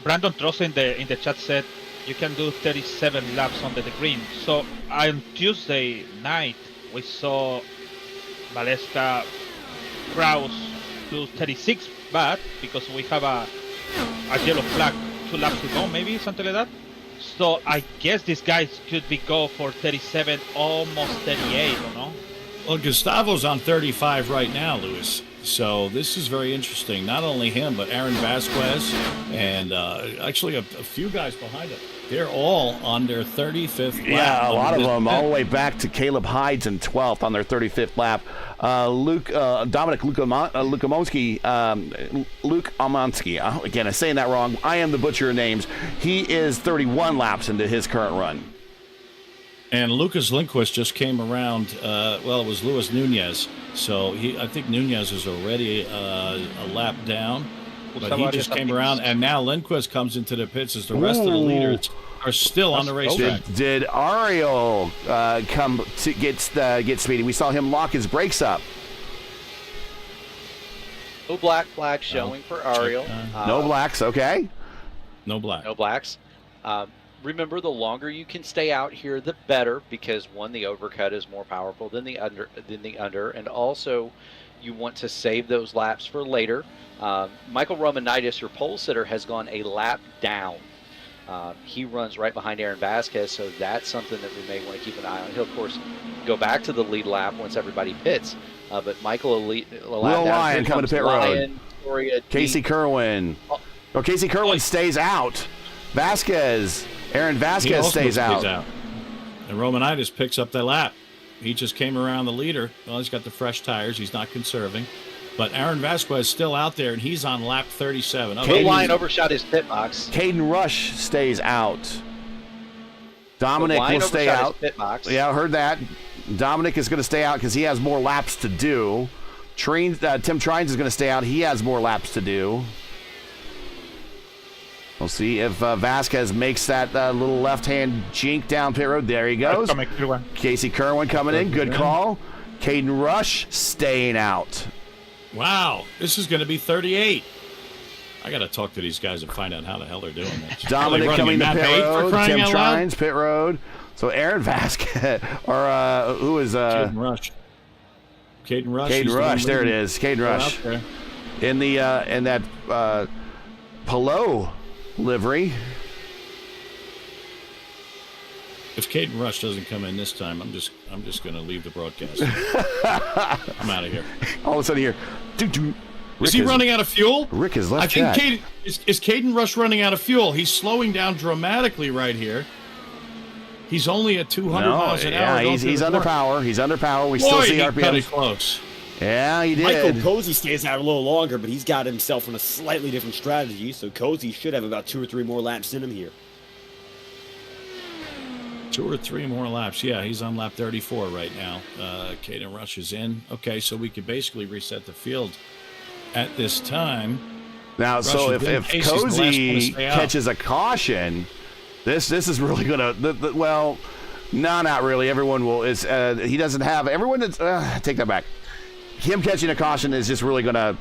Brandon Tross in the chat said you can do 37 laps under the green. So on Tuesday night, we saw Valeska Kraus do 36 bad because we have a yellow flag 2 laps to go, maybe something like that. So I guess these guys could be go for 37, almost 38, or no? Well, Gustavo's on 35 right now, Luis. So this is very interesting. Not only him, but Aaron Vasquez and actually a few guys behind him. They're all on their 35th lap. Yeah, a lot of them, all the way back to Caleb Hydes in 12th on their 35th lap. Dominic Lukamonski, Luke Omansky. Again, I'm saying that wrong. I am the butcher of names. He is 31 laps into his current run. And Lucas Lindquist just came around. It was Luis Nunez. So I think Nunez is already a lap down. But he just came around, and now Lindquist comes into the pits as the rest of the leaders are still on the racetrack. Did Ariel come to get speedy? We saw him lock his brakes up. No black flag showing for Ariel. No blacks, okay. No black. No blacks. Remember, the longer you can stay out here, the better, because one, the overcut is more powerful than the under, and also you want to save those laps for later. Michael Romanitis, your pole sitter, has gone a lap down. He runs right behind Aaron Vasquez, so that's something that we may want to keep an eye on. He'll, of course, go back to the lead lap once everybody pits. But Michael a lap down. Lyon coming to pit road. Casey Deep. Kerwin. Casey Kerwin stays out. Aaron Vasquez stays out. And Romanitis picks up that lap. He just came around the leader. Well, he's got the fresh tires. He's not conserving. But Aaron Vasquez is still out there, and he's on lap 37. Will Lyon overshot his pit box. Caden Rush stays out. Dominic will stay out. Yeah, I heard that. Dominic is going to stay out because he has more laps to do. Tim Trines is going to stay out. He has more laps to do. We'll see if Vasquez makes that little left-hand jink down pit road. There he goes. Casey Kerwin coming in. Good call. Caden Rush staying out. Wow, this is going to be 38. I got to talk to these guys and find out how the hell they're doing this. Dominic coming to pit road. Tim Trines, pit road. So Aaron Vasquez, or who is... Caden Rush. Caden Rush, there it is. Caden Rush. In that Polo livery. If Caden Rush doesn't come in this time, I'm just going to leave the broadcast. I'm out of here. All of a sudden here, is he running out of fuel? Rick is left. I think is Caden Rush running out of fuel? He's slowing down dramatically right here. He's only at 200 miles an hour. Yeah, he's under power. He's under power. We still see RPM. Cut it close. Yeah, he did. Michael Cozy stays out a little longer, but he's got himself on a slightly different strategy, so Cozy should have about 2 or 3 more laps in him here. 2 or 3 more laps. Yeah, he's on lap 34 right now. Caden Rush is in. Okay, so we could basically reset the field at this time. Now, Rush, so if Cozy catches a caution, this is really going to... Well, no, not really. Everyone will... he doesn't have... Everyone that's... take that back. Him catching a caution is just really going to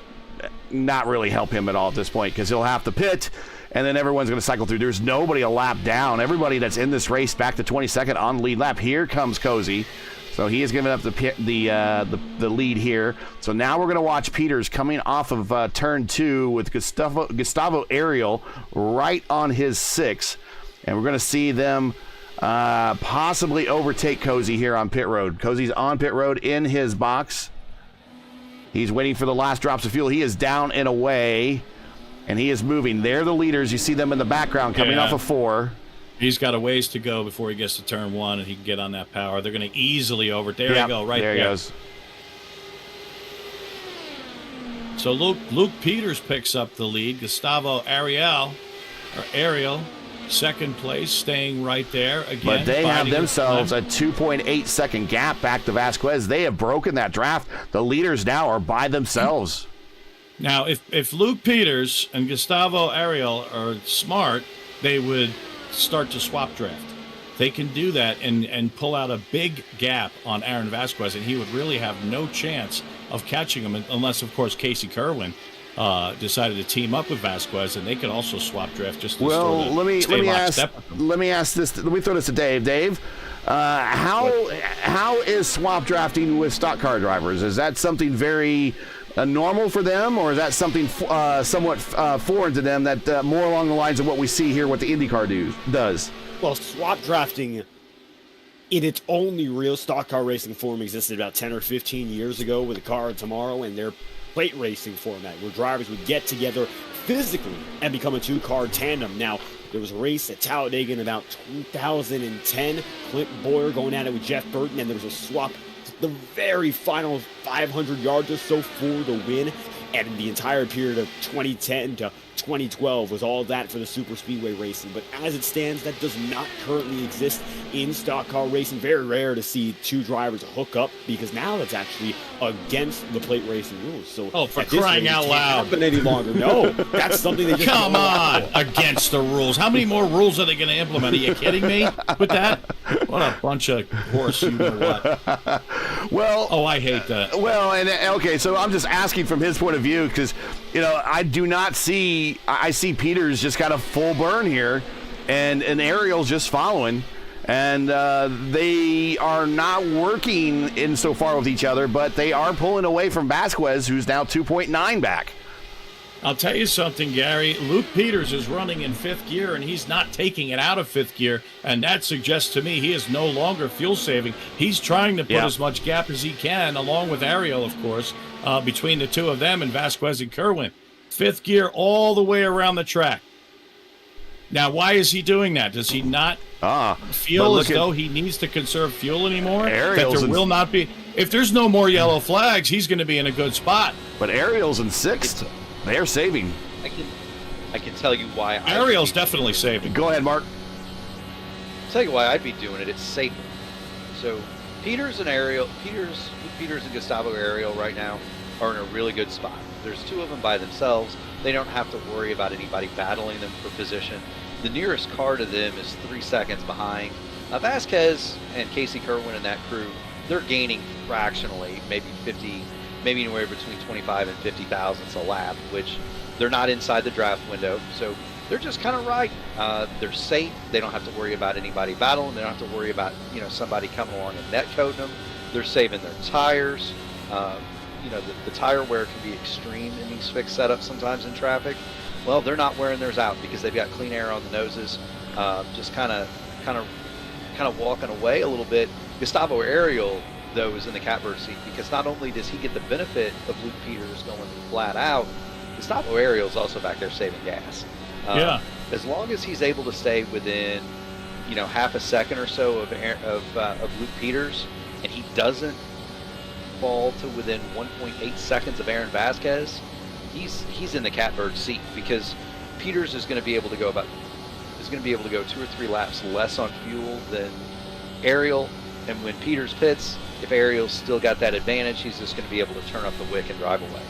not really help him at all at this point, because he'll have to pit, and then everyone's going to cycle through. There's nobody a lap down. Everybody that's in this race back to 22nd on the lead lap. Here comes Cozy. So he is giving up the lead here. So now we're going to watch Peters coming off of turn 2 with Gustavo Ariel right on his 6. And we're going to see them possibly overtake Cozy here on pit road. Cozy's on pit road in his box. He's waiting for the last drops of fuel. He is down and away, and he is moving. They're the leaders. You see them in the background coming off of 4. He's got a ways to go before he gets to turn 1, and he can get on that power. They're going to easily over. There you go, right there. There he goes. So Luke Peters picks up the lead. Gustavo Ariel, second place, staying right there again. But they have themselves a 2.8 second gap back to Vasquez. They have broken that draft. The leaders now are by themselves. Now, if Luke Peters and Gustavo Ariel are smart, they would start to swap draft. They can do that and pull out a big gap on Aaron Vasquez, and he would really have no chance of catching him unless, of course, Casey Kerwin decided to team up with Vasquez, and they could also swap draft just to Well, sort of let me stay ask lockstep with them. let me ask this. Let me throw this to Dave. Dave, how is swap drafting with stock car drivers? Is that something very normal for them, or is that something somewhat foreign to them, that more along the lines of what we see here, what the IndyCar does? Well, swap drafting in its only real stock car racing form existed about 10 or 15 years ago with the Car of Tomorrow and their plate racing format, where drivers would get together physically and become a two-car tandem. Now, there was a race at Talladega in about 2010, Clint Boyer going at it with Jeff Burton, and there was a swap the very final 500 yards or so for the win. And the entire period of 2010 to 2012 was all that for the super speedway racing. But as it stands, that does not currently exist in stock car racing. Very rare to see two drivers hook up, because now that's actually against the plate racing rules. So for at this crying rate, out it can't loud. happen any longer. No, that's something they just Come don't on, allow. against the rules. How many more rules are they going to implement? Are you kidding me with that? What a bunch of horse, you know what? Well, Oh, I hate that. Well, and okay, so I'm just asking from his point of view, because I do not see. I see Peters just kind of full burn here, and Ariel's just following, and they are not working insofar with each other, but they are pulling away from Vasquez, who's now 2.9 back. I'll tell you something, Gary. Luke Peters is running in fifth gear, and he's not taking it out of fifth gear, and that suggests to me he is no longer fuel saving. He's trying to put as much gap as he can, along with Ariel, of course, between the two of them and Vasquez and Kerwin. Fifth gear all the way around the track. Now, why is he doing that? Does he not feel as though he needs to conserve fuel anymore? Ariel's that there will not be. If there's no more yellow flags, he's going to be in a good spot. But Ariel's in sixth. They're saving. I can tell you why. Ariel's definitely saving. Go ahead, Mark. Tell you why I'd be doing it. It's safer. So Peters and Gustavo Ariel right now are in a really good spot. There's two of them by themselves. They don't have to worry about anybody battling them for position. The nearest car to them is 3 seconds behind. Vasquez and Casey Kerwin and that crew, they're gaining fractionally, maybe 50, maybe anywhere between 25 and 50 thousandths a lap, which they're not inside the draft window. So they're just kind of right. They're safe. They don't have to worry about anybody battling. They don't have to worry about somebody coming along and netcoding them. They're saving their tires. The tire wear can be extreme in these fixed setups sometimes in traffic. Well, they're not wearing theirs out because they've got clean air on the noses. Just kind of walking away a little bit. Gustavo Ariel, though, is in the catbird seat, because not only does he get the benefit of Luke Peters going flat out, Gustavo Ariel's also back there saving gas. As long as he's able to stay within, half a second or so of Luke Peters, and he doesn't fall to within 1.8 seconds of Aaron Vasquez, he's in the catbird seat, because Peters is going to be able to go 2 or 3 laps less on fuel than Ariel. And when Peters pits, if Ariel's still got that advantage, he's just going to be able to turn up the wick and drive away.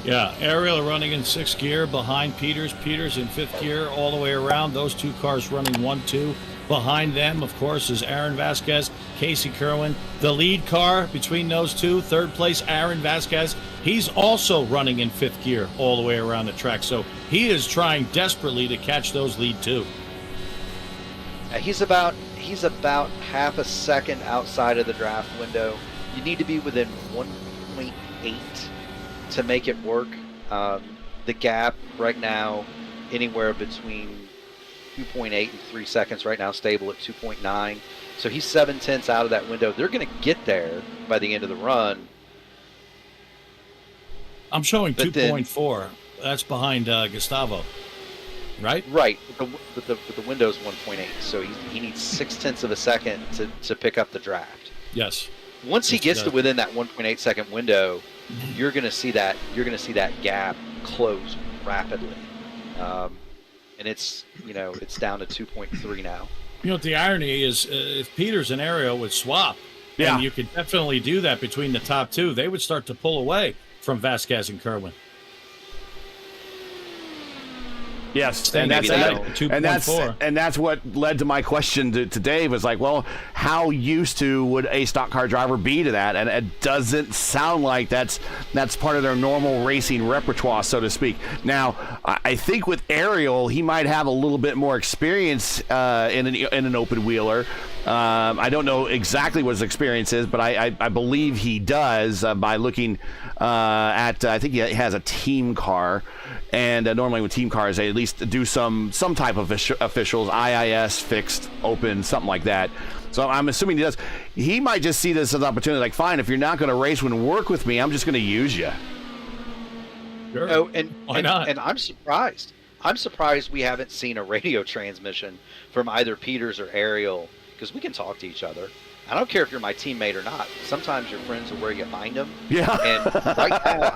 Yeah, Ariel running in 6th gear behind Peters. Peters in 5th gear all the way around. Those two cars running 1-2. Behind them, of course, is Aaron Vasquez, Casey Kerwin. The lead car between those two, 3rd place, Aaron Vasquez. He's also running in 5th gear all the way around the track. So he is trying desperately to catch those lead two. He's about half a second outside of the draft window. You need to be within 1.8 to make it work. The gap right now, anywhere between 2.8 and 3 seconds right now, stable at 2.9. So he's 7/10 out of that window. They're going to get there by the end of the run. I'm showing 2.4. That's behind Gustavo, right? Right, but the window's 1.8, so he needs 0.6 of a second to pick up the draft. Yes. Once he gets to within that 1.8 second window, you're going to see that gap close rapidly, and it's down to 2.3 now. The irony is, if Peters and Ariel would swap, and you could definitely do that between the top two, they would start to pull away from Vasquez and Kerwin. Yes, Maybe and $2.4. that's what led to my question to Dave. Was like, well, how used to would a stock car driver be to that? And it doesn't sound like that's part of their normal racing repertoire, so to speak. Now, I think with Ariel, he might have a little bit more experience in an open wheeler. I don't know exactly what his experience is, but I believe he does by looking at. I think he has a team car, and normally with team cars they at least do some type of officials, IIS, fixed, open, something like that. So I'm assuming he does. He might just see this as an opportunity. Like, fine, if you're not going to race and work with me, I'm just going to use you. Sure. Oh, Why not? And I'm surprised. I'm surprised we haven't seen a radio transmission from either Peters or Ariel, because we can talk to each other. I don't care if you're my teammate or not. Sometimes your friends are where you find them. Yeah. And right now,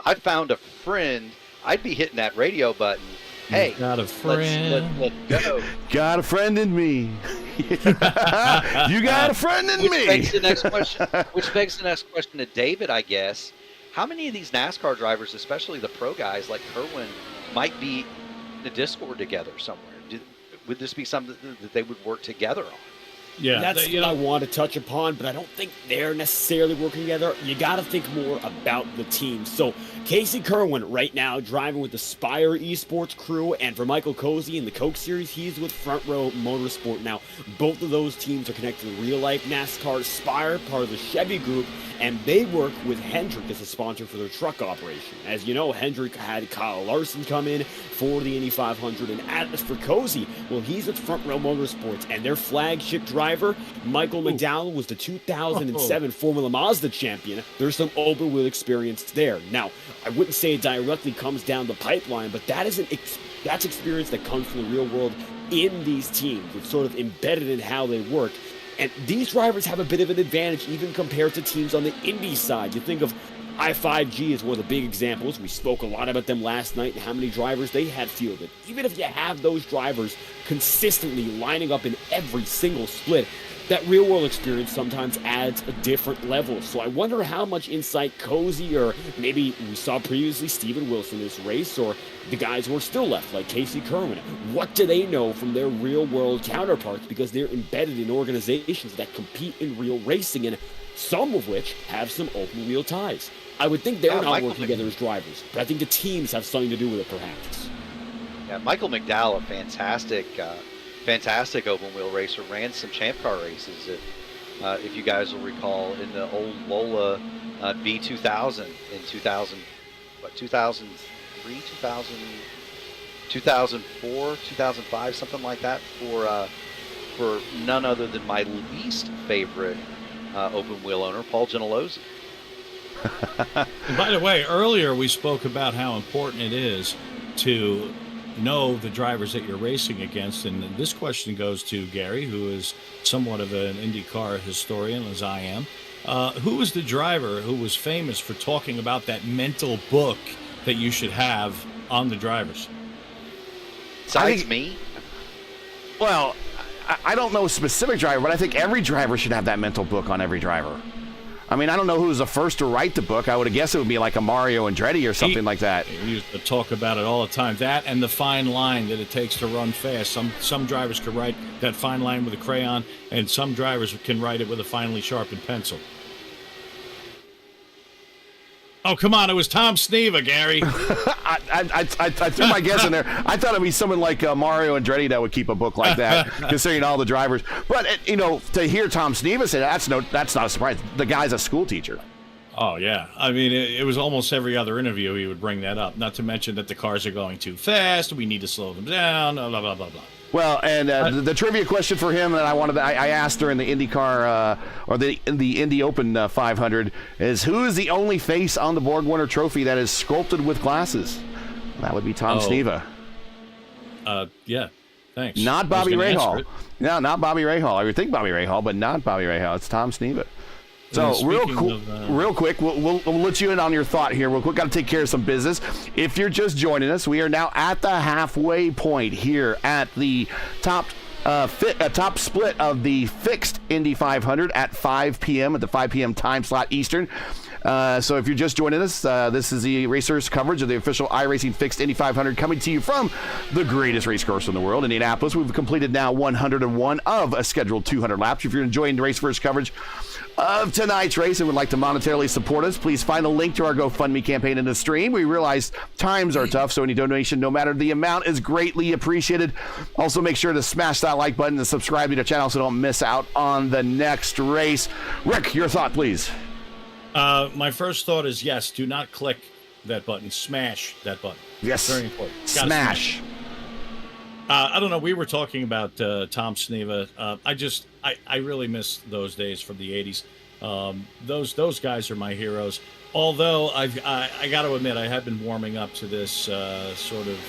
I've found a friend. I'd be hitting that radio button. Hey, got a friend. Let's go. Got a friend in me. You got a friend in Which me. begs the next question to David, I guess. How many of these NASCAR drivers, especially the pro guys like Kerwin, might be in a Discord together somewhere? Would this be something that they would work together on? Yeah, That's what I want to touch upon, but I don't think they're necessarily working together. You got to think more about the team. So Casey Kerwin right now driving with the Spire Esports crew, and for Michael Cozy in the Coke Series, he's with Front Row Motorsport. Now, both of those teams are connected to real-life NASCAR. Spire, part of the Chevy Group, and they work with Hendrick as a sponsor for their truck operation. As you know, Hendrick had Kyle Larson come in for the Indy 500, and as for Cozy, well, he's with Front Row Motorsports, and their flagship driver, Michael McDowell, was the 2007 Formula Mazda champion. There's some open wheel experience there. Now, I wouldn't say it directly comes down the pipeline, but that's experience that comes from the real world in these teams. It's sort of embedded in how they work. And these drivers have a bit of an advantage even compared to teams on the Indy side. You think of I5G as one of the big examples. We spoke a lot about them last night and how many drivers they had fielded. Even if you have those drivers consistently lining up in every single split, that real-world experience sometimes adds a different level. So I wonder how much insight Cozy, or maybe we saw previously Steven Wilson in this race, or the guys who are still left, like Casey Kerwin, what do they know from their real-world counterparts, because they're embedded in organizations that compete in real racing, and some of which have some open-wheel ties. I would think they're not working together as drivers, but I think the teams have something to do with it, perhaps. Yeah, Michael McDowell, a fantastic open wheel racer, ran some champ car races. If you guys will recall, in the old Lola B2000 in 2003, 2004, 2005, something like that, for none other than my least favorite open wheel owner, Paul Gentilozzi. And by the way, earlier we spoke about how important it is to know the drivers that you're racing against, and this question goes to Gary, who is somewhat of an IndyCar historian, as I am. Who was the driver who was famous for talking about that mental book that you should have on the drivers? Besides me? Well, I don't know a specific driver, but I think every driver should have that mental book on every driver. I mean, I don't know who was the first to write the book. I would have guessed it would be like a Mario Andretti or something like that. He used to talk about it all the time. That and the fine line that it takes to run fast. Some drivers can write that fine line with a crayon, and some drivers can write it with a finely sharpened pencil. Oh, come on. It was Tom Sneva, Gary. I threw my guess in there. I thought it'd be someone like Mario Andretti that would keep a book like that, considering all the drivers. But, to hear Tom Sneva say that's not a surprise. The guy's a school teacher. Oh, yeah. I mean, it was almost every other interview he would bring that up. Not to mention that the cars are going too fast. We need to slow them down, blah, blah, blah, blah. Well, and the trivia question for him that I asked during the IndyCar or the Indy Open 500 is, who is the only face on the Borg Warner Trophy that is sculpted with glasses? That would be Tom Sneva. Yeah, thanks. Not Bobby Rahal. No, not Bobby Rahal. I would think Bobby Rahal, but not Bobby Rahal. It's Tom Sneva. So real quick, we'll let you in on your thought here. We've got to take care of some business. If you're just joining us, we are now at the halfway point here at the top split of the fixed Indy 500 at 5 p.m. at the 5 p.m. time slot Eastern. So if you're just joining us, this is the RaceVerse coverage of the official iRacing Fixed Indy 500 coming to you from the greatest race course in the world, Indianapolis. We've completed now 101 of a scheduled 200 laps. If you're enjoying the RaceVerse coverage of tonight's race and would like to monetarily support us, please find a link to our GoFundMe campaign in the stream. We realize times are tough, so any donation, no matter the amount, is greatly appreciated. Also, make sure to smash that like button and subscribe to the channel so don't miss out on the next race. Rick, your thought, please. My first thought is yes, do not click that button. Smash that button. Yes. Very important. Smash. I don't know. We were talking about Tom Sneva. I really miss those days from the 80s. Those guys are my heroes. Although I got to admit, I have been warming up to this sort of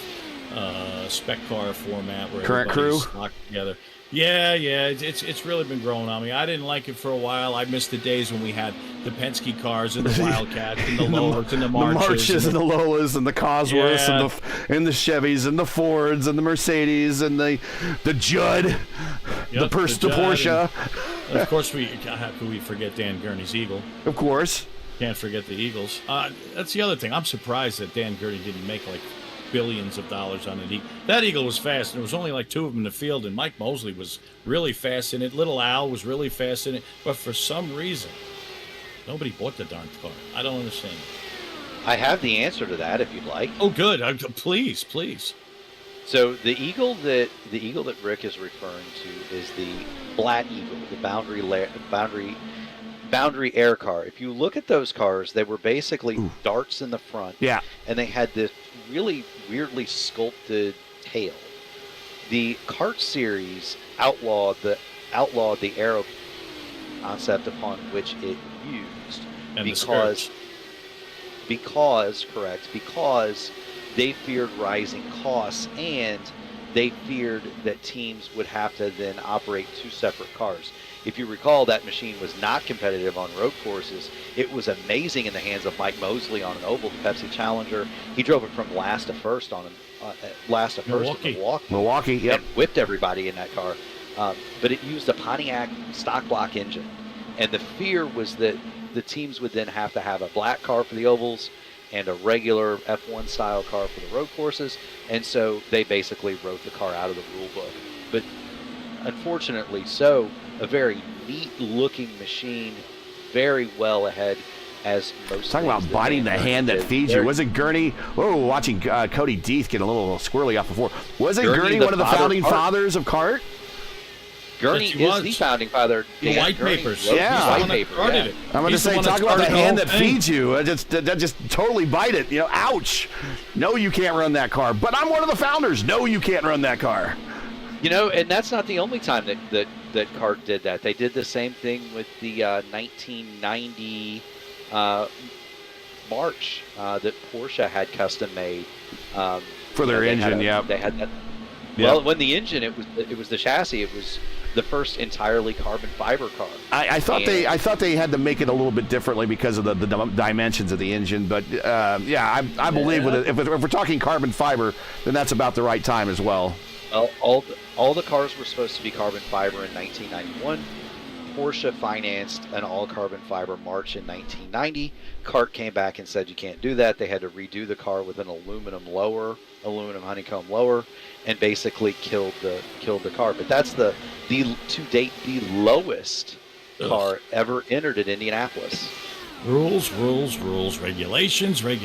spec car format where Current everybody's crew locked together. Yeah, it's really been growing on me. I didn't like it for a while. I missed the days when we had the Penske cars and the Wildcats and the Lowers and the Marches and the Lolas and the Cosworths and the Chevys and the Fords and the Mercedes and the Judd, the Porsche. And of course, how could we forget Dan Gurney's Eagle? Of course. Can't forget the Eagles. That's the other thing. I'm surprised that Dan Gurney didn't make like billions of dollars on it. That Eagle was fast, and there was only like 2 of them in the field, and Mike Mosley was really fast in it. Little Al was really fast in it, but for some reason, nobody bought the darn car. I don't understand. I have the answer to that if you'd like. Oh, good. Please. So the eagle that Rick is referring to is the Black Eagle, the boundary air car. If you look at those cars, they were basically darts in the front. Yeah. And they had this really weirdly sculpted tail. The kart series outlawed the aero concept upon which it used And because they feared rising costs, and they feared that teams would have to then operate 2 separate cars. If you recall, that machine was not competitive on road courses. It was amazing in the hands of Mike Mosley on an oval, the Pepsi Challenger. He drove it from last to first in Milwaukee, yep. And whipped everybody in that car. But it used a Pontiac stock block engine. And the fear was that the teams would then have to have a black car for the ovals and a regular F1 style car for the road courses. And so they basically wrote the car out of the rule book. But unfortunately a very neat looking machine, very well ahead as most. Talking about biting the hand that feeds you. Wasn't Gurney, watching Cody Deeth get a little squirrely off before. Wasn't Gurney one of the founding fathers of kart? Gurney is the founding father. The white papers. Yeah. White paper. Yeah. I'm going to say, talk about the hand that feeds you. That just totally bite it. Ouch. No, you can't run that car. But I'm one of the founders. No, you can't run that car. And that's not the only time that kart did that. They did the same thing with the 1990 March that Porsche had custom made for their engine. They had that. Well, when the engine, it was the chassis. It was the first entirely carbon fiber car. I thought they had to make it a little bit differently because of the dimensions of the engine. But I believe with it, if we're talking carbon fiber, then that's about the right time as well. Well, all the cars were supposed to be carbon fiber in 1991. Porsche financed an all-carbon fiber March in 1990. CART came back and said you can't do that. They had to redo the car with an aluminum honeycomb lower, and basically killed the car. But that's to date the lowest car ever entered at Indianapolis. Rules, regulations. I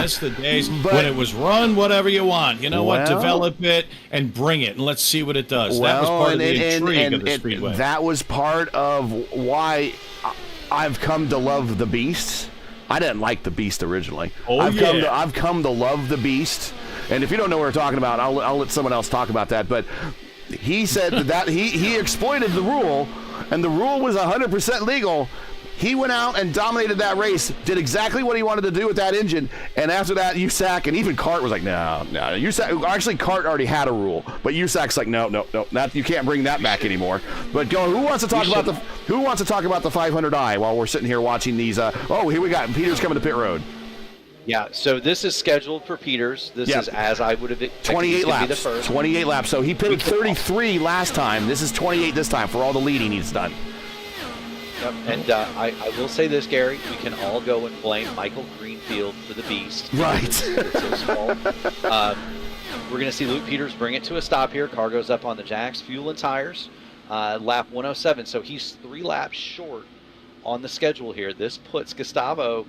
miss the days when it was run whatever you want. You know what? Develop it and bring it, and let's see what it does. That was part of the intrigue of the Speedway. That was part of why I've come to love the Beast. I didn't like the Beast originally. I've come to love the Beast. And if you don't know what we're talking about, I'll let someone else talk about that. But he said that he exploited the rule, and the rule was 100% legal. He went out and dominated that race, did exactly what he wanted to do with that engine, and after that, USAC and even CART was like, no. USAC, actually, CART already had a rule, but USAC's like, no, you can't bring that back anymore. But who wants to talk about the 500i while we're sitting here watching these? Here we got Peter's coming to pit road. Yeah, so this is scheduled for Peters. This is as I would have expected. 28 laps. Be the first. 28 laps. So he pitted 33 last time. This is 28 this time for all the leading he's done. Yep. And I will say this, Gary, we can all go and blame Michael Greenfield for the beast. Right. It's his fault. We're going to see Luke Peters bring it to a stop here. Car goes up on the jacks, fuel and tires. Lap 107, so he's 3 laps short on the schedule here. This puts Gustavo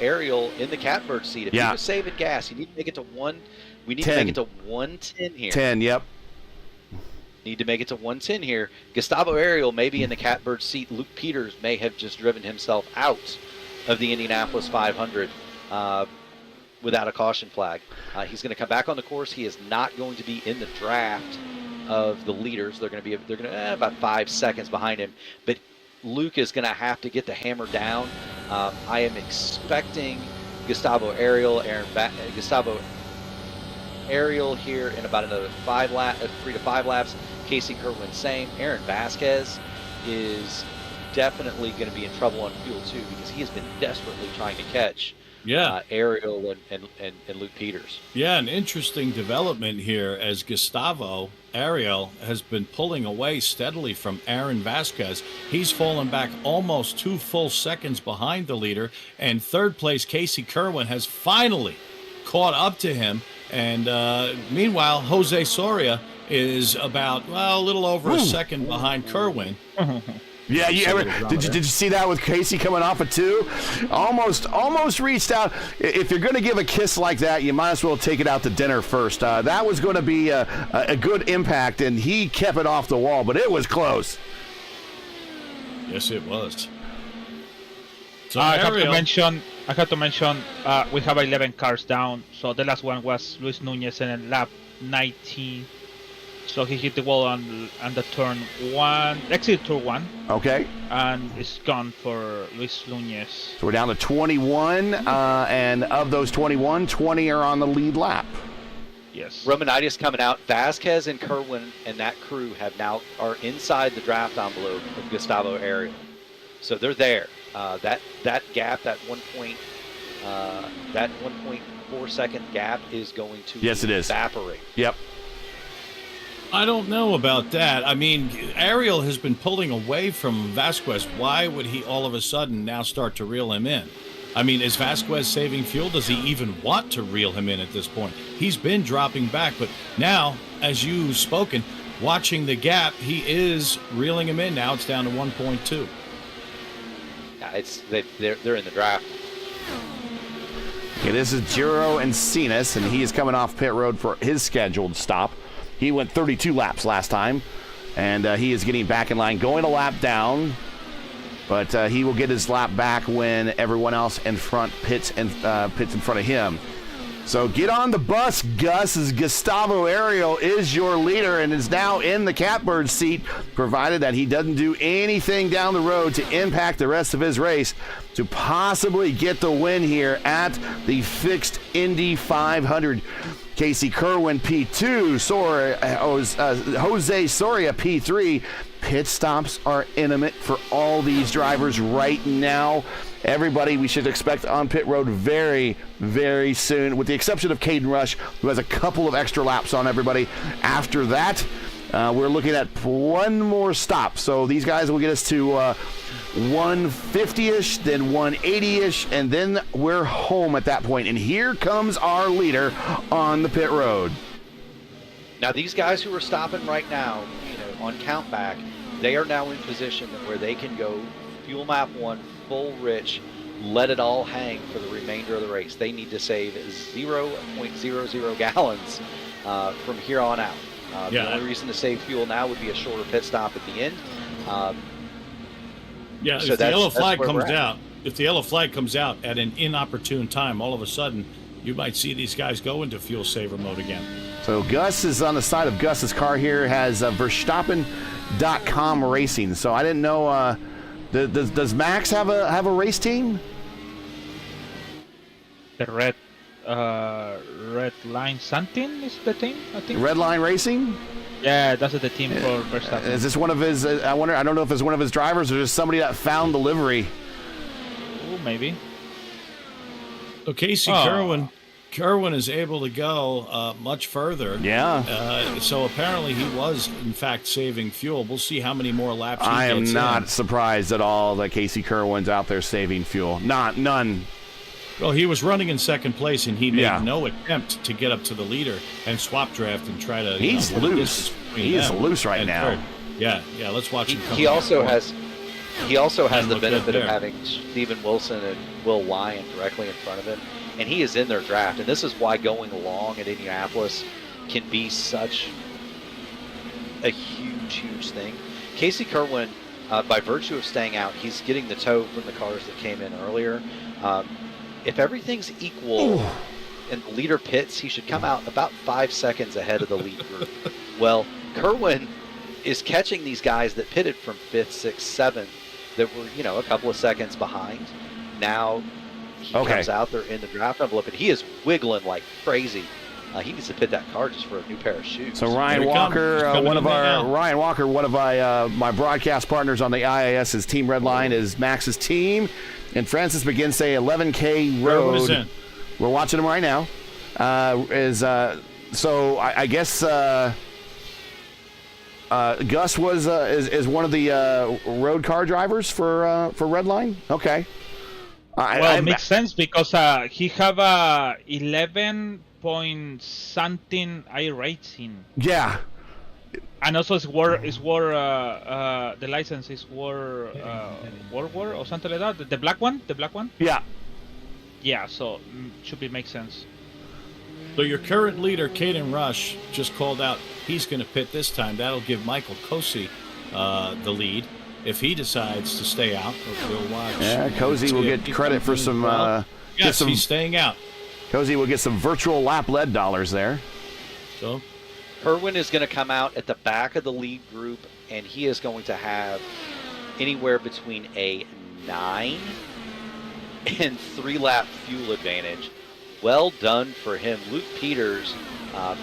Ariel in the catbird seat. If he was saving gas, you need to make it to one. We need to make it to 110 here. 10, yep. Need to make it to 110 here. Gustavo Ariel may be in the catbird seat. Luke Peters may have just driven himself out of the Indianapolis 500 without a caution flag. He's going to come back on the course. He is not going to be in the draft of the leaders. They're going to be about 5 seconds behind him. But Luke is going to have to get the hammer down. I am expecting Gustavo Ariel here in about another 3 to 5 laps. Casey Kerwin same. Aaron Vasquez is definitely going to be in trouble on fuel too, because he has been desperately trying to catch Ariel and Luke Peters. Yeah, an interesting development here as Gustavo Ariel has been pulling away steadily from Aaron Vasquez. He's fallen back almost 2 full seconds behind the leader, and third place Casey Kerwin has finally caught up to him. And meanwhile, Jose Soria is about a little over a second behind Kerwin. Yeah, did you see that with Casey coming off of 2? Almost reached out. If you're going to give a kiss like that, you might as well take it out to dinner first. That was going to be a good impact, and he kept it off the wall, but it was close. Yes, it was. So I have to mention we have 11 cars down. So the last one was Luis Nunez in lap 19. So he hit the wall on the turn 1, exit turn 1. Okay. And it's gone for Luis Nunez. So we're down to 21, and of those 21, 20 are on the lead lap. Yes. Romanitis coming out. Vasquez and Kerwin and that crew are inside the draft envelope of Gustavo Ariel. So they're there. That gap, that 1.4 second gap is going to evaporate. Yep. I don't know about that. I mean, Ariel has been pulling away from Vasquez. Why would he all of a sudden now start to reel him in? I mean, is Vasquez saving fuel? Does he even want to reel him in at this point? He's been dropping back, but now, as you've spoken, watching the gap, he is reeling him in. Now it's down to 1.2. Yeah, they're in the draft. Okay, this is Giro Encinas, and he is coming off pit road for his scheduled stop. He went 32 laps last time, and he is getting back in line, going a lap down, but he will get his lap back when everyone else in front pits in front of him. So get on the bus, Gus, as Gustavo Ariel is your leader and is now in the catbird seat, provided that he doesn't do anything down the road to impact the rest of his race to possibly get the win here at the fixed Indy 500. Casey Kerwin P2, Jose Soria P3. Pit stops are intimate for all these drivers right now. Everybody we should expect on pit road very, very soon, with the exception of Caden Rush, who has a couple of extra laps on everybody. After that, we're looking at one more stop. So these guys will get us to 150-ish, then 180-ish, and then we're home at that point. And here comes our leader on the pit road. Now, these guys who are stopping right now, on countback, they are now in position where they can go fuel map 1, full rich, let it all hang for the remainder of the race. They need to save 0.00 gallons from here on out. The only reason to save fuel now would be a shorter pit stop at the end. If the yellow flag comes out at an inopportune time, all of a sudden you might see these guys go into fuel saver mode again. So Gus is on the side of Gus's car here, has Verstappen.com Racing. So I didn't know, does Max have a race team? The Red Line something is the team, I think. Red Line Racing? Yeah, that's the team for Verstappen. Is this one of his, I don't know if it's one of his drivers or just somebody that found the livery. Oh, maybe. So Casey Kerwin Kerwin is able to go much further. Yeah. So apparently he was, in fact, saving fuel. We'll see how many more laps he I am gets not in. surprised at all that Casey Kerwin's out there saving fuel. None. Well, he was running in second place, and he made Yeah. no attempt to get up to the leader and swap draft and try to. He's loose. He is loose right now. Third. Yeah. Let's watch him. He also has the look good benefit of there. having Steven Wilson and Will Lyon directly in front of him, and he is in their draft. And this is why going long at Indianapolis can be such a huge thing. Casey Kerwin, by virtue of staying out, he's getting the tow from the cars that came in earlier. If everything's equal and the leader pits, he should come out about 5 seconds ahead of the lead group. Well, Kerwin is catching these guys that pitted from 5th, 6th, 7th that were, a couple of seconds behind. Now he comes out there in the draft envelope, and he is wiggling like crazy. He needs to pit that car just for a new pair of shoes. So Ryan Walker, one of my broadcast partners on the IIS's Team Redline, is Max's team, and Francis McGinnsey, 11K Road. We're watching him right now. So I guess Gus is one of the road car drivers for Redline. Okay. It makes sense because he have 11 point something iRacing. Yeah. And also the license is War or something like that. The black one. Yeah. Yeah. So should make sense. So your current leader, Caden Rush, just called out he's going to pit this time. That'll give Michael Cosi the lead. If he decides to stay out, we'll watch. Yeah, Cosi will get credit for some. Yes, he's staying out. Cosi will get some virtual lap lead dollars there. So, Kerwin is going to come out at the back of the lead group, and he is going to have anywhere between a 9 and 3-lap fuel advantage. Well done for him. Luke Peters,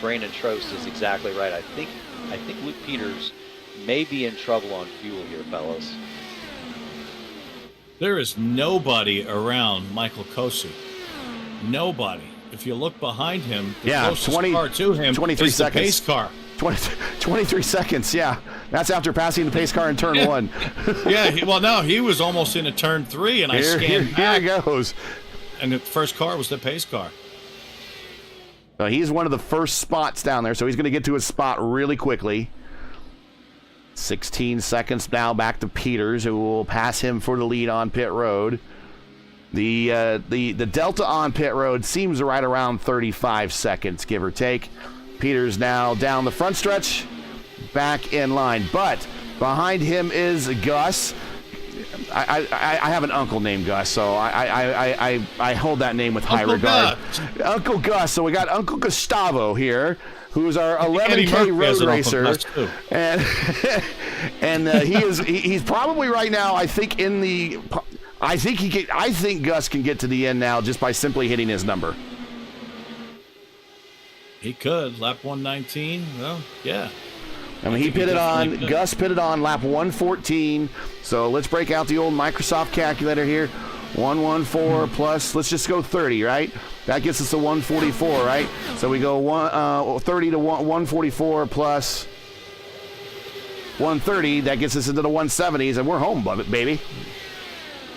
Brandon Trost is exactly right. I think Luke Peters may be in trouble on fuel here, fellas. there is nobody around Michael Cosi. Nobody. If you look behind him, the closest car to him 23 is seconds. the pace car. 23 seconds, yeah. That's after passing the pace car in turn 1. Yeah, he was almost in a turn 3, and I scanned back. Here it goes. And the first car was the pace car. He's one of the first spots down there, so he's going to get to his spot really quickly. 16 seconds now back to Peters, who will pass him for the lead on pit road. The delta on pit road seems right around 35 seconds, give or take. Peters now down the front stretch, back in line. But behind him is Gus. I have an uncle named Gus, so I hold that name with high regard. Uncle Gus. So we got Uncle Gustavo here, who's our 11K road racer, and he's probably right now. I think Gus can get to the end now just by simply hitting his number. He could. Lap 119. Well, yeah. I mean, Gus pitted on lap 114. So let's break out the old Microsoft calculator here. 114 plus, let's just go 30, right? That gets us to 144, right? So we go 30 to 144 plus 130. That gets us into the 170s, and we're home, baby.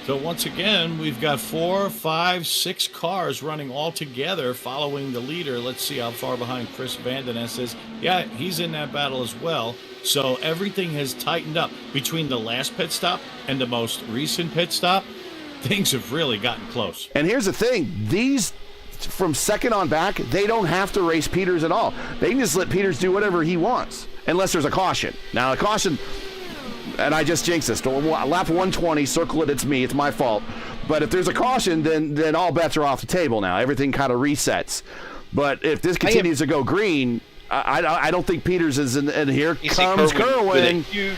So once again, we've got 4, 5, 6 cars running all together following the leader. Let's see how far behind Chris Vandeness is. Yeah, he's in that battle as well. So everything has tightened up. Between the last pit stop and the most recent pit stop, things have really gotten close. And here's the thing. These, from second on back, they don't have to race Peters at all. They can just let Peters do whatever he wants, unless there's a caution. Now, a caution... And I just jinxed this. Lap 120, circle it, it's me, it's my fault. But if there's a caution, then all bets are off the table now. Everything kind of resets. But if this continues to go green, I don't think Peters is in, and here comes Kerwin. Gary,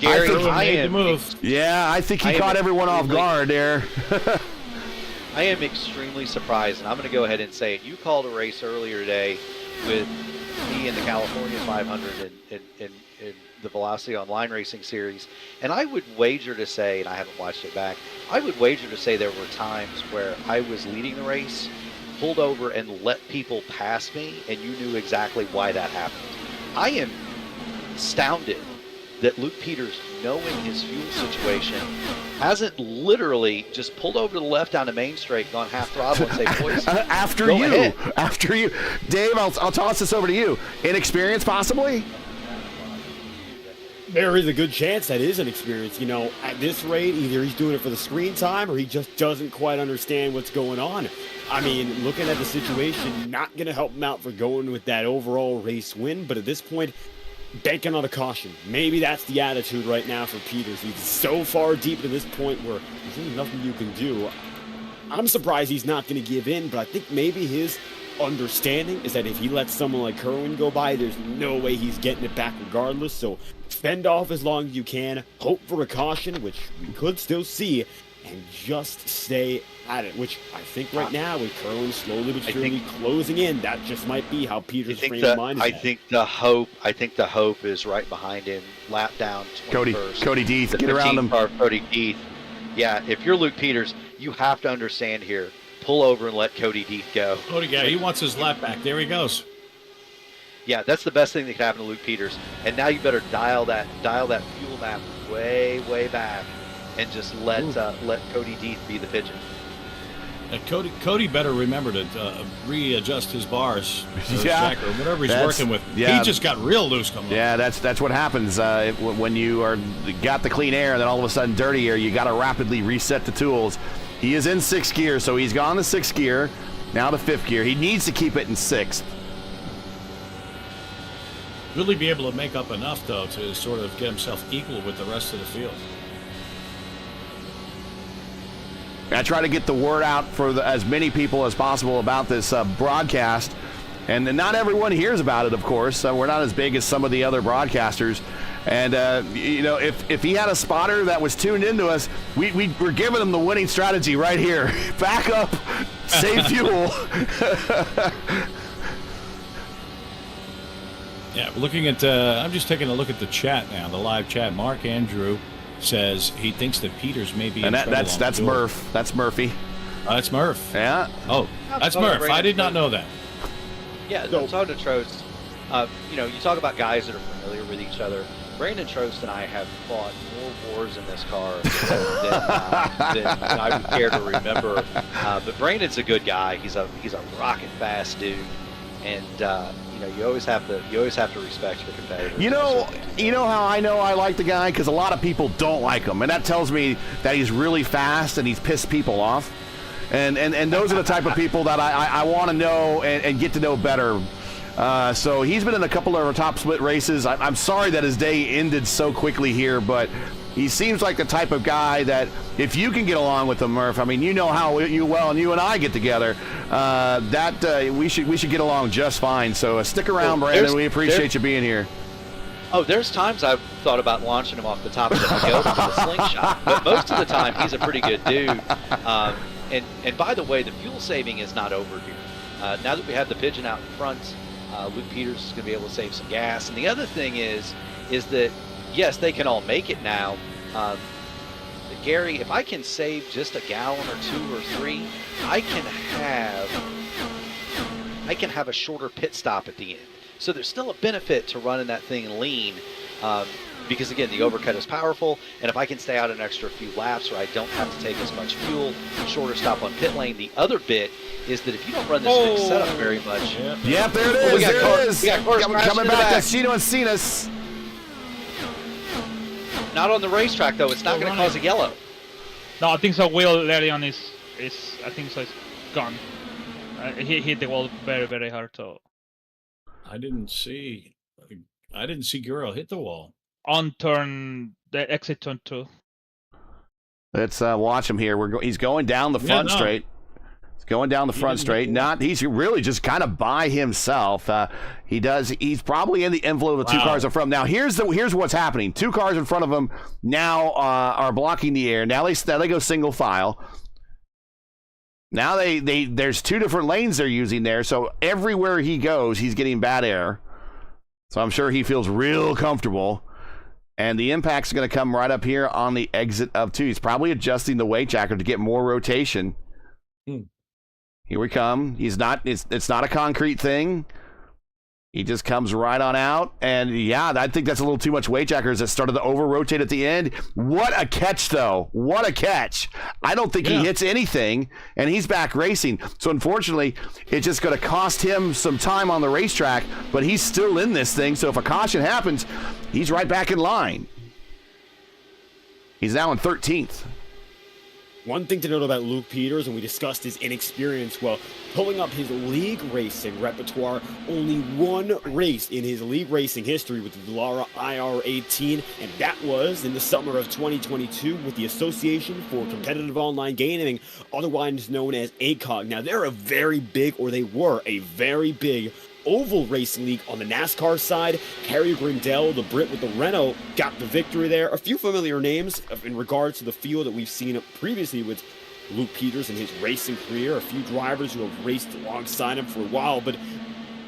I think he caught everyone off guard there. I am extremely surprised, and I'm going to go ahead and say it. You called a race earlier today with me in the California 500 and the Velocity Online Racing Series, and I would wager to say, and I haven't watched it back, I would wager to say there were times where I was leading the race pulled over and let people pass me, and you knew exactly why that happened. I am astounded that Luke Peters, knowing his fuel situation, hasn't literally just pulled over to the left down the main straight, gone half throttle, and say, boys, after you, Dave, I'll toss this over to you. Inexperience, possibly? There is a good chance that is an experience. At this rate, either he's doing it for the screen time or he just doesn't quite understand what's going on. I mean, looking at the situation, not going to help him out for going with that overall race win, but at this point, banking on a caution. Maybe that's the attitude right now for Peters. He's so far deep to this point where there's really nothing you can do. I'm surprised he's not going to give in, but I think maybe his understanding is that if he lets someone like Kerwin go by, there's no way he's getting it back regardless. So fend off as long as you can, hope for a caution, which we could still see, and just stay at it, which I think right now with Kerwin slowly but surely closing in, that just might be how Peters' frame of mind is I think the hope is right behind him, lap down 21st. Cody Deeth, get around him. Cody Deeth. Yeah, if you're Luke Peters, you have to understand here, pull over and let Cody Deeth go. Cody, yeah, he wants his lap back. There he goes. Yeah, that's the best thing that could happen to Luke Peters. And now you better dial that fuel map way back, and just let Cody Deeth be the pigeon. Cody better remember to readjust his bars, yeah, or whatever he's working with. Yeah. He just got real loose coming up. Yeah, that's what happens when you got the clean air, and then all of a sudden dirty air. You got to rapidly reset the tools. He is in 6th gear, so he's gone to 6th gear, now to 5th gear. He needs to keep it in 6th. Really be able to make up enough, though, to sort of get himself equal with the rest of the field. I try to get the word out for as many people as possible about this broadcast, and not everyone hears about it, of course. We're not as big as some of the other broadcasters. And, if he had a spotter that was tuned into us, we're giving him the winning strategy right here. Back up, save fuel. Yeah, looking at, I'm just taking a look at the chat now, the live chat. Mark Andrew says he thinks that Peters may be in trouble. That's Murph. That's Murphy. That's Murph. Yeah. Oh, that's Murph. I did not know that. Yeah, so talking to Trost, you talk about guys that are familiar with each other. Brandon Trost and I have fought more wars in this car than I would care to remember. But Brandon's a good guy. He's a rocket fast dude, and you always have to respect your competitors. You know how I know I like the guy? Because a lot of people don't like him, and that tells me that he's really fast and he's pissed people off. And those are the type of people that I want to know and get to know better. So he's been in a couple of our top split races. I'm sorry that his day ended so quickly here, but he seems like the type of guy that if you can get along with him, Murph, I mean, you know how you and I get together, we should get along just fine. So stick around, Brandon. We appreciate you being here. Oh, there's times I've thought about launching him off the top of the Pagoda with a slingshot, but most of the time he's a pretty good dude. And by the way, the fuel saving is not over here. Now that we have the pigeon out in front, Luke Peters is going to be able to save some gas. And the other thing is that, yes, they can all make it now. Gary, if I can save just a gallon or 2 or 3, I can have a shorter pit stop at the end. So there's still a benefit to running that thing lean, because again, the overcut is powerful, and if I can stay out an extra few laps where I don't have to take as much fuel, shorter stop on pit lane. The other bit is that if you don't run this fixed setup very much, yep, there it is. We got cars coming back to Chino and Cenas. Not on the racetrack though. It's not going to cause a yellow. No, I think so. Will Lerion is I think so. It's gone. He hit the wall very hard. So I didn't see Gurro hit the wall. On the exit turn 2. Let's watch him here. He's going down the front straight. He's going down the front straight. He's really just kind of by himself. He's probably in the envelope of 2 cars in front. Now here's what's happening. 2 cars in front of him now are blocking the air. Now they go single file. Now there's 2 different lanes they're using there. So everywhere he goes, he's getting bad air. So I'm sure he feels real comfortable. And the impact's going to come right up here on the exit of 2. He's probably adjusting the weight jacker to get more rotation. Here we come. It's not a concrete thing. He just comes right on out. And yeah, I think that's a little too much weight jackers that started to over-rotate at the end. What a catch, though. What a catch. I don't think he hits anything, and he's back racing. So unfortunately, it's just going to cost him some time on the racetrack, but he's still in this thing. So if a caution happens, he's right back in line. He's now in 13th. One thing to note about Luke Peters, and we discussed his inexperience while pulling up his league racing repertoire, only one race in his league racing history with the Dallara IR18, and that was in the summer of 2022 with the Association for Competitive Online Gaming, otherwise known as ACOG. Now, they're a very big, or they were a very big, oval racing league on the NASCAR side. Harry Grindell, the Brit with the Renault, got the victory there. A few familiar names in regards to the field that we've seen previously with Luke Peters in his racing career. A few drivers who have raced alongside him for a while, but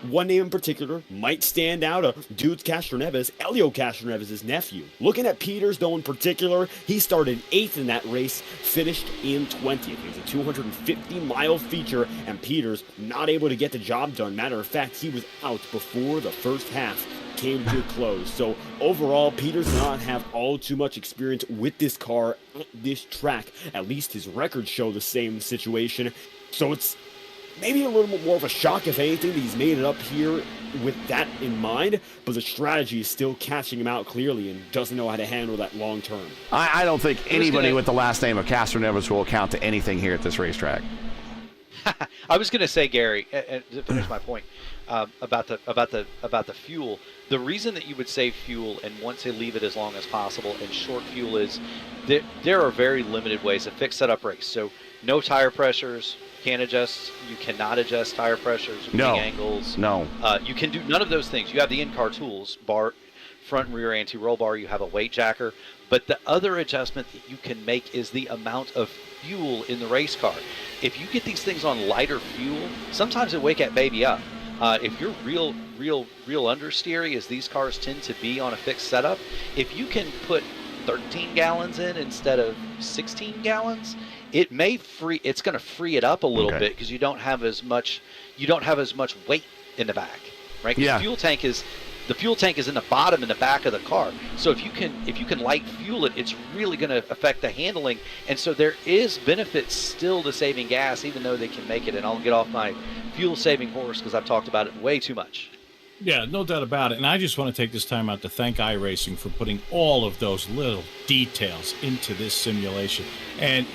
one name in particular might stand out, Dudes Castroneves, Elio Castroneves' nephew. Looking at Peters, though, in particular, he started 8th in that race, finished in 20th. It was a 250-mile feature, and Peters not able to get the job done. Matter of fact, he was out before the first half came to a close. So overall, Peters did not have all too much experience with this car at this track. At least his records show the same situation. So it's maybe a little bit more of a shock, if anything, that he's made it up here with that in mind, but the strategy is still catching him out clearly and doesn't know how to handle that long term. I don't think anybody with the last name of Castroneves will account to anything here at this racetrack. I was going to say, Gary, and to finish my point about the fuel. The reason that you would save fuel and want to leave it as long as possible and short fuel is that there are very limited ways to fix setup race. So no tire pressures. Can't adjust. You cannot adjust tire pressures, wing angles. No. You can do none of those things. You have the in-car tools, bar, front and rear anti-roll bar. You have a weight jacker. But the other adjustment that you can make is the amount of fuel in the race car. If you get these things on lighter fuel, sometimes it wake that baby up. If you're real understeery, as these cars tend to be on a fixed setup, if you can put 13 gallons in instead of 16 gallons, it's going to free it up a little bit because you don't have as much weight in the back, right? Yeah. The fuel tank is in the bottom in the back of the car. So if you can light fuel it, it's really going to affect the handling. And so there is benefits still to saving gas, even though they can make it. And I'll get off my fuel saving horse because I've talked about it way too much. Yeah, no doubt about it. And I just want to take this time out to thank iRacing for putting all of those little details into this simulation. And,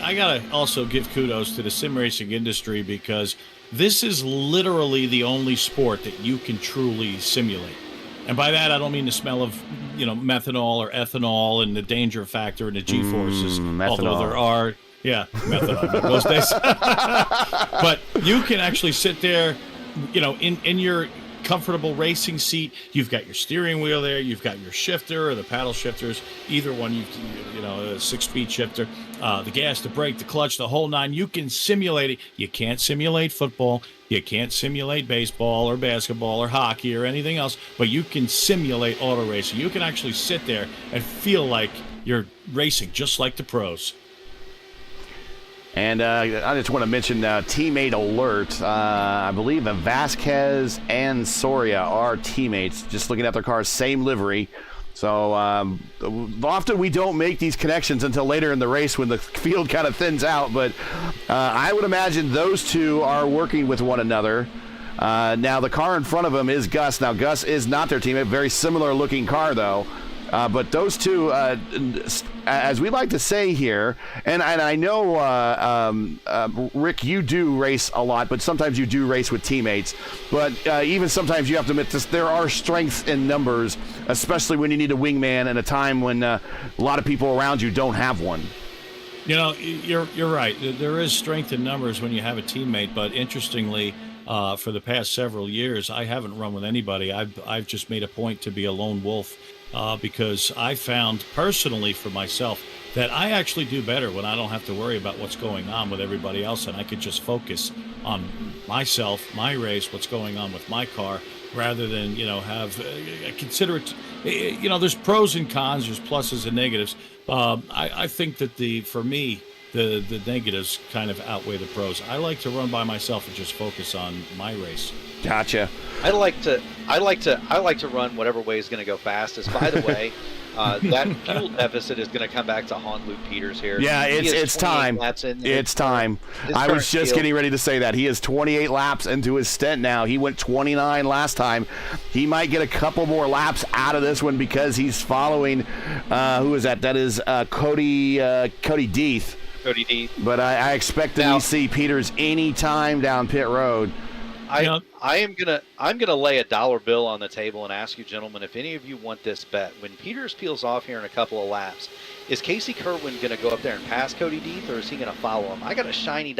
I got to also give kudos to the sim racing industry because this is literally the only sport that you can truly simulate. And by that, I don't mean the smell of, methanol or ethanol and the danger factor and the G-forces. Although there are, methanol those days. But you can actually sit there, in your comfortable racing seat. You've got your steering wheel there. You've got your shifter or the paddle shifters. Either one, a 6-speed shifter, the gas, the brake, the clutch, the whole nine. You can simulate it. You can't simulate football. You can't simulate baseball or basketball or hockey or anything else, but you can simulate auto racing. You can actually sit there and feel like you're racing just like the pros. And I just want to mention teammate alert. I believe Vasquez and Soria are teammates. Just looking at their cars, same livery. So often we don't make these connections until later in the race when the field kind of thins out. But I would imagine those two are working with one another. Now, the car in front of them is Gus. Now, Gus is not their teammate. Very similar looking car, though. But those two, as we like to say here, and I know, Rick, you do race a lot, but sometimes you do race with teammates. But even sometimes you have to admit this, there are strengths in numbers, especially when you need a wingman in a time when a lot of people around you don't have one. You're right. There is strength in numbers when you have a teammate, but interestingly, for the past several years, I haven't run with anybody. I've just made a point to be a lone wolf. Because I found personally for myself that I actually do better when I don't have to worry about what's going on with everybody else, and I could just focus on myself, my race, what's going on with my car, rather than consider it. There's pros and cons, there's pluses and negatives. I think that for me, the negatives kind of outweigh the pros. I like to run by myself and just focus on my race. Gotcha. I like to run whatever way is going to go fastest. By the way, that fuel deficit is going to come back to haunt Luke Peters here. Yeah, it's time. It's time. I was just getting ready to say that. He is 28 laps into his stint now. He went 29 last time. He might get a couple more laps out of this one because he's following, who is that? That is Cody Deeth. Cody Deeth. But I expect to see Peters anytime down pit road. I'm gonna lay a dollar bill on the table and ask you gentlemen if any of you want this bet. When Peters peels off here in a couple of laps, is Casey Kerwin gonna go up there and pass Cody Deeth, or is he gonna follow him? I got a shiny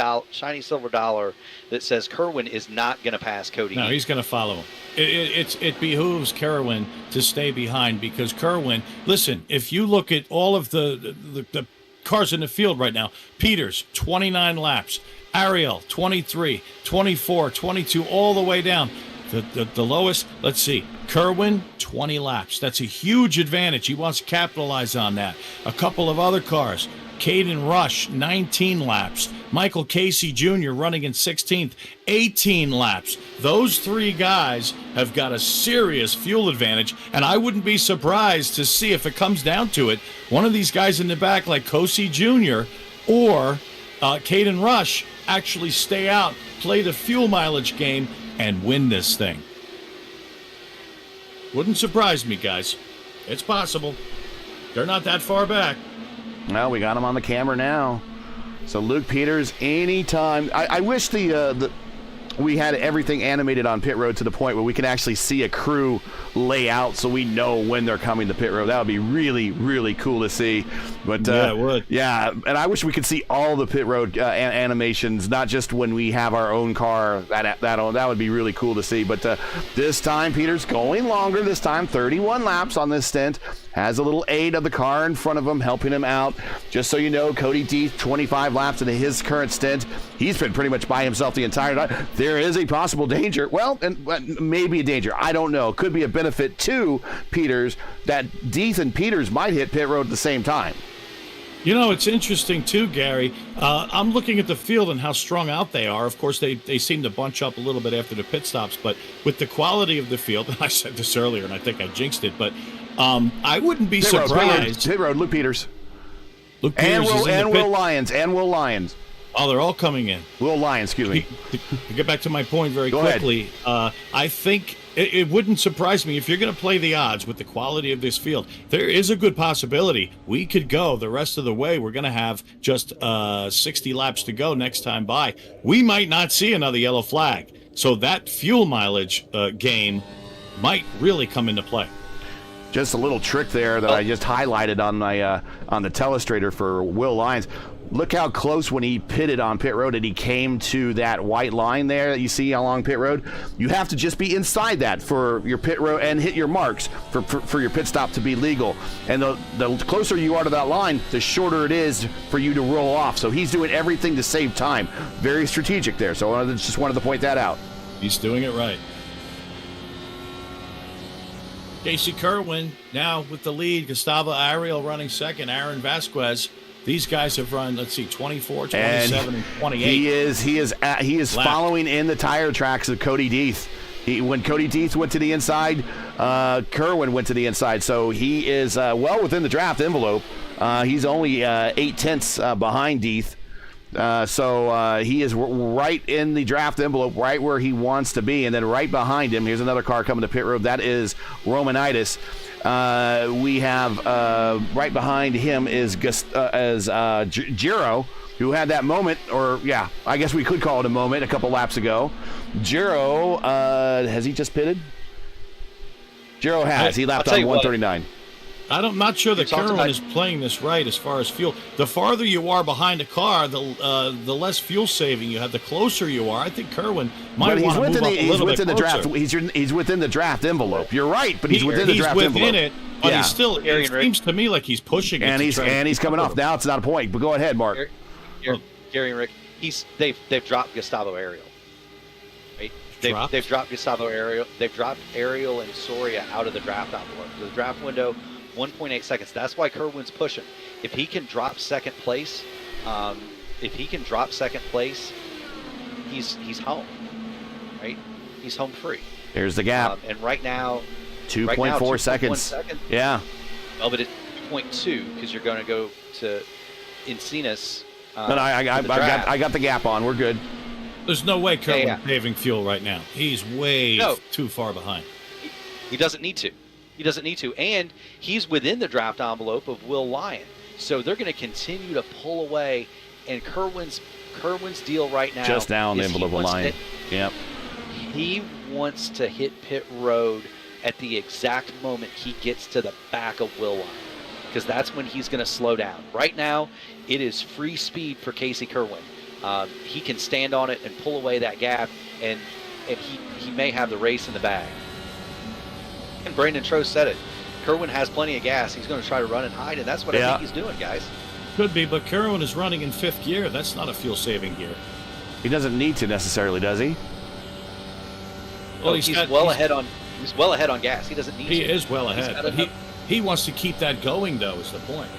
silver dollar that says Kerwin is not gonna pass Cody Deeth. No, he's gonna follow him. It behooves Kerwin to stay behind because Kerwin, listen, if you look at all of the cars in the field right now, Peters 29 laps. Ariel, 23, 24, 22, all the way down. The lowest, let's see, Kerwin, 20 laps. That's a huge advantage. He wants to capitalize on that. A couple of other cars, Caden Rush, 19 laps. Michael Casey Jr. running in 16th, 18 laps. Those three guys have got a serious fuel advantage, and I wouldn't be surprised to see, if it comes down to it, one of these guys in the back like Casey Jr. or Caden Rush actually stay out, play the fuel mileage game, and win this thing. Wouldn't surprise me, guys. It's possible. They're not that far back. Well, we got him on the camera now. So Luke Peters, anytime. I wish we had everything animated on pit road to the point where we can actually see a crew lay out so we know when they're coming to pit road. That would be really, really cool to see. But yeah, it would. Yeah, and I wish we could see all the pit road animations, not just when we have our own car. That would be really cool to see. But this time, Peters going longer. This time, 31 laps on this stint. Has a little aid of the car in front of him, helping him out. Just so you know, Cody Deeth, 25 laps into his current stint. He's been pretty much by himself the entire time. There is a possible danger. Well, and maybe a danger. I don't know. Could be a benefit to Peters that Deeth and Peters might hit pit road at the same time. You know, it's interesting, too, Gary. I'm looking at the field and how strung out they are. Of course, they seem to bunch up a little bit after the pit stops, but with the quality of the field, and I said this earlier, and I think I jinxed it, but I wouldn't be surprised. Pit road, Luke Peters. Luke Peters and Will Lyons. Oh, they're all coming in. Will Lyons, excuse me. To get back to my point very quickly, I think it wouldn't surprise me if you're going to play the odds with the quality of this field. There is a good possibility we could go the rest of the way. We're going to have just 60 laps to go next time by. We might not see another yellow flag. So that fuel mileage game might really come into play. Just a little trick there that I just highlighted on my on the telestrator for Will Lyons. Look how close when he pitted on pit road and he came to that white line there that you see along pit road. You have to just be inside that for your pit road and hit your marks for your pit stop to be legal. And the closer you are to that line, the shorter it is for you to roll off. So he's doing everything to save time. Very strategic there. So I just wanted to point that out. He's doing it right. Casey Kerwin now with the lead. Gustavo Ariel running second. Aaron Vasquez. These guys have run, let's see, 24, 27, and 28. He is following in the tire tracks of Cody Deeth. When Cody Deeth went to the inside, Kerwin went to the inside. So he is well within the draft envelope. He's only 8/10 behind Deeth. So he is right in the draft envelope, right where he wants to be. And then right behind him, here's another car coming to pit road. That is Romanitis. We have right behind him is Giro, who had that moment, or yeah, I guess we could call it a moment a couple laps ago. Giro, has he just pitted? Giro has. He lapped on 139. I'm not sure that Kerwin is playing this right as far as fuel. The farther you are behind a car, the less fuel saving you have. The closer you are, I think Kerwin might want to move up a little bit closer. He's within the draft envelope. You're right, but he's within the draft envelope. He's within it, but he's still. It seems to me like he's pushing it. And he's coming off. Now it's not a point. But go ahead, Mark. Gary and Rick, they've dropped Gustavo Ariel. Right? They've dropped Gustavo Ariel. They've dropped Ariel and Soria out of the draft envelope. The draft window. 1.8 seconds. That's why Kerwin's pushing. If he can drop second place, if he can drop second place, he's home, right? He's home free. Here's the gap. And right now, 2.4 seconds. Seconds. Yeah. Well, but it's 2.2 because you're going to go to Encinas. No, I got the gap on. We're good. There's no way Kerwin's saving fuel right now. He's way too far behind. He doesn't need to. He doesn't need to. And he's within the draft envelope of Will Lyon. So they're going to continue to pull away. And Kerwin's deal right now just down the envelope of Lyon. Yep. He wants to hit pit road at the exact moment he gets to the back of Will Lyon, because that's when he's going to slow down. Right now, it is free speed for Casey Kerwin. He can stand on it and pull away that gap, and he may have the race in the bag. And Brandon Trost said it. Kerwin has plenty of gas. He's going to try to run and hide, and that's what I think he's doing, guys. Could be, but Kerwin is running in 5th gear. That's not a fuel-saving gear. He doesn't need to necessarily, does he? Well, he's well ahead on gas. He doesn't need to. He is well ahead. But he wants to keep that going, though, is the point.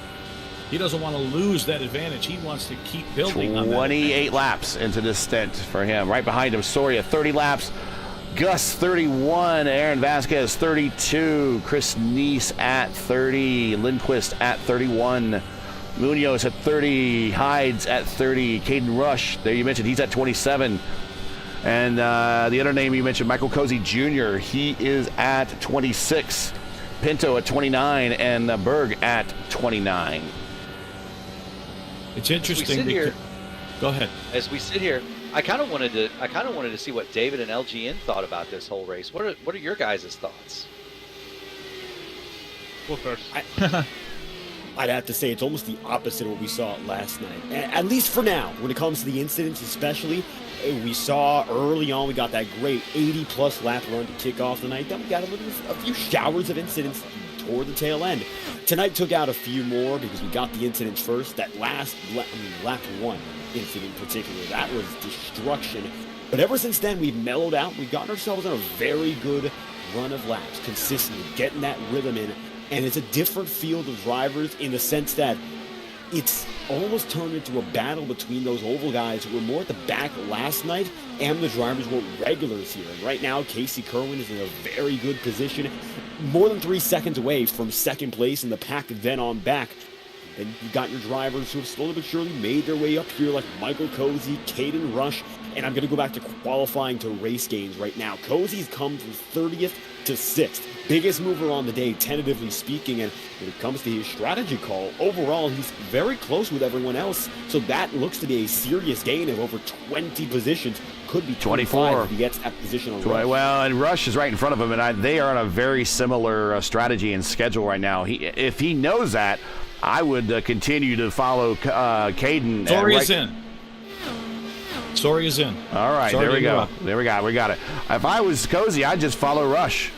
He doesn't want to lose that advantage. He wants to keep building on that. 28 laps into this stint for him. Right behind him, Soria, 30 laps. Gus, 31. Aaron Vasquez, 32. Chris Neese at 30. Lindquist at 31. Munoz at 30. Hides at 30. Caden Rush, there you mentioned, he's at 27. And the other name you mentioned, Michael Cozy Jr., he is at 26. Pinto at 29, and Berg at 29. It's interesting. Go ahead. As we sit here, I kind of wanted to see what David and LGN thought about this whole race. What are your guys' thoughts? Well, first. I'd have to say it's almost the opposite of what we saw last night. At least for now, when it comes to the incidents especially. We saw early on, we got that great 80-plus lap run to kick off the night. Then we got a few showers of incidents toward the tail end. Tonight took out a few more because we got the incidents first. That last lap 1 incident in particular, that was destruction. But ever since then, we've mellowed out. We've gotten ourselves on a very good run of laps, consistently getting that rhythm in. And it's a different field of drivers in the sense that it's almost turned into a battle between those oval guys who were more at the back last night and the drivers who were regulars here. And right now, Casey Kerwin is in a very good position, more than 3 seconds away from second place in the pack then on back. Then you got your drivers who have slowly but surely made their way up here, like Michael Cozy, Caden Rush, and I'm going to go back to qualifying to race gains right now. Cozy's come from 30th to 6th. Biggest mover on the day, tentatively speaking, and when it comes to his strategy call, overall, he's very close with everyone else, so that looks to be a serious gain of over 20 positions. Could be 24 if he gets that position on Rush. Well, and Rush is right in front of him, and they are on a very similar strategy and schedule right now. If he knows that, I would continue to follow Caden. Soria's in. Soria's in. All right, there we go. There we got it. If I was Cozy, I'd just follow Rush.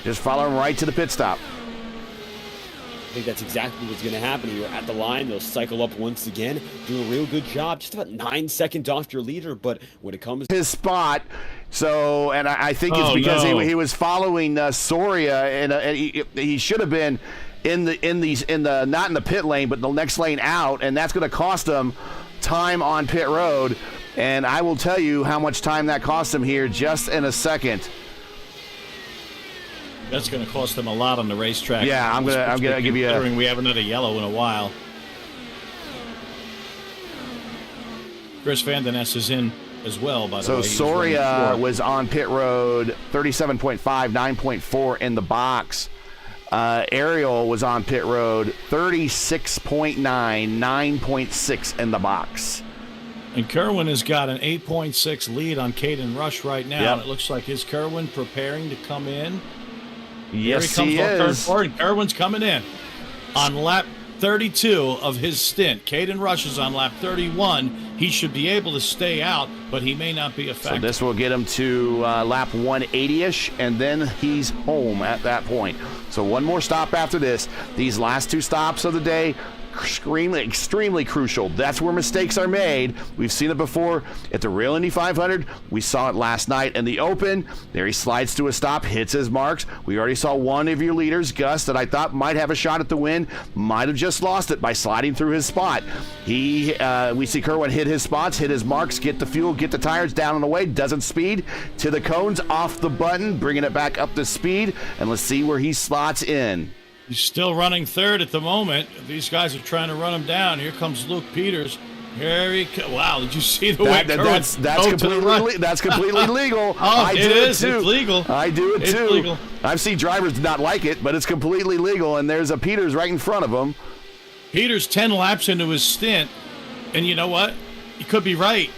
Just follow him right to the pit stop. I think that's exactly what's going to happen here. At the line, they'll cycle up once again, do a real good job, just about 9 seconds off your leader, but when it comes his spot, so, and I think it's because he was following Soria, and he should have been in the not in the pit lane, but the next lane out, and that's going to cost him time on pit road. And I will tell you how much time that cost him here just in a second. That's going to cost them a lot on the racetrack. Yeah, I'm gonna give you a. We haven't had a yellow in a while. Chris Van Den Ness is in as well, by the way. So Soria was on pit road 37.5, 9.4 in the box. Ariel was on pit road 36.9, 9.6 in the box. And Kerwin has got an 8.6 lead on Caden Rush right now. Yep. And it looks like is Kerwin preparing to come in. Yes, Here he comes on turn is. 4, and Kerwin's coming in on lap 32 of his stint. Caden Rush is on lap 31. He should be able to stay out, but he may not be a factor. So this will get him to lap 180-ish, and then he's home at that point. So one more stop after this. These last 2 stops of the day, extremely crucial. That's where mistakes are made. We've seen it before at the Real Indy 500. We saw it last night in the Open. There he slides to a stop, hits his marks. We already saw one of your leaders, Gus, that I thought might have a shot at the win, might have just lost it by sliding through his spot. We see Kerwin hit his spots, hit his marks, get the fuel, get the tires down and away, doesn't speed to the cones, off the button, bringing it back up to speed, and let's see where he slots in. He's still running third at the moment. These guys are trying to run him down. Here comes Luke Peters. Here he comes. Wow, did you see the way that's completely legal. I do it too. It's legal. I do it it's too. Legal. I've seen drivers not like it, but it's completely legal, and there's a Peters right in front of him. Peters 10 laps into his stint, and you know what? He could be right.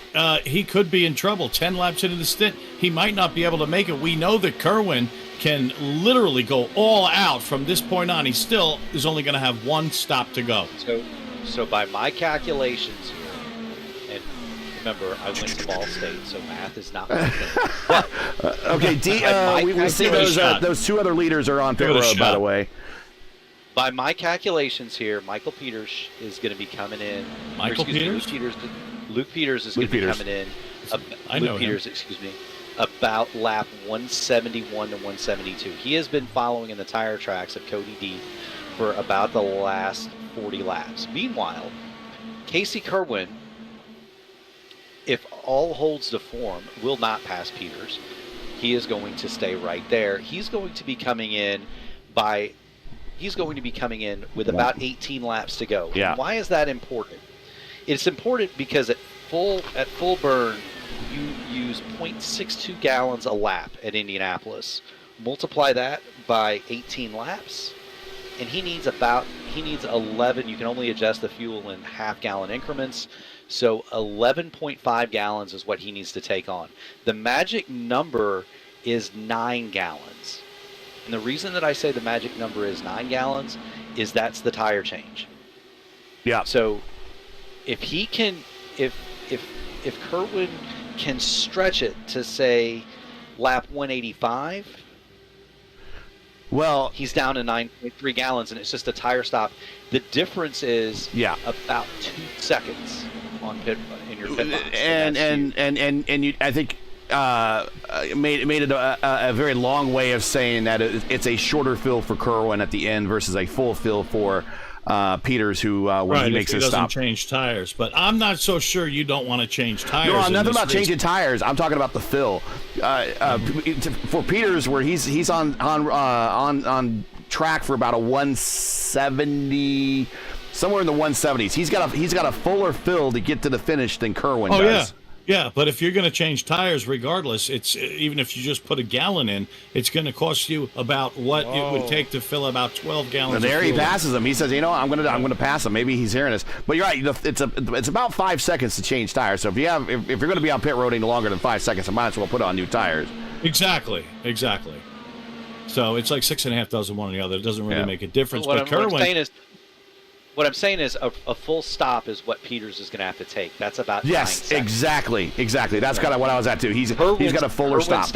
He could be in trouble. 10 laps into the stint, he might not be able to make it. We know that Kerwin can literally go all out from this point on. He still is only going to have one stop to go. So by my calculations here, and remember, I went to Ball State, so math is not my thing. But, okay, we see those two other leaders are on pit road, by the way. By my calculations here, Michael Peters is going to be coming in. Luke Peters is going to be coming in. Luke Peters, about lap 171 to 172. He has been following in the tire tracks of Cody D for about the last 40 laps. Meanwhile, Casey Kerwin, if all holds to form, will not pass Peters. He is going to stay right there. He's going to be coming in with about 18 laps to go. Yeah. And why is that important? It's important because at full burn, you use 0.62 gallons a lap at Indianapolis. Multiply that by 18 laps, and he needs 11. You can only adjust the fuel in half-gallon increments, so 11.5 gallons is what he needs to take on. The magic number is 9 gallons. And the reason that I say the magic number is 9 gallons is that's the tire change. Yeah. So if Kerwin can stretch it to, say, lap 185, well, he's down to 9.3 gallons, and it's just a tire stop. The difference is about 2 seconds on in your pit box. And you, I think, made it a very long way of saying that it's a shorter fill for Kerwin at the end versus a full fill for Peters, who when he makes his stop, doesn't change tires. But I'm not so sure you don't want to change tires. No, I'm nothing about changing tires. I'm talking about the fill. For Peters, where he's on track for about a 170, somewhere in the 170s. He's got a fuller fill to get to the finish than Kerwin does. Yeah, but if you're going to change tires, regardless, it's even if you just put a gallon in, it's going to cost you about what it would take to fill about 12 gallons. And there of he fuel. passes him. He says, I'm going to pass him. Maybe he's hearing us. But you're right. It's about 5 seconds to change tires. So if you're going to be on pit road any longer than 5 seconds, I might as well put on new tires. Exactly. So it's like 6.5 dozen one or the other. It doesn't really make a difference. What I'm saying is a full stop is what Peters is going to have to take. That's about 9 seconds. Exactly. That's kind of what I was at too. He's got a fuller stop.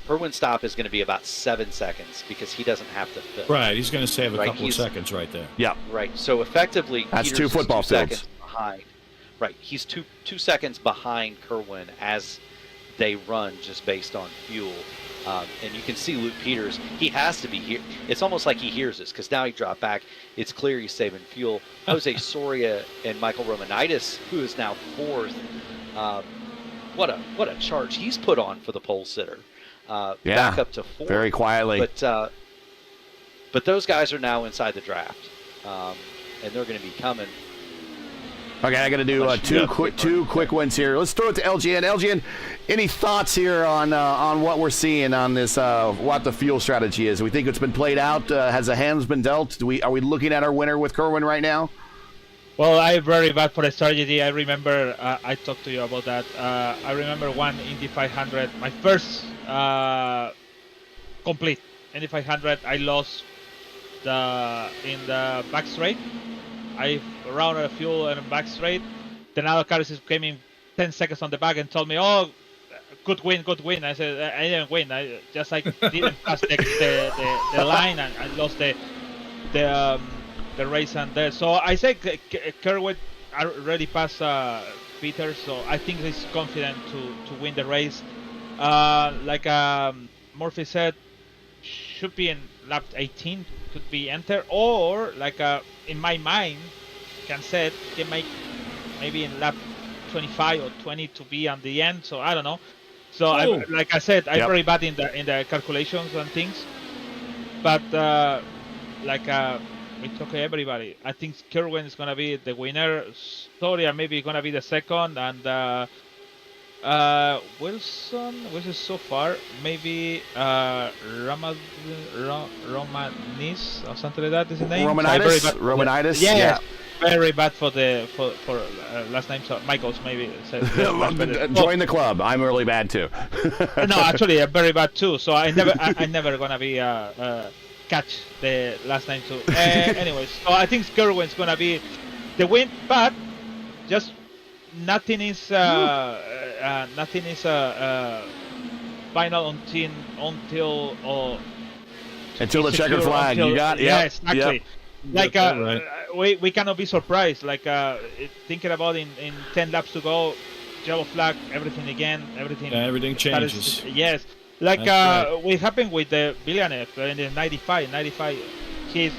Kerwin's stop is going to be about 7 seconds because he doesn't have to fill. Right, he's going to save a couple of seconds right there. Yeah. Right. So effectively, that's Peters 2 football is 2 fields seconds behind. Right. He's 2 seconds behind Kerwin as they run just based on fuel. And you can see Luke Peters, he has to be here. It's almost like he hears this because now he dropped back. It's clear he's saving fuel. Jose Soria and Michael Romanitis, who is now 4th. What a charge he's put on for the pole sitter. Back up to 4th. Very quietly. But those guys are now inside the draft. And they're going to be coming. Okay, I got to do two quick ones here. Let's throw it to LGN. LGN, any thoughts here on what we're seeing on this? What the fuel strategy is? We think it's been played out. Has the hands been dealt? Are we looking at our winner with Kerwin right now? Well, I'm very bad for the strategy. I remember I talked to you about that. I remember one Indy 500, my first complete Indy 500. I lost in the back straight. I ran out of fuel in the back straight. Then other cars came in 10 seconds on the back and told me, "Oh, good win." I said, "I didn't win. I just didn't pass the line and I lost the the race and there. So I say Kerwin already passed Peter, so I think he's confident to win the race. Like Murphy said, should be in lap 18, could be enter, or like in my mind, can say can make maybe in lap 25 or 20 to be on the end. So I don't know. So like I said, I'm very bad in the calculations and things. But we talk to everybody. I think Kerwin is gonna be the winner. Soria maybe gonna be the second, and Wilson, which is so far, maybe Romanis or something like that is his name. Romanitis. Yes, Yeah. very bad for last name. So Michaels maybe. Join the club. I'm really bad too. No, actually, I'm very bad too. So I never gonna be catch the last name too. Anyways, so I think Kerwin's gonna be the win, but just nothing is final until the checkered flag. You got yes, actually. Yep. Like right. we cannot be surprised. Like thinking about in 10 laps to go, yellow flag, everything again, everything. Yeah, everything changes. Yes, like right. what happened with the Villeneuve in the 95. His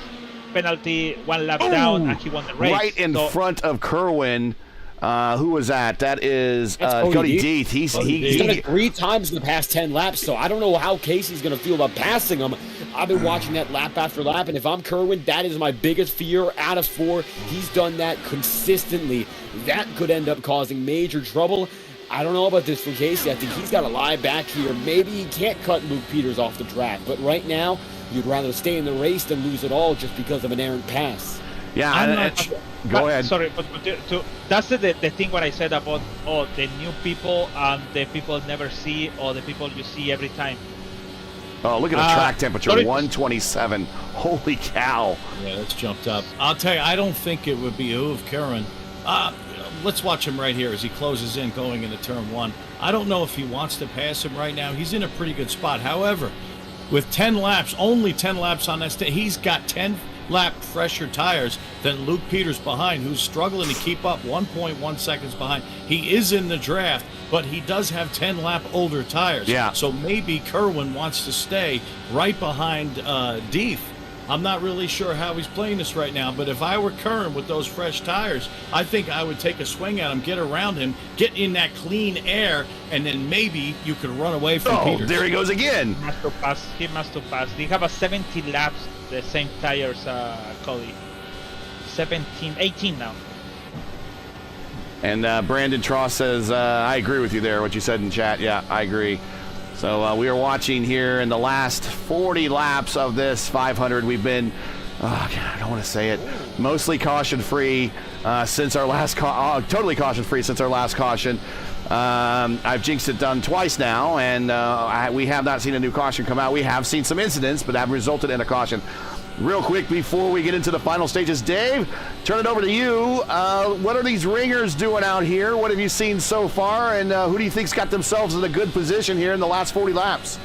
penalty 1 lap down, and he won the race. Right in front of Kerwin. Who was that? That is Cody Deeth. He's done it 3 times in the past 10 laps, so I don't know how Casey's going to feel about passing him. I've been watching that lap after lap, and if I'm Kerwin, that is my biggest fear out of 4. He's done that consistently. That could end up causing major trouble. I don't know about this for Casey. I think he's got to lie back here. Maybe he can't cut Luke Peters off the track, but right now, you'd rather stay in the race than lose it all just because of an errant pass. Yeah, go ahead. Sorry, but that's the thing what I said about the new people and the people never see, or the people you see every time. Oh, look at the track temperature, 127. Holy cow. Yeah, that's jumped up. I'll tell you, I don't think it would behoove Kerwin. Let's watch him right here as he closes in going into turn 1. I don't know if he wants to pass him right now. He's in a pretty good spot. However, with 10 laps, only 10 laps on that stage, he's got 10 lap fresher tires than Luke Peters behind, who's struggling to keep up, 1.1 seconds behind. He is in the draft, but he does have 10 lap older tires. Yeah. So maybe Kerwin wants to stay right behind Deeth. I'm not really sure how he's playing this right now, but if I were Kerwin with those fresh tires, I think I would take a swing at him, get around him, get in that clean air, and then maybe you could run away from Peters. There he goes again. He must have passed. They have a 70 laps, the same tires, Cody. 18 now. And Brandon Tross says, I agree with you there, what you said in chat. Yeah, I agree. So we are watching here in the last 40 laps of this 500. We've been, I don't want to say it, mostly caution-free since our last totally caution-free since our last caution. I've jinxed it done twice now, and we have not seen a new caution come out. We have seen some incidents, but have resulted in a caution. Real quick before we get into the final stages, Dave, turn it over to you. What are these ringers doing out here? What have you seen so far, and who do you think's got themselves in a good position here in the last 40 laps?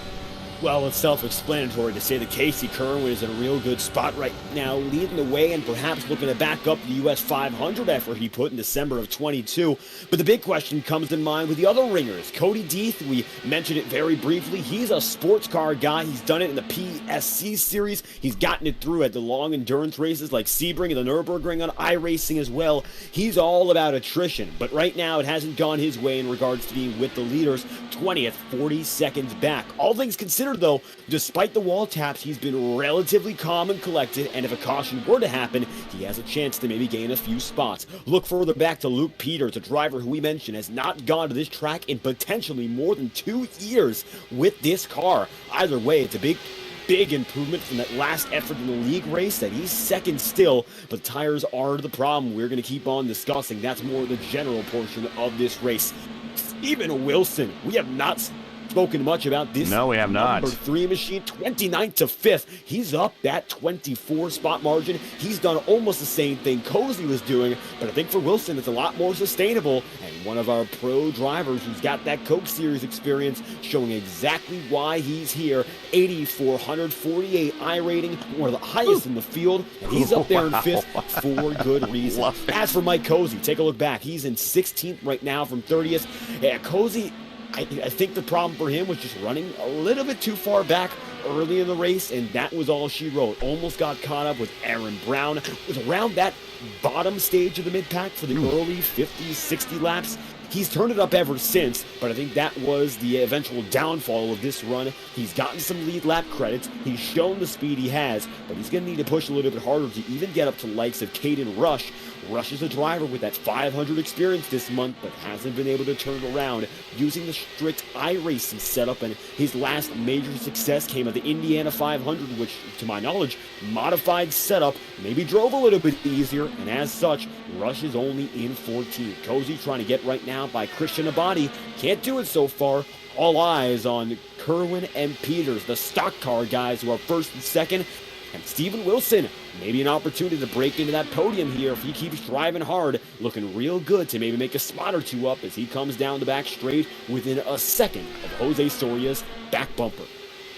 Well, it's self-explanatory to say that Casey Kerwin is in a real good spot right now, leading the way and perhaps looking to back up the U.S. 500 effort he put in December of 22. But the big question comes to mind with the other ringers. Cody Deeth, we mentioned it very briefly. He's a sports car guy. He's done it in the PSC series. He's gotten it through at the long endurance races like Sebring and the Nürburgring on iRacing as well. He's all about attrition, but right now it hasn't gone his way in regards to being with the leaders, 20th, 40 seconds back. All things considered, though, despite the wall taps, he's been relatively calm and collected, and if a caution were to happen, he has a chance to maybe gain a few spots. Look further back to Luke Peters, a driver who we mentioned has not gone to this track in potentially more than 2 years with this car. Either way, it's a big improvement from that last effort in the league race that he's second still, but tires are the problem we're going to keep on discussing. That's more the general portion of this race. Steven Wilson, we have not spoken much about this. No, we have not. Number 3 machine, 29th to 5th. He's up that 24 spot margin. He's done almost the same thing Cozy was doing, but I think for Wilson, it's a lot more sustainable. And one of our pro drivers who's got that Coke Series experience, showing exactly why he's here. 8,448 I rating, one of the highest in the field, and he's up there in 5th for good reason. As for Mike Cozy, take a look back. He's in 16th right now from 30th. Yeah, Cozy, I think the problem for him was just running a little bit too far back early in the race, and that was all she wrote. Almost got caught up with Aaron Brown. It was around that bottom stage of the mid-pack for the early 50, 60 laps. He's turned it up ever since, but I think that was the eventual downfall of this run. He's gotten some lead lap credits. He's shown the speed he has, but he's going to need to push a little bit harder to even get up to likes of Caden Rush. Rush is a driver with that 500 experience this month, but hasn't been able to turn it around using the strict iRacing setup, and his last major success came at the Indiana 500, which, to my knowledge, modified setup, maybe drove a little bit easier, and as such, Rush is only in 14th. Cozy trying to get right now by Christian Abadi. Can't do it so far. All eyes on Kerwin and Peters, the stock car guys who are first and second. And Steven Wilson, maybe an opportunity to break into that podium here if he keeps driving hard, looking real good to maybe make a spot or two up as he comes down the back straight within a second of Jose Soria's back bumper.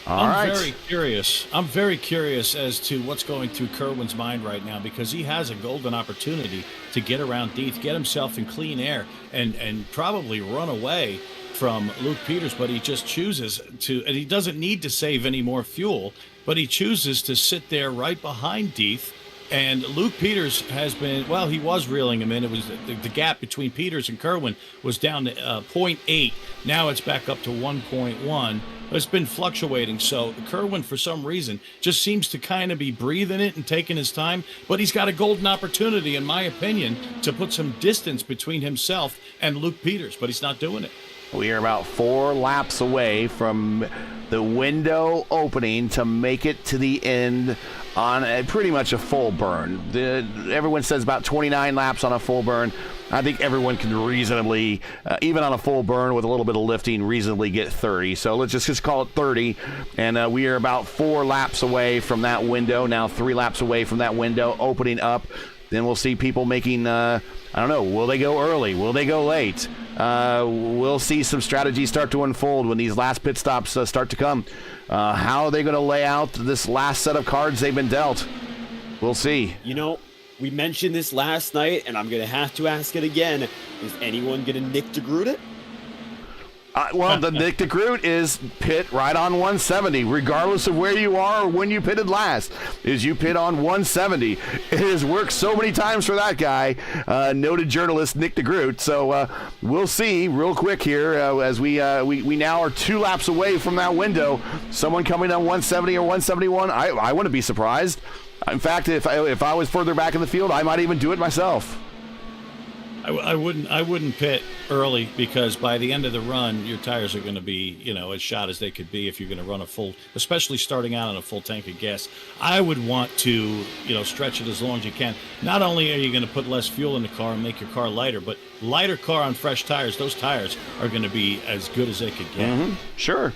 I'm very curious as to what's going through Kerwin's mind right now, because he has a golden opportunity to get around Deeth, get himself in clean air, and probably run away from Luke Peters, but he just chooses to, and he doesn't need to save any more fuel, but he chooses to sit there right behind Deeth. And Luke Peters has been, well, he was reeling him in. It was the gap between Peters and Kerwin was down to 0.8. Now it's back up to 1.1. It's been fluctuating. So Kerwin, for some reason, just seems to kind of be breathing it and taking his time. But he's got a golden opportunity, in my opinion, to put some distance between himself and Luke Peters, but he's not doing it. We are about 4 laps away from the window opening to make it to the end on pretty much a full burn. Everyone says about 29 laps on a full burn. I think everyone can reasonably, even on a full burn with a little bit of lifting, reasonably get 30. So let's just call it 30. And we are about 4 laps away from that window. Now 3 laps away from that window opening up. Then we'll see people making, I don't know, will they go early? Will they go late? We'll see some strategies start to unfold when these last pit stops start to come. How are they going to lay out this last set of cards they've been dealt? We'll see. You know, we mentioned this last night, and I'm going to have to ask it again. Is anyone going to Nick DeGroot it? Well, the Nick DeGroot is pit right on 170, regardless of where you are or when you pitted last. Is you pit on 170. It has worked so many times for that guy, noted journalist Nick DeGroot. So we'll see real quick here as we now are 2 laps away from that window. Someone coming on 170 or 171. I wouldn't be surprised. In fact, if I was further back in the field, I might even do it myself. I wouldn't pit early, because by the end of the run, your tires are going to be, as shot as they could be if you're going to run a full, especially starting out on a full tank of gas. I would want to, stretch it as long as you can. Not only are you going to put less fuel in the car and make your car lighter, but lighter car on fresh tires, those tires are going to be as good as they could get. Mm-hmm. Sure.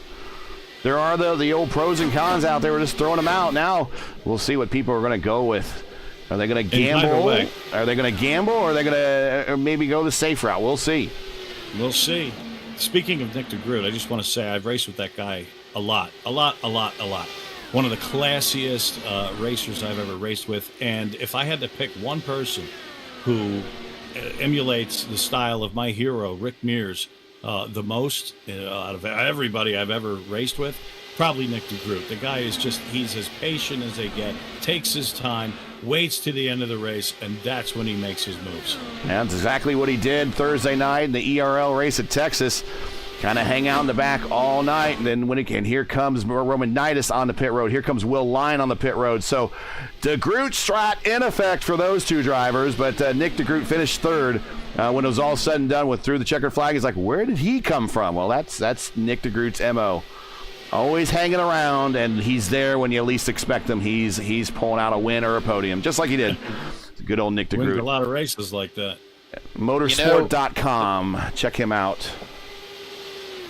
There are the old pros and cons out there. We're just throwing them out. Now we'll see what people are going to go with. Are they going to gamble? Are they going to gamble, or are they going to maybe go the safe route? We'll see. We'll see. Speaking of Nick DeGroot, I just want to say I've raced with that guy a lot. One of the classiest racers I've ever raced with. And if I had to pick one person who emulates the style of my hero, Rick Mears, the most out of everybody I've ever raced with, probably Nick DeGroot. The guy is he's as patient as they get, takes his time, waits to the end of the race, and that's when he makes his moves. That's exactly what he did Thursday night in the ERL race at Texas. Kind of hang out in the back all night, and then here comes Romanitis on the pit road. Here comes Will Lyon on the pit road. So DeGroot strat in effect for those 2 drivers, but Nick DeGroot finished 3rd. When it was all said and done through the checkered flag, he's like, where did he come from? Well, that's Nick DeGroot's MO. Always hanging around, and he's there when you least expect him. He's pulling out a win or a podium, just like he did. Good old Nick DeGroot. Wins a lot of races like that. Motorsport.com. Check him out.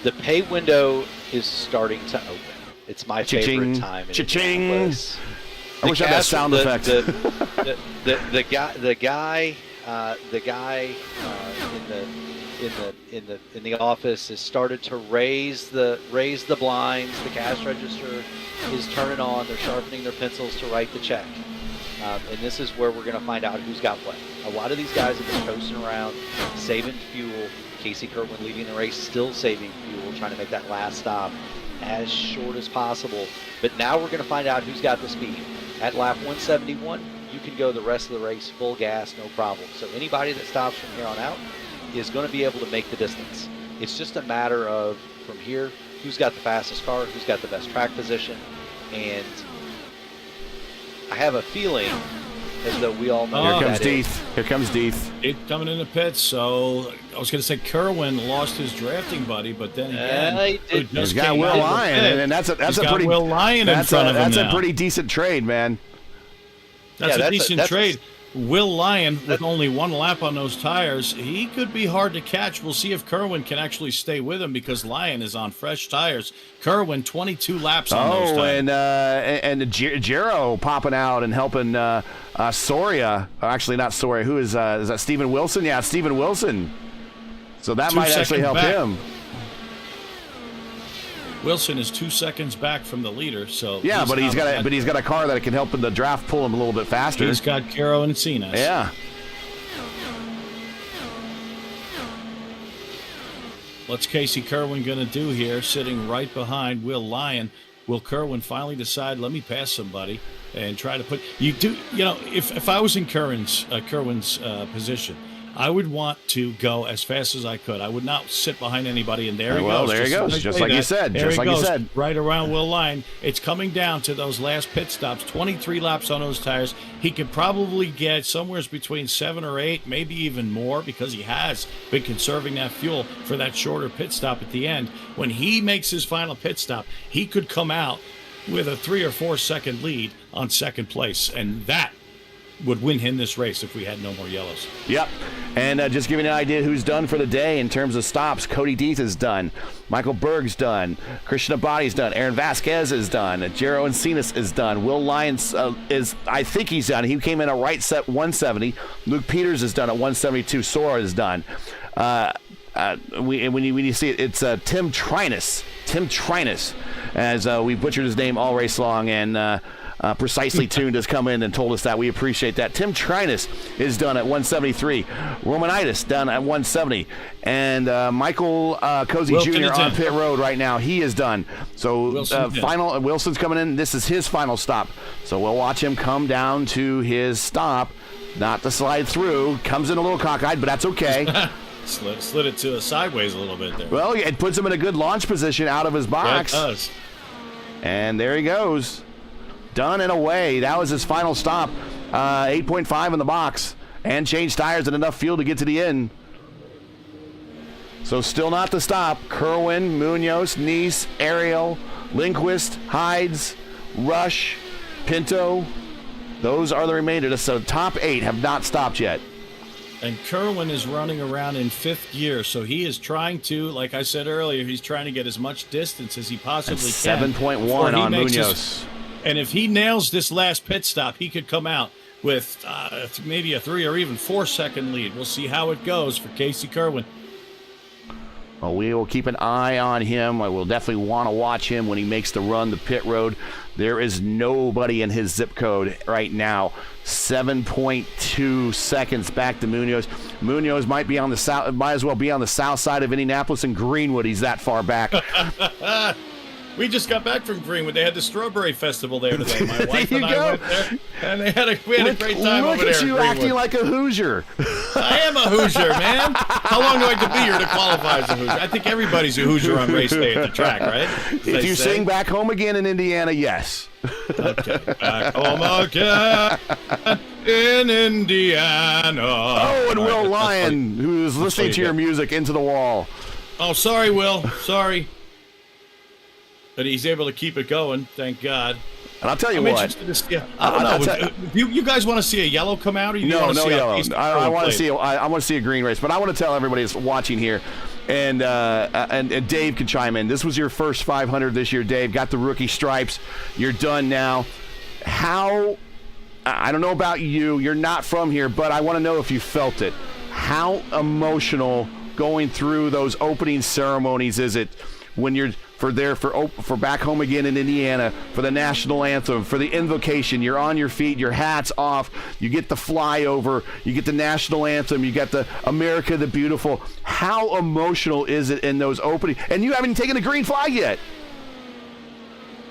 The pay window is starting to open. It's my Cha-ching. favorite time in Cha-ching. Indianapolis. I wish I had that sound effect. The guy in the office has started to raise the blinds. The cash register is turning on. They're sharpening their pencils to write the check. And this is where we're going to find out who's got what. A lot of these guys have been coasting around, saving fuel. Casey Kerwin leading the race, still saving fuel, trying to make that last stop as short as possible. But now we're going to find out who's got the speed. At lap 171, you can go the rest of the race full gas, no problem. So anybody that stops from here on out is going to be able to make the distance. It's just a matter of, from here, who's got the fastest car, who's got the best track position, and I have a feeling as though we all know Here comes Deeth. Here comes Deeth. It coming in the pits. So I was going to say Kerwin lost his drafting buddy, but then again, He's got Will Lyon, and that's a pretty Will Lyon in front of him. That's a pretty decent trade, man. That's a decent trade. Will Lyon, with only one lap on those tires, he could be hard to catch. We'll see if Kerwin can actually stay with him because Lyon is on fresh tires. Kerwin, 22 laps on those tires. And Gero popping out and helping Soria. Actually, not Soria. Who is that? Steven Wilson? Yeah, Steven Wilson. So that might actually help him. Wilson is 2 seconds back from the leader, so yeah, but he's got a car that can help in the draft pull him a little bit faster. He's got Caro and Cenas. Yeah. What's Casey Kerwin going to do here, sitting right behind Will Lyon? Will Kerwin finally decide, let me pass somebody and try to put you do? You know, if I was in Kerwin's position, I would want to go as fast as I could. I would not sit behind anybody, and there he goes. Well, there he goes, just like you said. Just like you said. Right around Will Lyon. It's coming down to those last pit stops, 23 laps on those tires. He could probably get somewhere between 7 or 8, maybe even more, because he has been conserving that fuel for that shorter pit stop at the end. When he makes his final pit stop, he could come out with a 3 or 4 second lead on second place, and that would win him this race if we had no more yellows. Yep. And just giving you an idea who's done for the day in terms of stops. Cody Deeth is done. Michael Berg's done. Christian Abadi's done. Aaron Vasquez is done. Gero Encinas is done. Will Lyons I think he's done. He came in a right set 170. Luke Peters is done at 172. Sora is done. When you see it, it's Tim Trinus. Tim Trinus, as we butchered his name all race long, and Precisely Tuned has come in and told us that. We appreciate that. Tim Trinus is done at 173. Romanitis done at 170. And Michael Cozy Jr. on pit road right now. He is done. So Wilson's coming in. This is his final stop. So we'll watch him come down to his stop. Not to slide through. Comes in a little cockeyed, but that's okay. Slid it to a sideways a little bit there. Well, it puts him in a good launch position out of his box. Yeah, it does. And there he goes. Done and away. That was his final stop. 8.5 in the box. And changed tires and enough fuel to get to the end. So still not the stop. Kerwin, Munoz, Nice, Ariel, Lindquist, Hides, Rush, Pinto. Those are the remainder. So the top 8 have not stopped yet. And Kerwin is running around in 5th gear, so he is trying to, like I said earlier, he's trying to get as much distance as he possibly can. 7.1 on Munoz. And if he nails this last pit stop, he could come out with maybe a 3 or even 4 second lead. We'll see how it goes for Casey Kerwin. Well, we will keep an eye on him. I will definitely want to watch him when he makes the run, the pit road. There is nobody in his zip code right now. 7.2 seconds back to Munoz. Munoz might be on the south, might as well be on the south side of Indianapolis and Greenwood. He's that far back. We just got back from Greenwood. They had the Strawberry Festival there today. My wife and I went there, and we had a great time over there. Look at you acting like a Hoosier. I am a Hoosier, man. How long do I have to be here to qualify as a Hoosier? I think everybody's a Hoosier on race day at the track, right? If you sing Back Home Again in Indiana, yes. Okay, back home again in Indiana. Oh, and Will Lyon, who's listening to your music, Into the Wall. Oh, sorry, Will. Sorry. But he's able to keep it going, thank God. And I'll tell you I'm what. interested to see. I don't know. You guys want to see a yellow come out? Or you No, want to no see yellow. I want to see. see. I want to see a green race, but I want to tell everybody that's watching here, and Dave can chime in. This was your first 500 this year, Dave. Got the rookie stripes. You're done now. How? I don't know about you. You're not from here, but I want to know if you felt it. How emotional going through those opening ceremonies is it when you're for back home again in Indiana, for the national anthem, for the invocation? You're on your feet, your hat's off, you get the flyover, you get the national anthem, you get the America the Beautiful. How emotional is it in those opening? And you haven't taken the green flag yet.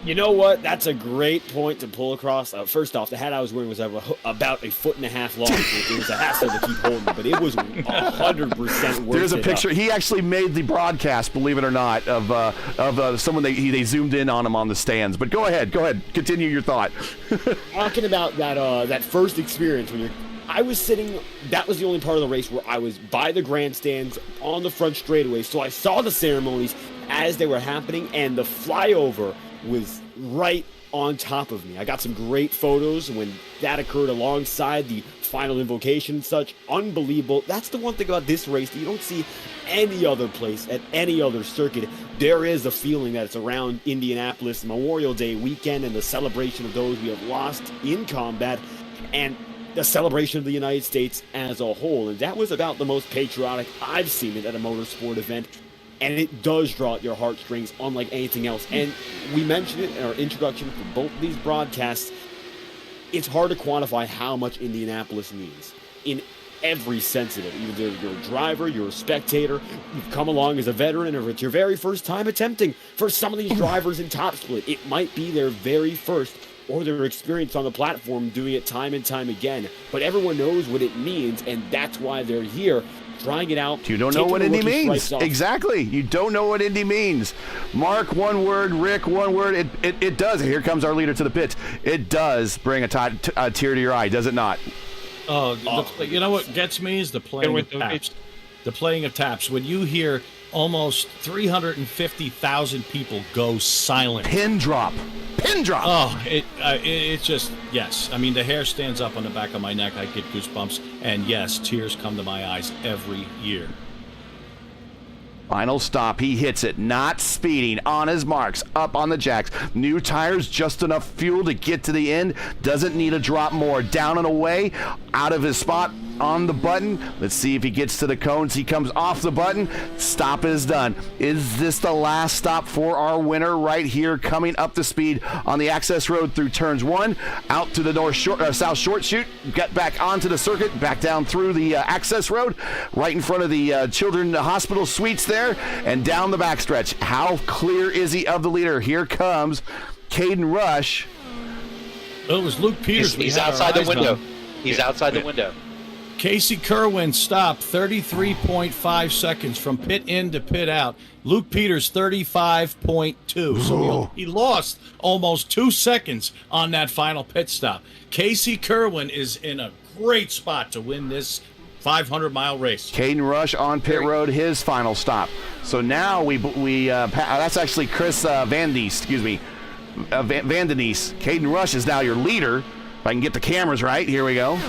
You know what? That's a great point to pull across. First off, the hat I was wearing was about 1.5 foot long. So it was a hassle to keep holding, but it was 100% worth it. There's a picture. He actually made the broadcast, believe it or not, of someone they zoomed in on him on the stands. But go ahead. Continue your thought. Talking about that first experience when I was sitting, that was the only part of the race where I was by the grandstands on the front straightaway, so I saw the ceremonies as they were happening, and the flyover was right on top of me. I got some great photos when that occurred alongside the final invocation and such. Unbelievable. That's the one thing about this race that you don't see any other place at any other circuit. There is a feeling that it's around Indianapolis Memorial Day weekend and the celebration of those we have lost in combat and the celebration of the United States as a whole. And that was about the most patriotic I've seen it at a motorsport event. And it does draw at your heartstrings unlike anything else. And we mentioned it in our introduction for both of these broadcasts. It's hard to quantify how much Indianapolis means in every sense of it. Either you're a driver, you're a spectator, you've come along as a veteran, or it's your very first time attempting. For some of these drivers in Top Split, it might be their very first or their experience on the platform doing it time and time again. But everyone knows what it means, and that's why they're here. Trying it out. You don't know what Indy means. Exactly. You don't know what Indy means. Mark, one word. Rick, one word. It does. Here comes our leader to the pits. It does bring a tear to your eye, does it not? You know what gets me is the playing of taps. The playing of taps. When you hear almost 350,000 people go silent. Pin drop. Oh, it's just, yes. I mean, the hair stands up on the back of my neck. I get goosebumps. And yes, tears come to my eyes every year. Final stop. He hits it. Not speeding. On his marks. Up on the jacks. New tires. Just enough fuel to get to the end. Doesn't need a drop more. Down and away. Out of his spot. On the button. Let's see if he gets to the cones. He comes off the button. Stop is done. Is this the last stop for our winner right here, coming up the speed on the access road through turns 1, out to the south short chute, get back onto the circuit, back down through the access road, right in front of the Children's Hospital suites there, and down the backstretch. How clear is he of the leader? Here comes Caden Rush. Well, it was Luke Peters. He's outside the window. He's outside the window. Casey Kerwin stopped 33.5 seconds from pit in to pit out. Luke Peters 35.2. So he lost almost 2 seconds on that final pit stop. Casey Kerwin is in a great spot to win this 500-mile race. Caden Rush on pit road, his final stop. So now that's actually Chris Van Dees, Van Denise. Caden Rush is now your leader. If I can get the cameras right, here we go.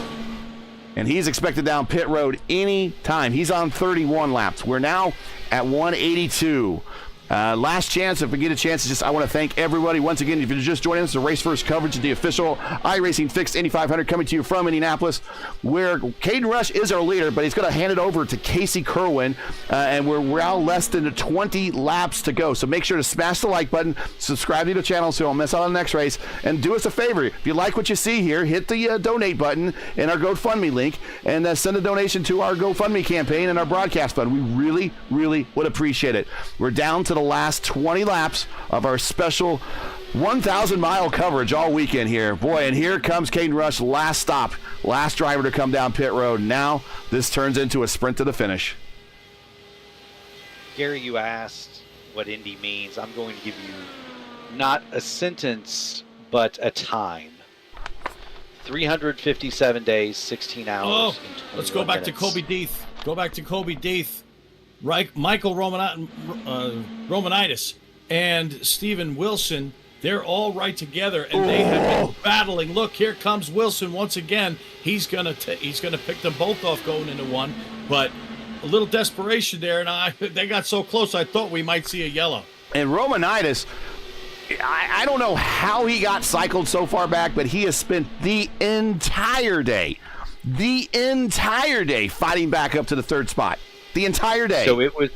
And he's expected down pit road any time. He's on 31 laps. We're now at 182. Last chance, if we get a chance, I want to thank everybody. Once again, if you're just joining us, the RaceVerse coverage of the official iRacing Fixed Indy 500 coming to you from Indianapolis, where Caden Rush is our leader, but he's going to hand it over to Casey Kerwin, and we're now less than 20 laps to go. So make sure to smash the like button, subscribe to the channel so you don't miss out on the next race, and do us a favor. If you like what you see here, hit the donate button in our GoFundMe link, and send a donation to our GoFundMe campaign and our broadcast fund. We really, really would appreciate it. We're down to the last 20 laps of our special 1,000-mile coverage all weekend here. Boy, and here comes Caden Rush, last stop, last driver to come down pit road. Now this turns into a sprint to the finish. Gary, you asked what Indy means. I'm going to give you not a sentence, but a time. 357 days, 16 hours, and 21 let's go back minutes. to Kobe Deeth. Go back to Kobe Deeth. Right, Michael Romanitis and Steven Wilson They're all right together, and they have been battling. Look, here comes Wilson once again. He's gonna pick them both off going into one, but a little desperation there, and they got so close. I thought we might see a yellow. And Romanitis, I don't know how he got cycled so far back, but he has spent the entire day fighting back up to the third spot. The entire day. So it was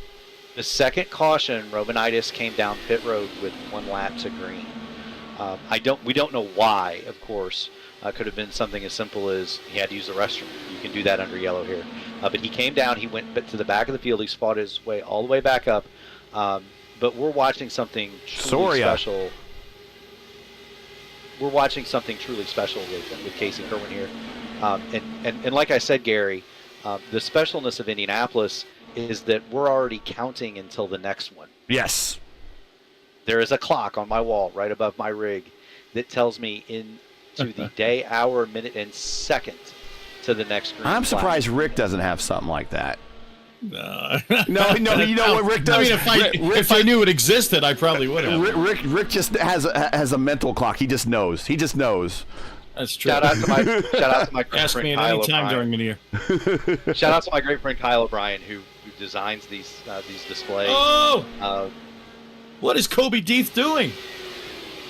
the second caution. Romanitis came down pit road with 1 lap to green. We don't know why, of course. Could have been something as simple as he had to use the restroom. You can do that under yellow here. But he came down. He went to the back of the field. He fought his way all the way back up. But we're watching something truly special. We're watching something truly special with Casey Kerwin here. And like I said, Gary, the specialness of Indianapolis is that we're already counting until the next one. Yes. There is a clock on my wall right above my rig that tells me into the day, hour, minute, and second to the next green I'm flag. surprised Rick doesn't have something like that. No, you know what Rick does? I mean, if I knew it existed, I probably would have. Rick just has a mental clock. He just knows. That's true. Shout out to my great Ask friend me at Kyle any time O'Brien. during the year. Shout out to my great friend Kyle O'Brien who designs these displays. Oh! What is Kobe Deeth doing?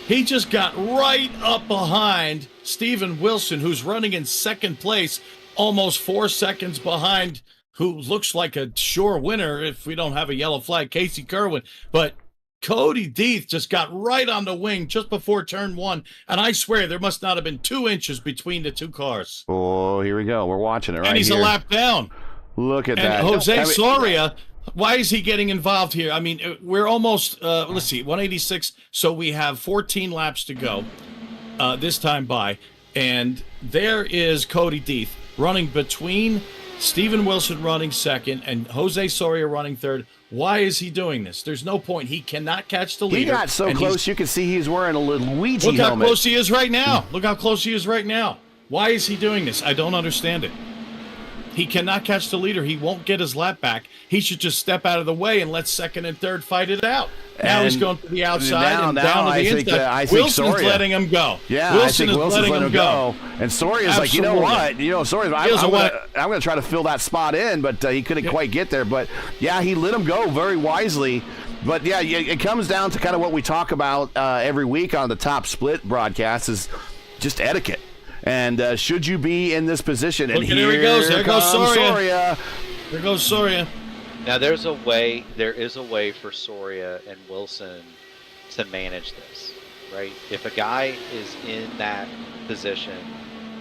He just got right up behind Steven Wilson, who's running in second place, almost 4 seconds behind who looks like a sure winner if we don't have a yellow flag, Casey Kerwin. But Cody Deeth just got right on the wing just before turn 1, and I swear there must not have been 2 inches between the two cars. Oh, here we go. We're watching it right here. And he's a lap down. Look at and that. Jose Soria, why is he getting involved here? I mean, we're almost, let's see, 186, so we have 14 laps to go this time by, and there is Cody Deeth running between Steven Wilson running second and Jose Soria running third. Why is he doing this? There's no point. He cannot catch the leader. He got so close, you can see he's wearing a Luigi helmet. Look how close he is right now. Why is he doing this? I don't understand it. He cannot catch the leader. He won't get his lap back. He should just step out of the way and let second and third fight it out. Now he's going to the outside and down to the inside. I think Wilson's Soria. letting him go. Yeah, Wilson's letting him go. And Soria's like, you know what? Soria's, I'm going to try to fill that spot in, but he couldn't quite get there. But, yeah, he let him go very wisely. But, yeah, it comes down to kind of what we talk about every week on the Top Split broadcast is just etiquette. And should you be in this position? And here he goes. There goes Soria. There goes Soria. Now there is a way for Soria and Wilson to manage this, right? If a guy is in that position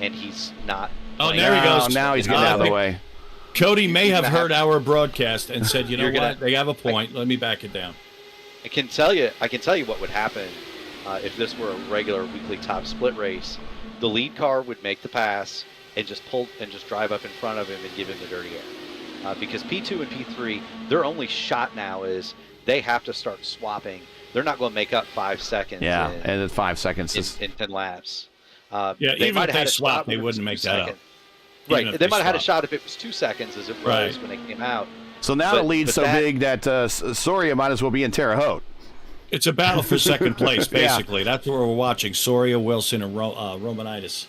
and he's not. Oh, there he goes. Now he's getting out of the way. Cody may have heard our broadcast and said, you know what? They have a point. Let me back it down. I can tell you what would happen if this were a regular weekly Top Split race. The lead car would make the pass and just drive up in front of him and give him the dirty air. Because P2 and P3, their only shot now is they have to start swapping. They're not going to make up 5 seconds. Yeah, and it's 5 seconds in 10 laps. Even if they swap, they wouldn't make that up. Right, they might have had a shot if it was 2 seconds as it was when they came out. So now the lead's so big that Soria might as well be in Terre Haute. It's a battle for second place, basically. Yeah. That's what we're watching. Soria, Wilson, and Romanitis.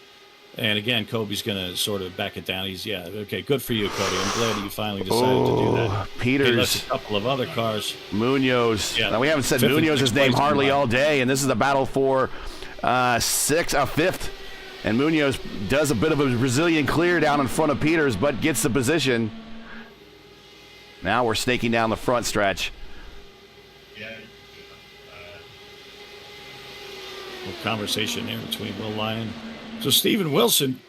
And again, Kobe's going to sort of back it down. Okay, good for you, Cody. I'm glad you finally decided to do that. Peters. A couple of other cars. Munoz. Yeah. Now, we haven't said Munoz's name hardly all day, and this is a battle for fifth. And Munoz does a bit of a Brazilian clear down in front of Peters, but gets the position. Now we're snaking down the front stretch. Conversation there between Will Lyon. So Steven Wilson,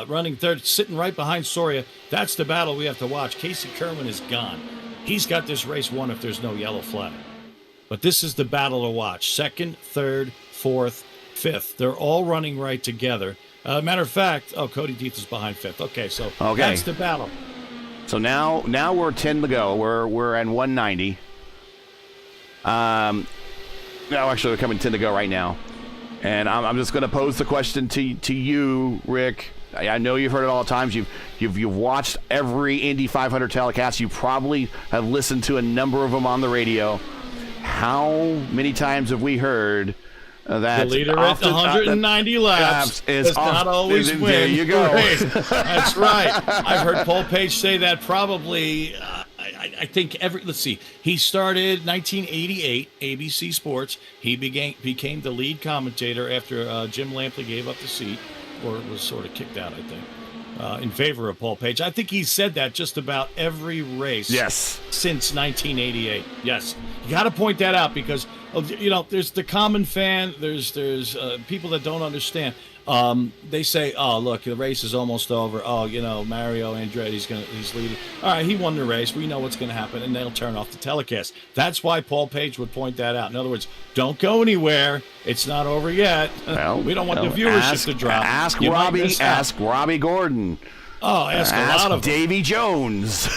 running third, sitting right behind Soria. That's the battle we have to watch. Casey Kerwin is gone. He's got this race won if there's no yellow flag. But this is the battle to watch. Second, third, fourth, fifth. They're all running right together. Matter of fact, Cody Deeth is behind fifth. Okay, so that's the battle. So now we're 10 to go. We're at 190. No, actually, we're coming 10 to go right now. And I'm just going to pose the question to you, Rick. I know you've heard it all the times. You've watched every Indy 500 telecast. You probably have listened to a number of them on the radio. how many times have we heard that the leader at 190 laps is not always win. There you go. That's right. I've heard Paul Page say that probably. I think let's see. He started 1988 ABC Sports. He became the lead commentator after Jim Lampley gave up the seat, or was sort of kicked out, I think, in favor of Paul Page. I think he said that just about every race. Yes. Since 1988. Yes. You got to point that out because, there's the common fan. There's people that don't understand. They say, oh, look, the race is almost over. Oh, Mario Andretti's he's leading. All right, he won the race. We know what's going to happen, and they'll turn off the telecast. That's why Paul Page would point that out. In other words, don't go anywhere. It's not over yet. Well, we don't want the viewership to drop. Ask Robbie Gordon. Oh, ask a lot of Davy Jones.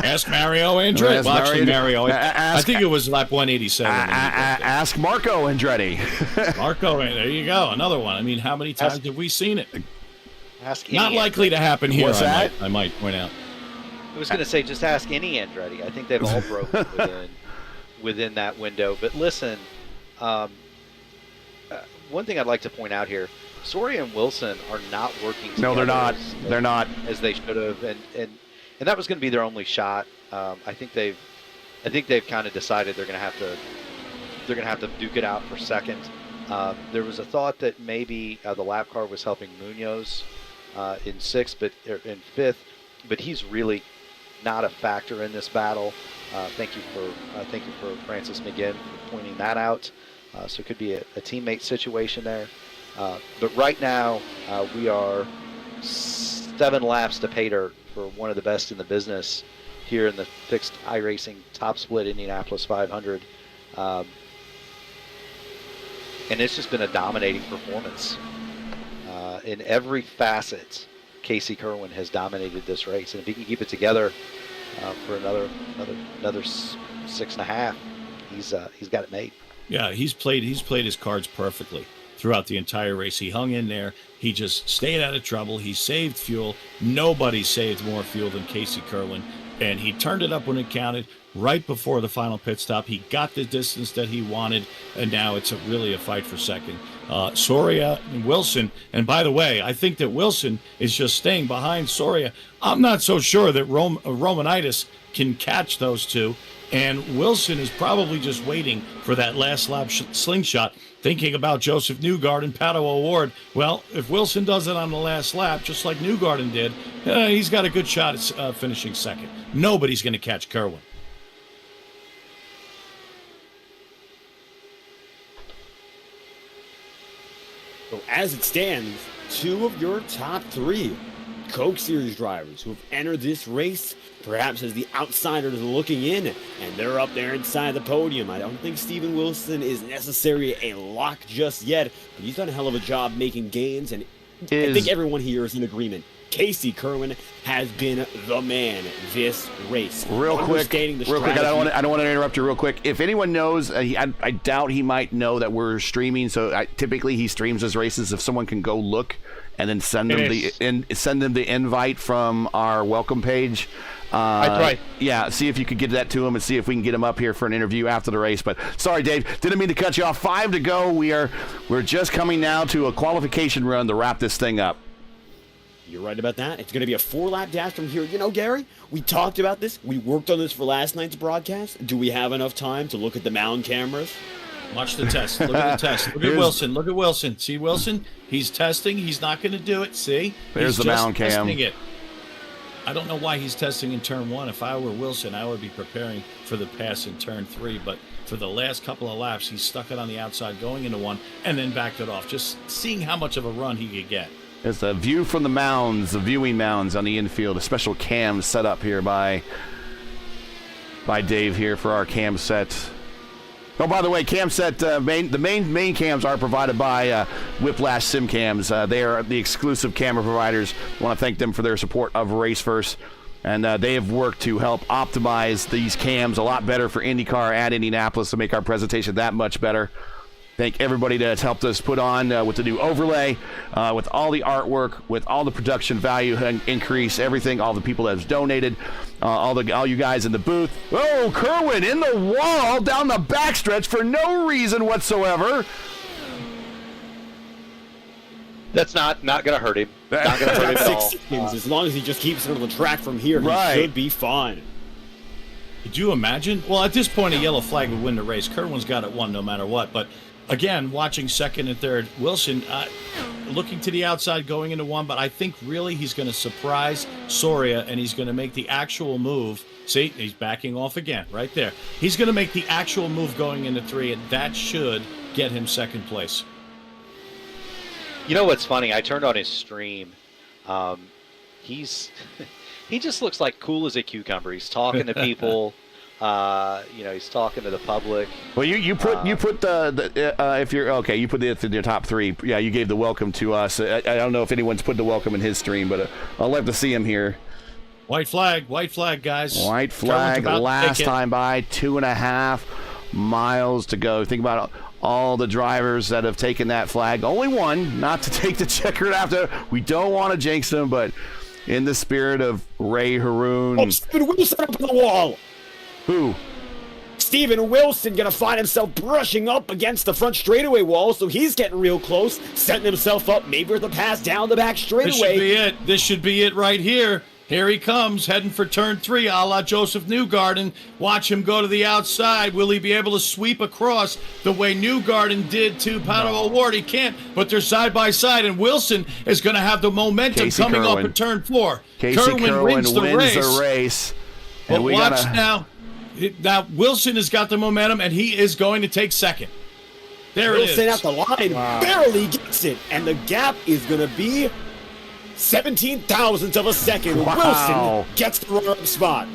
Ask Mario Andretti. Well, actually, Mario. I think it was lap 187. Ask Marco Andretti. Marco, there you go. Another one. I mean, how many times have we seen it? Ask Not likely to happen here. What's that? I might point out. I was going to say, just ask any Andretti. I think they've all broken within that window. But listen, one thing I'd like to point out here. Soria and Wilson are not working together. No, they're not. They're not as they should have, and that was going to be their only shot. I think they've kind of decided they're going to have to duke it out for second. There was a thought that maybe the lap car was helping Munoz in fifth, but he's really not a factor in this battle. Thank you for Francis McGinn for pointing that out. So it could be a teammate situation there. But right now, we are 7 laps to pay dirt for one of the best in the business here in the fixed iRacing top split Indianapolis 500. And it's just been a dominating performance. In every facet, Casey Kerwin has dominated this race. And if he can keep it together for another 6.5, he's got it made. Yeah, he's played his cards perfectly throughout the entire race. He hung in there. He just stayed out of trouble. He saved fuel. Nobody saved more fuel than Casey Kerwin. And he turned it up when it counted right before the final pit stop. He got the distance that he wanted, and now it's really a fight for second. Soria and Wilson, and by the way, I think that Wilson is just staying behind Soria. I'm not so sure that Romanitis can catch those two, and Wilson is probably just waiting for that last lap slingshot, thinking about Joseph Newgarden and Pato O'Ward. Well, if Wilson does it on the last lap, just like Newgarden did, he's got a good shot at finishing second. Nobody's going to catch Kerwin. So as it stands, 2 of your top 3 Coke Series drivers who have entered this race, perhaps as the outsiders looking in, and they're up there inside the podium. I don't think Steven Wilson is necessarily a lock just yet, but he's done a hell of a job making gains, and I think everyone here is in agreement. Casey Kerwin has been the man this race. Real quick, I don't want to interrupt you real quick. If anyone knows, I doubt he might know that we're streaming, so typically he streams his races. If someone can go look and then send them the invite from our welcome page. I tried. Yeah, see if you could get that to him and see if we can get him up here for an interview after the race. But sorry, Dave, didn't mean to cut you off. 5 to go. We're just coming now to a qualification run to wrap this thing up. You're right about that. It's going to be a 4-lap dash from here. Gary, we talked about this. We worked on this for last night's broadcast. Do we have enough time to look at the mound cameras? Watch the test. Look at the test. Look at Wilson. Look at Wilson. See Wilson? He's testing. He's not going to do it. See? There's the mound cam. Testing it. I don't know why he's testing in turn 1. If I were Wilson, I would be preparing for the pass in turn 3. But for the last couple of laps, he stuck it on the outside going into 1 and then backed it off. Just seeing how much of a run he could get. It's a view from the mounds, the viewing mounds on the infield. A special cam set up here by Dave here for our cam set. Oh, by the way, cam set, the main cams are provided by Whiplash Sim Cams. They are the exclusive camera providers. I want to thank them for their support of RaceVerse. And they have worked to help optimize these cams a lot better for IndyCar at Indianapolis to make our presentation that much better. Thank everybody that's helped us put on with the new overlay, with all the artwork, with all the production value increase, everything, all the people that have donated, all you guys in the booth. Oh, Kerwin in the wall down the backstretch for no reason whatsoever. That's not going to hurt him. Not going to hurt him at all. 6 seconds. As long as he just keeps it on the track from here, Right. he should be fine. Could you imagine? Well, at this point, a yellow flag would win the race. Kerwin's got it won no matter what. But again, watching second and third, Wilson looking to the outside going into one, but I think really he's going to surprise Soria and he's going to make the actual move. See, he's backing off again right there. He's going to make the actual move going into 3, and that should get him second place. You know what's funny? I turned on his stream. He just looks like cool as a cucumber. He's talking to people. He's talking to the public. Well, you put the if you're okay, you put it in your top 3. Yeah, you gave the welcome to us. I don't know if anyone's put the welcome in his stream, but I'll love to see him here. White flag, guys. White flag, last time by, 2.5 miles to go. Think about all the drivers that have taken that flag. Only one, not to take the checkered after. We don't want to jinx them, but in the spirit of Ray Haroon. Oh, Steven Wilson up on the wall. Who? Steven Wilson gonna find himself brushing up against the front straightaway wall, so he's getting real close, setting himself up maybe with a pass down the back straightaway. This should be it. This should be it right here. Here he comes, heading for turn 3, a la Joseph Newgarden. Watch him go to the outside. Will he be able to sweep across the way Newgarden did to Pato O'Ward? He can't, but they're side by side, and Wilson is going to have the momentum Casey coming Kerwin. up at turn 4. Kerwin wins the race. But watch now. Now, Wilson has got the momentum, and he is going to take second. There Wilson it is. at the line, barely gets it, and the gap is going to be 17 thousandths of a second. Wow. Wilson gets the runner-up spot.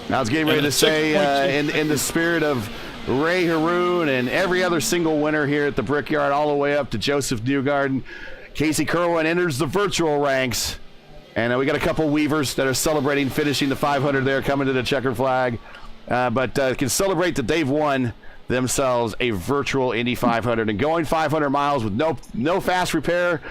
I was getting ready to say, in the spirit of Ray Haroon and every other single winner here at the Brickyard, all the way up to Joseph Newgarden, Casey Kerwin enters the virtual ranks. And we got a couple Weavers that are celebrating finishing the 500 there, coming to the checkered flag. But can celebrate that they've won themselves a virtual Indy 500 and going 500 miles with no fast repair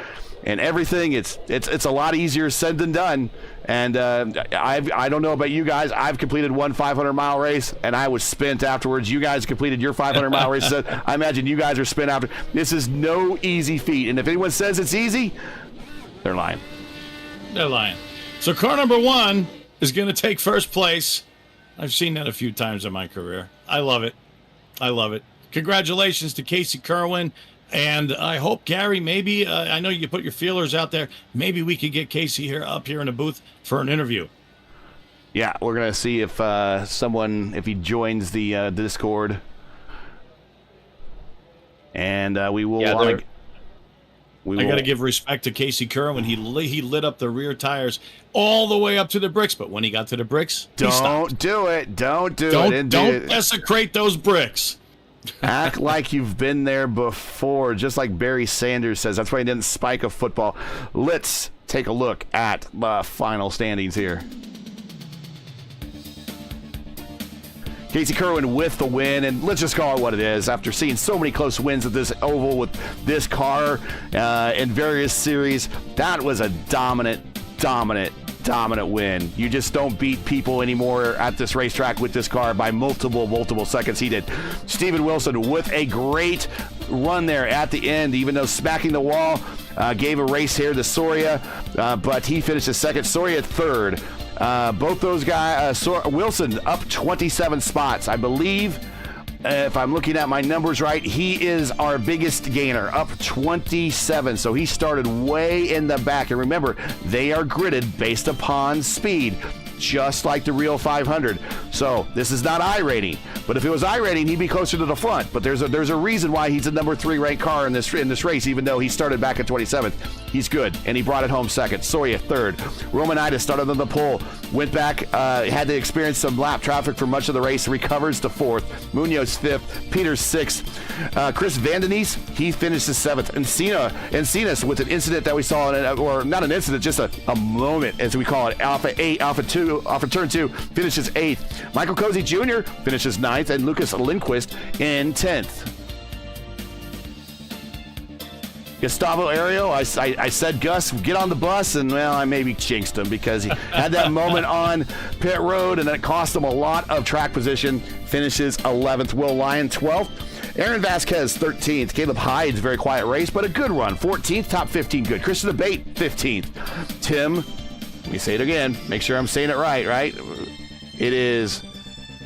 and everything. It's a lot easier said than done. And I don't know about you guys. I've completed one 500-mile race, and I was spent afterwards. You guys completed your 500-mile race. So I imagine you guys are spent after. This is no easy feat. And if anyone says it's easy, they're lying. They're lying. So car number 1 is going to take first place. I've seen that a few times in my career. I love it. I love it. Congratulations to Casey Kerwin. And I hope, Gary, maybe, I know you put your feelers out there, maybe we could get Casey up here in the booth for an interview. Yeah, we're going to see if if he joins the Discord. And we will want to... I got to give respect to Casey Kerwin. He lit up the rear tires all the way up to the bricks, but when he got to the bricks, he stopped. Do it. Don't Don't desecrate those bricks. Act like you've been there before, just like Barry Sanders says. That's why he didn't spike a football. Let's take a look at the final standings here. Casey Kerwin with the win, and let's just call it what it is. After seeing so many close wins at this oval with this car in various series, that was a dominant win. You just don't beat people anymore at this racetrack with this car by multiple seconds. He did. Steven Wilson with a great run there at the end, even though smacking the wall gave a race here to Soria, but he finished second, Soria third. Both those guys, Wilson up 27 spots. I believe, if I'm looking at my numbers right, he is our biggest gainer, up 27. So he started way in the back. And remember, they are gridded based upon speed, just like the real 500. So this is not iRating, but if it was iRating, he'd be closer to the front. But there's a reason why he's a number 3 ranked car in this race, even though he started back at 27th. He's good, and he brought it home second. Soria third. Romanitis started on the pole, went back, had to experience some lap traffic for much of the race, recovers to fourth. Munoz fifth, Peters sixth. Chris Vandenese, he finishes seventh. And Cenas with an incident that we saw, or not an incident, just a moment, as we call it, off of turn 2, finishes 8th. Michael Cozy Jr. finishes 9th, and Lucas Lindquist in 10th. Gustavo Ario, I said, Gus, get on the bus, and, well, I maybe jinxed him because he had that moment on pit road, and it cost him a lot of track position. Finishes 11th. Will Lyon, 12th. Aaron Vasquez, 13th. Caleb Hyde's very quiet race, but a good run. 14th, top 15 good. Christian Abate, 15th. Tim, let me say it again. Make sure I'm saying it right? It is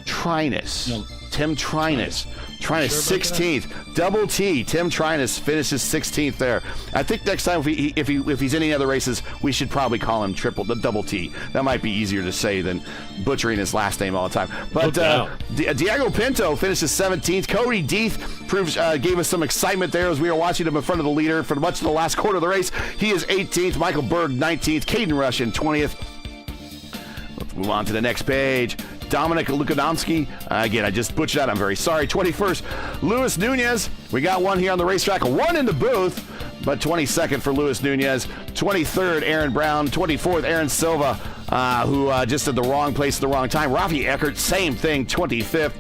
Trinus. No. Tim Trinus. Trinus, 16th. Double T. Tim Trinus finishes 16th there. I think next time if he's in any other races, we should probably call him Double T. That might be easier to say than butchering his last name all the time. But Diego Pinto finishes 17th. Cody Deeth gave us some excitement there as we were watching him in front of the leader for much of the last quarter of the race. He is 18th. Michael Berg, 19th. Caden Rush in 20th. Let's move on to the next page. Dominic Lukadomski, again, I just butchered that. I'm very sorry. 21st, Luis Nunez. We got one here on the racetrack, one in the booth, but 22nd for Luis Nunez. 23rd, Aaron Brown. 24th, Aaron Silva, who just at the wrong place at the wrong time. Rafi Eckert, same thing, 25th.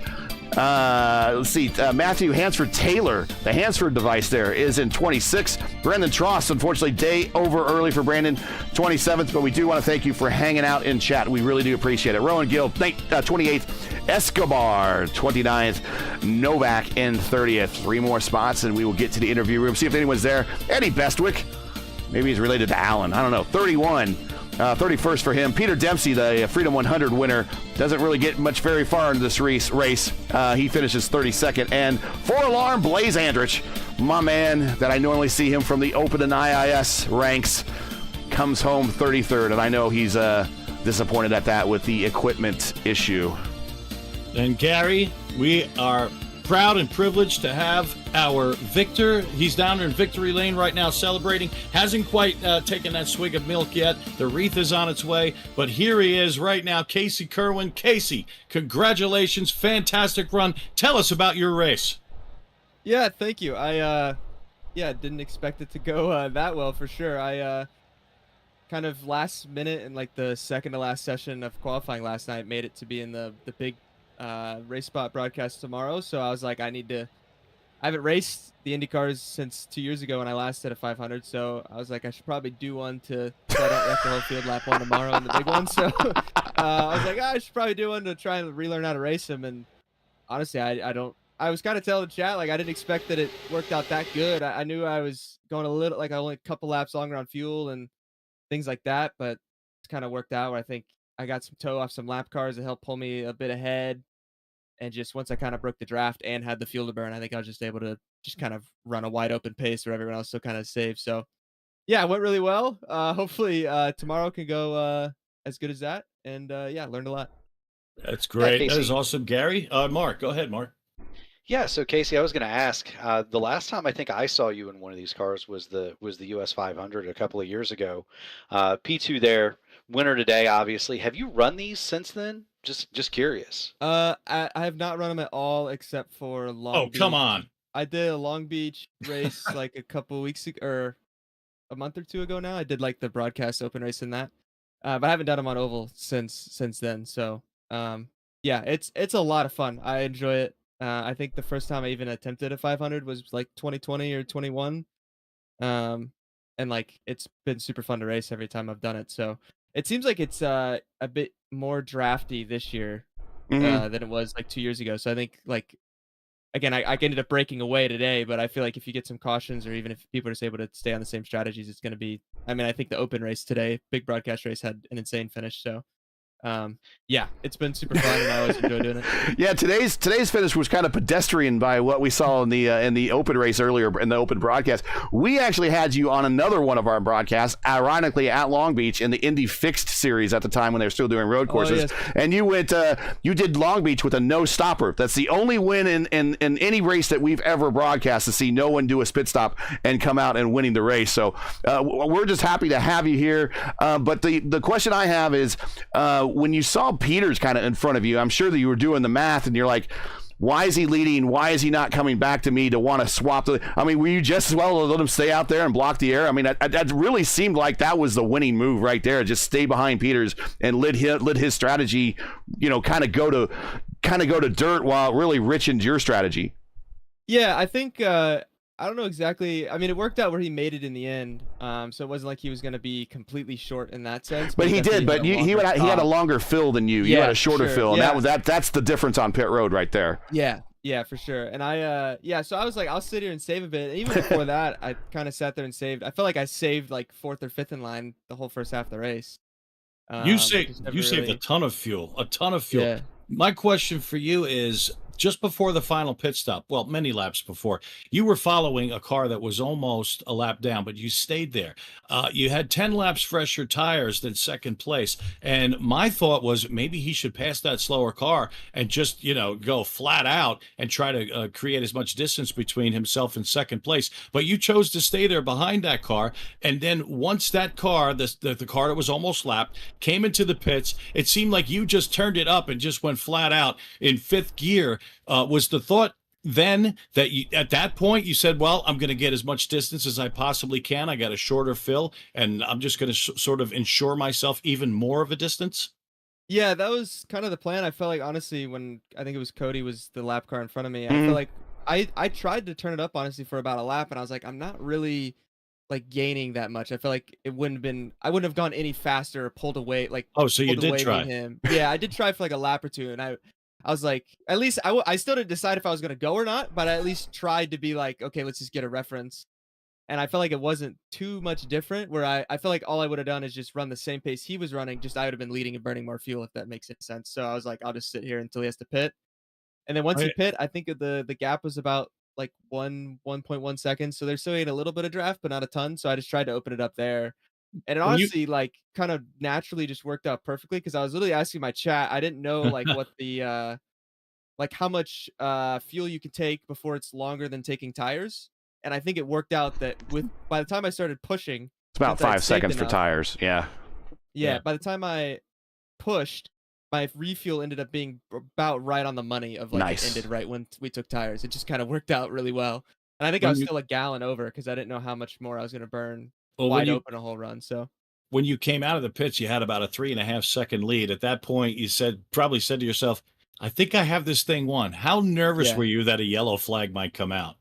Let's see, Matthew Hansford Taylor, the Hansford device there, is in 26th. Brandon Trost, unfortunately, day over early for Brandon, 27th, but we do want to thank you for hanging out in chat. We really do appreciate it. Rowan Gill, 28th. Escobar, 29th. Novak in 30th. 3 more spots, and we will get to the interview room, see if anyone's there. Eddie Bestwick, maybe he's related to Allen. I don't know. 31. 31st for him. Peter Dempsey, the Freedom 100 winner, doesn't really get very far into this race. He finishes 32nd. And 4-alarm Blaze Andrich, my man that I normally see him from the Open and IIS ranks, comes home 33rd. And I know he's disappointed at that with the equipment issue. And Gary, we are proud and privileged to have our Victor. He's down there in Victory Lane right now celebrating. Hasn't quite taken that swig of milk yet. The wreath is on its way, but here he is right now, Casey Kerwin. Casey, congratulations, fantastic run. Tell us about your race. Yeah, thank you. I didn't expect it to go that well for sure. I kind of last minute in like the second to last session of qualifying last night made it to be in the big race spot broadcast tomorrow, so I was like, I haven't raced the IndyCars since 2 years ago when I last did a 500, so I was like, I should probably do one to set up like the whole field lap one tomorrow in the big one. So I was like, I should probably do one to try and relearn how to race them. And honestly, I was kind of telling the chat, like, I didn't expect that it worked out that good. I knew I was going a little, like, only a couple laps longer on fuel and things like that, but it's kind of worked out where I think I got some tow off some lap cars that helped pull me a bit ahead. And just once I kind of broke the draft and had the fuel to burn, I think I was just able to just kind of run a wide open pace where everyone else still kind of saved. So yeah, it went really well. Hopefully tomorrow can go as good as that. And learned a lot. That's great. Yeah, that is awesome. Gary, Mark, go ahead, Mark. Yeah, so Casey, I was going to ask. The last time I think I saw you in one of these cars was the US 500 a couple of years ago. P2 there, winner today, obviously. Have you run these since then? Just curious. I have not run them at all except for Long Beach. Oh, come on. I did a Long Beach race like a couple weeks ago, or a month or two ago now. I did like the broadcast open race in that. But I haven't done them on oval since then. So it's a lot of fun. I enjoy it. I think the first time I even attempted a 500 was like 2020 or 21. And like it's been super fun to race every time I've done it. So it seems like it's a bit more drafty this year than it was like 2 years ago. So I think, like, again, I ended up breaking away today, but I feel like if you get some cautions or even if people are just able to stay on the same strategies, it's going to be, I mean, I think the open race today, big broadcast race, had an insane finish. So it's been super fun and I always enjoy doing it. Yeah, today's finish was kind of pedestrian by what we saw in the open race earlier in the open broadcast. We actually had you on another one of our broadcasts, ironically at Long Beach in the Indy Fixed series at the time when they were still doing road courses. Yes. And you did Long Beach with a no stopper. That's the only win in any race that we've ever broadcast, to see no one do a spit stop and come out and winning the race. So we're just happy to have you here. But the question I have is, when you saw Peters kind of in front of you, I'm sure that you were doing the math and you're like, why is he leading? Why is he not coming back to me to want to swap? I mean, were you just as well to let him stay out there and block the air? I mean, that really seemed like that was the winning move right there. Just stay behind Peters and let his strategy, kind of go to dirt while it really richened your strategy. Yeah, I think I don't know exactly. I mean, it worked out where he made it in the end. So it wasn't like he was going to be completely short in that sense. But he did. But he had a longer fill than you. You had a shorter fill, and that's the difference on pit road right there. Yeah, for sure. And so I was like, I'll sit here and save a bit. And even before that, I kind of sat there and saved. I felt like I saved like 4th or 5th in line the whole first half of the race. You saved a ton of fuel, Yeah. My question for you is, just before the final pit stop, well, many laps before, you were following a car that was almost a lap down, but you stayed there. You had 10 laps fresher tires than second place. And my thought was maybe he should pass that slower car and just, go flat out and try to create as much distance between himself and second place. But you chose to stay there behind that car. And then once that car, the car that was almost lapped, came into the pits, it seemed like you just turned it up and just went flat out in 5th gear. Was the thought then that at that point you said, well, I'm going to get as much distance as I possibly can. I got a shorter fill, and I'm just going to sort of ensure myself even more of a distance? Yeah, that was kind of the plan. I felt like, honestly, when I think it was Cody was the lap car in front of me, I feel like I tried to turn it up, honestly, for about a lap, and I was like, I'm not really like gaining that much. I feel like I wouldn't have gone any faster or pulled away. So you did try. Him. Yeah, I did try for like a lap or two, and I was like, at least I still didn't decide if I was going to go or not, but I at least tried to be like, okay, let's just get a reference. And I felt like it wasn't too much different, where I felt like all I would have done is just run the same pace he was running, just I would have been leading and burning more fuel, if that makes any sense. So I was like, I'll just sit here until he has to pit. And then once he pit, I think the gap was about like 1.1 seconds. So there's still a little bit of draft, but not a ton. So I just tried to open it up there. And it honestly, like, kind of naturally just worked out perfectly, because I was literally asking my chat. I didn't know like what the like how much fuel you could take before it's longer than taking tires. And I think it worked out that by the time I started pushing, it's about 5 seconds for tires. Yeah. By the time I pushed, my refuel ended up being about right on the money of like it ended right when we took tires. It just kind of worked out really well. And I think I was still a gallon over, because I didn't know how much more I was going to burn wide open a whole run. So when you came out of the pits, you had about a 3.5 second lead. At that point, you probably said to yourself, I think I have this thing won. How nervous were you that a yellow flag might come out?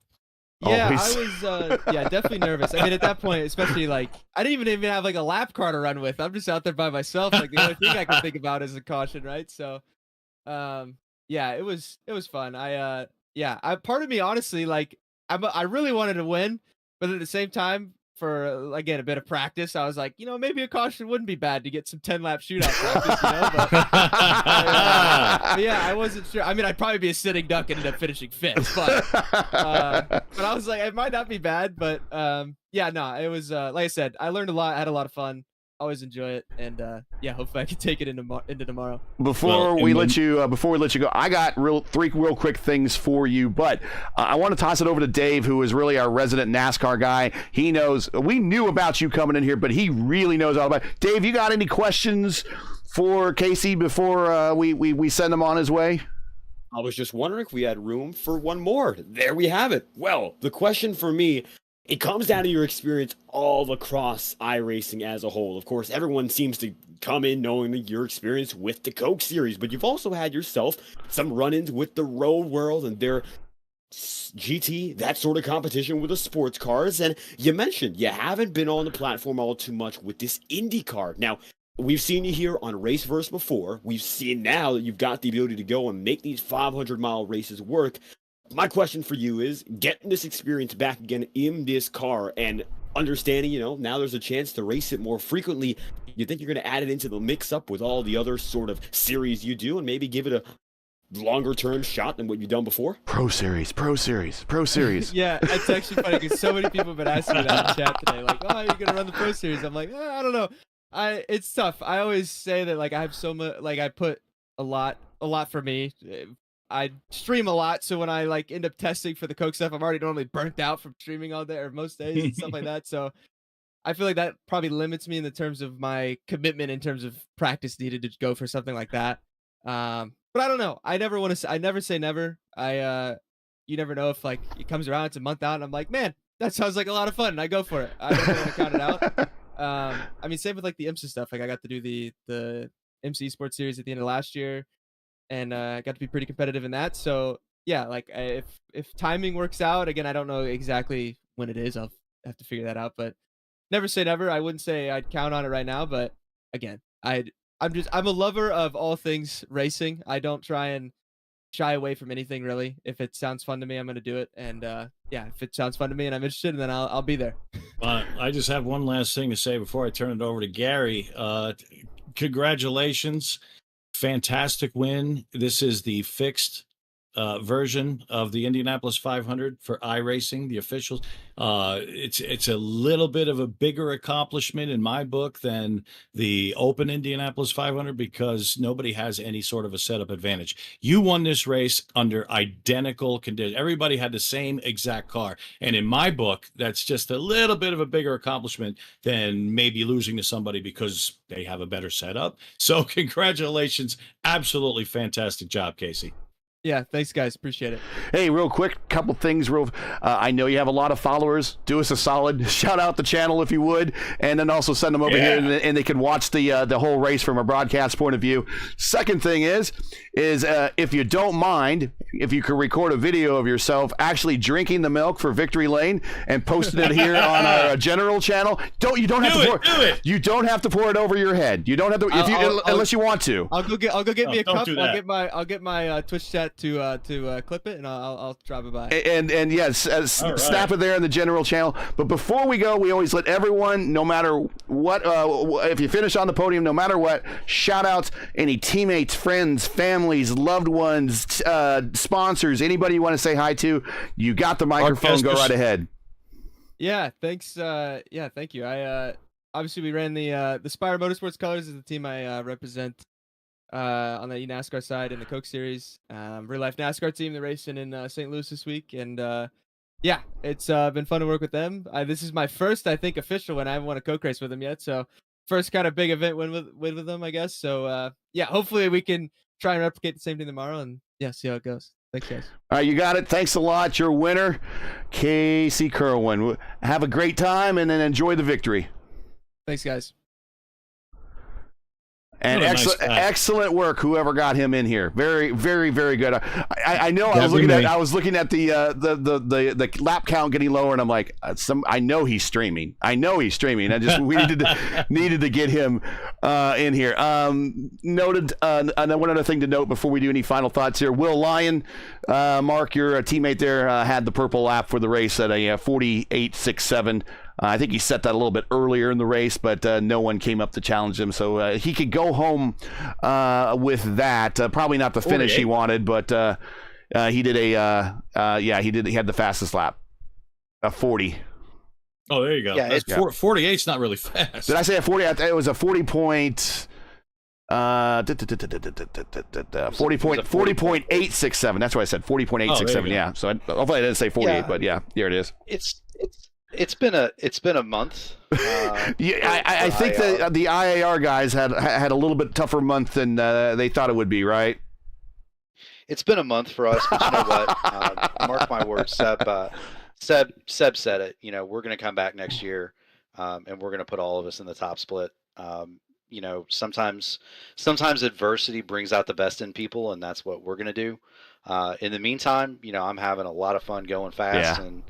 Yeah, I was definitely nervous. I mean, at that point, especially, like, I didn't even have like a lap car to run with. I'm just out there by myself. Like, the only thing I can think about is a caution, right? So it was fun. Part of me, honestly, like, I really wanted to win, but at the same time, for again a bit of practice, I was like, maybe a caution wouldn't be bad to get some 10-lap shootout practice, but yeah, I wasn't sure. I mean, I'd probably be a sitting duck and end up finishing 5th, but I was like, it might not be bad. But it was like I said, I learned a lot. I had a lot of fun. Always enjoy it, and hopefully I can take it into tomorrow. Before we let you go, I got three real quick things for you, but I want to toss it over to Dave, who is really our resident NASCAR guy. He knows, we knew about you coming in here, but he really knows all about it. Dave, you got any questions for Casey before we send him on his way? I was just wondering if we had room for one more. There we have it. Well, the question for me, it comes down to your experience all across iRacing as a whole. Of course, everyone seems to come in knowing your experience with the Coke Series, but you've also had yourself some run-ins with the road world and their GT, that sort of competition with the sports cars. And you mentioned you haven't been on the platform all too much with this IndyCar. Now, we've seen you here on RaceVerse before. We've seen now that you've got the ability to go and make these 500-mile races work. My question for you is, getting this experience back again in this car and understanding, now there's a chance to race it more frequently, you think you're going to add it into the mix-up with all the other sort of series you do and maybe give it a longer-term shot than what you've done before? Pro Series. Yeah, it's actually funny because so many people have been asking me that in chat today. Like, oh, you're going to run the Pro Series. I'm like, I don't know. It's tough. I always say that, like, I have so much, like, I put a lot for me. I stream a lot, so when I like end up testing for the Coke stuff, I'm already normally burnt out from streaming all day or most days and stuff like that. So I feel like that probably limits me in the terms of my commitment in terms of practice needed to go for something like that. But I don't know. I never say never. You never know if like it comes around, it's a month out, and I'm like, man, that sounds like a lot of fun, and I go for it. I don't want to count it out. I mean, same with like the IMSA stuff. Like I got to do the IMSA Esports Series at the end of last year. And I got to be pretty competitive in that. So, yeah, like if timing works out, again, I don't know exactly when it is. I'll have to figure that out, but never say never. I wouldn't say I'd count on it right now, but again, I'm a lover of all things racing. I don't try and shy away from anything really. If it sounds fun to me, I'm gonna do it. And yeah, if it sounds fun to me and I'm interested, then I'll be there. I just have one last thing to say before I turn it over to Gary. Congratulations. Fantastic win. This is the fixed version of the Indianapolis 500 for iRacing, the officials. It's a little bit of a bigger accomplishment in my book than the Open Indianapolis 500 because nobody has any sort of a setup advantage. You won this race under identical conditions. Everybody had the same exact car. And in my book, that's just a little bit of a bigger accomplishment than maybe losing to somebody because they have a better setup. So congratulations. Absolutely fantastic job, Casey. Yeah, thanks guys, appreciate it. Hey, real quick, couple things. I know you have a lot of followers. Do us a solid, shout out the channel if you would, and then also send them over here, and they can watch the whole race from a broadcast point of view. Second thing is if you don't mind, if you could record a video of yourself actually drinking the milk for Victory Lane and posting it here on our general channel. You don't have to pour it over your head. You don't have to unless you want to. I'll go get me a cup. I'll I'll get my Twitch chat to clip it, and I'll drop it by. And yes, snap it there in the general channel. But before we go, we always let everyone, no matter what, if you finish on the podium, no matter what, shout outs, any teammates, friends, families, loved ones, sponsors, anybody you want to say hi to, you got the microphone, go right ahead. Yeah, thanks. Yeah, thank you. I obviously we ran the Spire Motorsports colors as the team I represent on the NASCAR side in the Coke Series. Real life NASCAR team, they're racing in St. Louis this week, and yeah, it's been fun to work with them. This is my first, I think, official one. I haven't won a Coke race with them yet, so first kind of big event win with them, I guess. So yeah, hopefully we can try and replicate the same thing tomorrow, and yeah, see how it goes. Thanks, guys. All right, you got it. Thanks a lot. Your winner, Casey Kerwin. Have a great time and then enjoy the victory. Thanks, guys. And excellent work, whoever got him in here. Very, very, very good. I know. I was looking at the lap count getting lower, and I'm like, I know he's streaming. I just we needed to get him in here. Noted. One other thing to note before we do any final thoughts here. Will Lyon, Mark, your teammate there, had the purple lap for the race at a 48.67. I think he set that a little bit earlier in the race, but no one came up to challenge him, so he could go home with that. Probably not the finish 48. He wanted, but he did he had the fastest lap, 40. Oh, there you go. Yeah, 48's not really fast. Did I say a 40? It was a 40.867. That's what I said. 40.867. Yeah. So hopefully I didn't say 48, but yeah, here it is. It's been a month. Yeah, I think the IAR guys had a little bit tougher month than they thought it would be, right? It's been a month for us, but you know what? Mark my words, Seb said it. You know, we're going to come back next year, and we're going to put all of us in the top split. You know, sometimes adversity brings out the best in people, and that's what we're going to do. In the meantime, you know, I'm having a lot of fun going fast and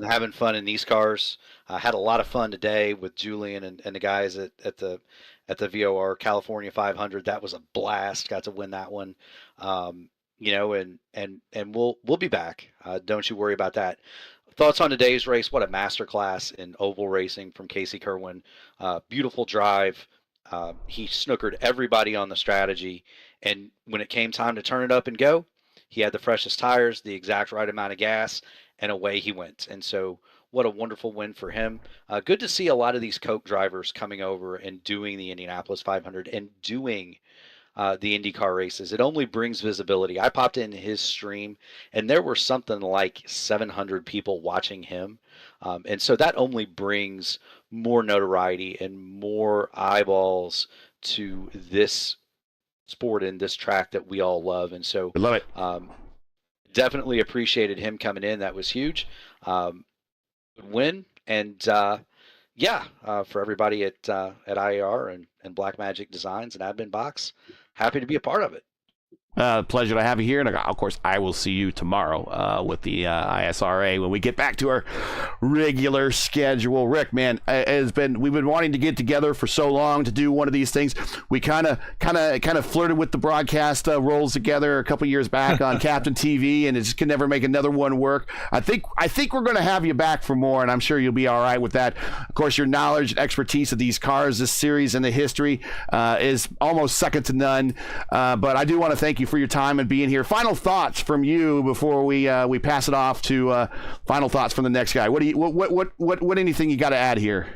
having fun in these cars. I had a lot of fun today with Julian and the guys at the VOR California 500. That was a blast. Got to win that one. You know, and we'll be back. Don't you worry about that. Thoughts on today's race? What a masterclass in oval racing from Casey Kerwin. Beautiful drive. He snookered everybody on the strategy, and when it came time to turn it up and go, he had the freshest tires, the exact right amount of gas, and away he went. And so what a wonderful win for him. Good to see a lot of these Coke drivers coming over and doing the Indianapolis 500 and doing the IndyCar races. It only brings visibility. I popped in his stream, and there were something like 700 people watching him. And so that only brings more notoriety and more eyeballs to this sport and this track that we all love. And so I love it. Definitely appreciated him coming in. That was huge. Win. And for everybody at IAR and Black Magic Designs and Admin Box, happy to be a part of it. Pleasure to have you here. And of course, I will see you tomorrow with the ISRA when we get back to our regular schedule. Rick, man, we've been wanting to get together for so long to do one of these things. We kind of flirted with the broadcast roles together a couple years back on Captain TV, and it just could never make another one work. I think we're going to have you back for more, and I'm sure you'll be all right with that. Of course, your knowledge and expertise of these cars, this series, and the history is almost second to none. But I do want to thank you for your time and being here. Final thoughts from you before we pass it off to final thoughts from the next guy. What anything you got to add here?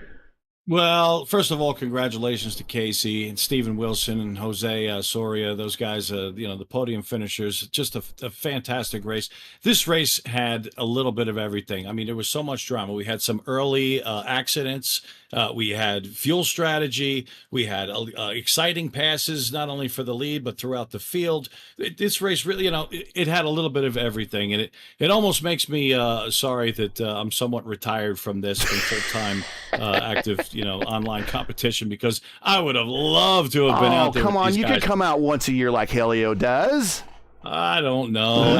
Well, first of all, congratulations to Casey and Steven Wilson and Jose Soria, those guys, the podium finishers. Just a fantastic race. This race had a little bit of everything. I mean, there was so much drama. We had some early accidents. We had fuel strategy. We had exciting passes, not only for the lead, but throughout the field. This race really, it had a little bit of everything. And it almost makes me sorry that I'm somewhat retired from this from full-time active online competition, because I would have loved to have been out there. Come on, you guys. could come out once a year like Helio does. I don't know.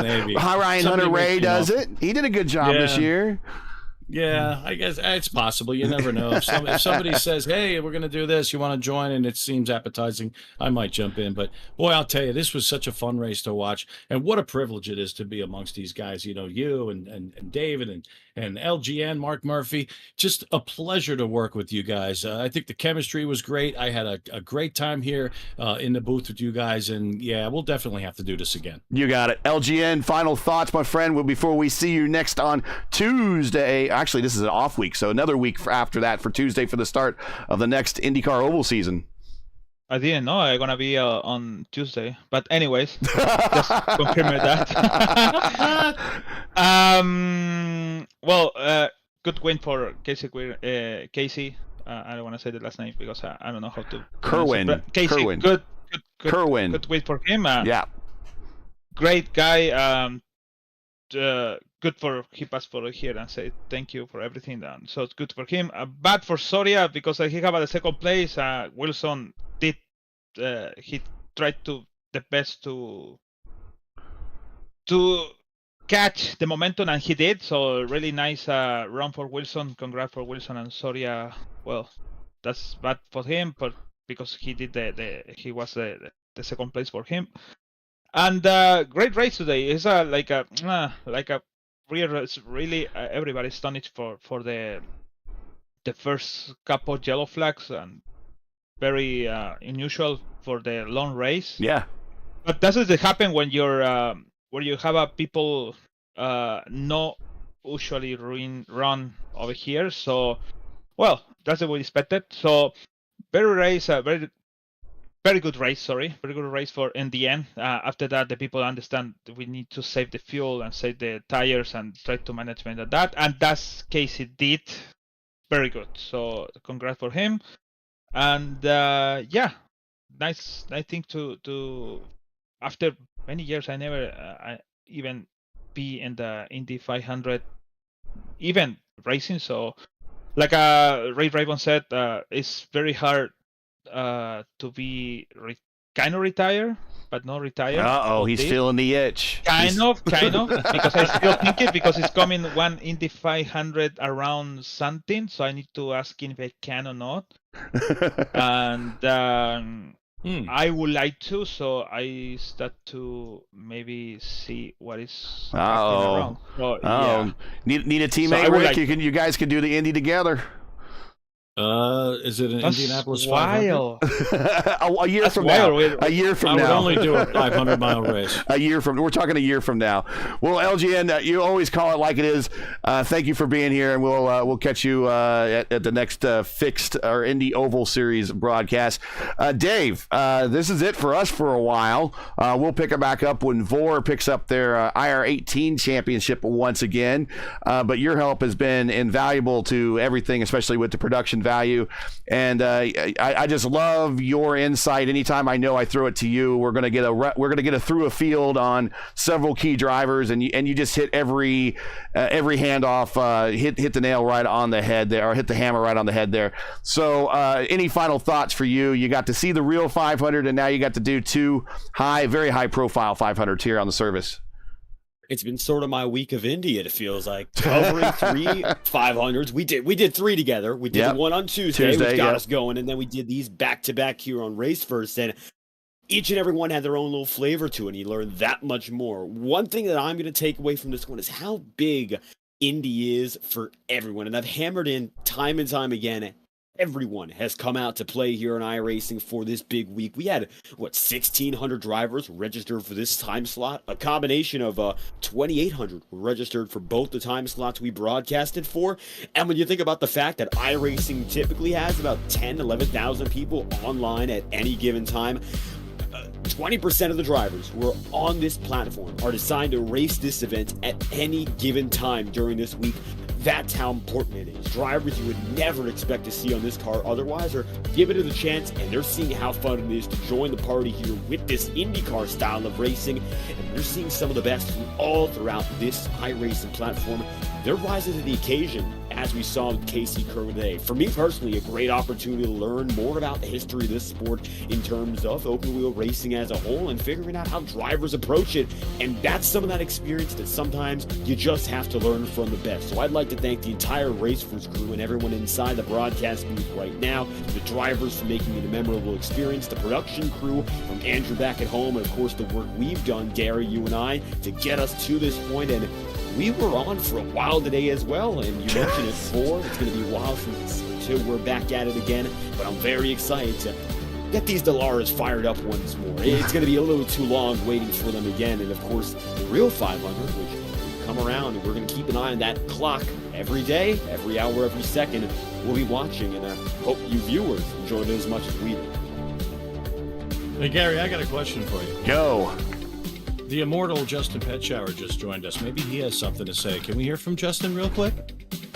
Maybe. Ryan Hunter-Ray does it. He did a good job this year. Yeah, I guess it's possible. You never know. If somebody says, hey, we're going to do this, you want to join, and it seems appetizing, I might jump in. But, boy, I'll tell you, this was such a fun race to watch. And what a privilege it is to be amongst these guys, you and David and LGN, Mark Murphy. Just a pleasure to work with you guys. I think the chemistry was great. I had a great time here in the booth with you guys. And, yeah, we'll definitely have to do this again. You got it. LGN, final thoughts, my friend, before we see you next on Tuesday. Actually, this is an off week, so another week after that for Tuesday for the start of the next IndyCar Oval season. I didn't know I'm gonna be on Tuesday, but anyways, just confirm that. Good win for Casey. Casey, I don't want to say the last name because I don't know how to. Kerwin. Casey, Kerwin. Good Kerwin. Good win for him. Yeah. Great guy. Good for he passed for here and said thank you for everything done. So it's good for him. Bad for Soria because he have the second place. Wilson did he tried to the best to catch the momentum, and he did. So really nice run for Wilson. Congrats for Wilson and Soria. Well, that's bad for him, but because he did he was the second place for him. And great race today. It's like a real, really everybody astonished for the first couple yellow flags, and very unusual for the long race. Yeah. But that's what happen when you're where you have people not usually run over here. So well, that's what we expected. So very good race, very good race for in the end. After that, the people understand that we need to save the fuel and save the tires and try to manage that. And that's Casey did very good. So congrats for him. And nice thing to after many years, I never even be in the Indy 500 even racing. So like Rick Ravon said, it's very hard to be kind of retired, but not retired. He's feeling the itch. Kind of, because I still think it, because it's coming one Indy 500 around something, so I need to ask him if I can or not. And I would like to, so I start to maybe see what is happening around. So, yeah. Need a teammate, so Rick? You guys can do the Indy together. Is it an Indianapolis 500? A year from now. A year from now. I would only do a 500-mile race. We're talking a year from now. Well, LGN, you always call it like it is. Thank you for being here, and we'll catch you at the next fixed or Indy Oval Series broadcast. Dave, this is it for us for a while. We'll pick it back up when VOR picks up their IR18 championship once again. But your help has been invaluable to everything, especially with the production value. And I just love your insight. Anytime I know I throw it to you, we're gonna get a through a field on several key drivers, and you just hit every handoff, hit the nail right on the head there, or hit the hammer right on the head there. So any final thoughts for you? You got to see the real 500, and now you got to do two very high profile 500s here on the service. It's been sort of my week of Indy, it feels like. Covering 3 500s. We did 3 together. We did the one on Tuesday which got us going, and then we did these back-to-back here on RaceVerse, and each and every one had their own little flavor to it, and you learn that much more. One thing that I'm going to take away from this one is how big Indy is for everyone, and I've hammered in time and time again. Everyone has come out to play here on iRacing for this big week. We had, 1,600 drivers registered for this time slot. A combination of 2,800 registered for both the time slots we broadcasted for. And when you think about the fact that iRacing typically has about 11,000 people online at any given time, 20% of the drivers who are on this platform are assigned to race this event at any given time during this week. That's how important it is. Drivers you would never expect to see on this car otherwise are given it a chance, and they're seeing how fun it is to join the party here with this IndyCar style of racing. And they're seeing some of the best from all throughout this iRacing platform. They're rising to the occasion, as we saw with Casey Kerwin today. For me personally, a great opportunity to learn more about the history of this sport in terms of open wheel racing as a whole and figuring out how drivers approach it. And that's some of that experience that sometimes you just have to learn from the best. So I'd like to thank the entire RaceVerse crew and everyone inside the broadcast booth right now, the drivers for making it a memorable experience, the production crew from Andrew back at home, and of course the work we've done, Gary, you and I, to get us to this point. And we were on for a while today as well, and you mentioned it before. It's going to be a while until we're back at it again, but I'm very excited to get these Delaras fired up once more. It's going to be a little too long waiting for them again, and of course, the real 500, which will come around, and we're going to keep an eye on that clock every day, every hour, every second. We'll be watching, and I hope you viewers enjoyed it as much as we did. Hey, Gary, I got a question for you. Go. The immortal Justin Petshower just joined us. Maybe he has something to say. Can we hear from Justin real quick?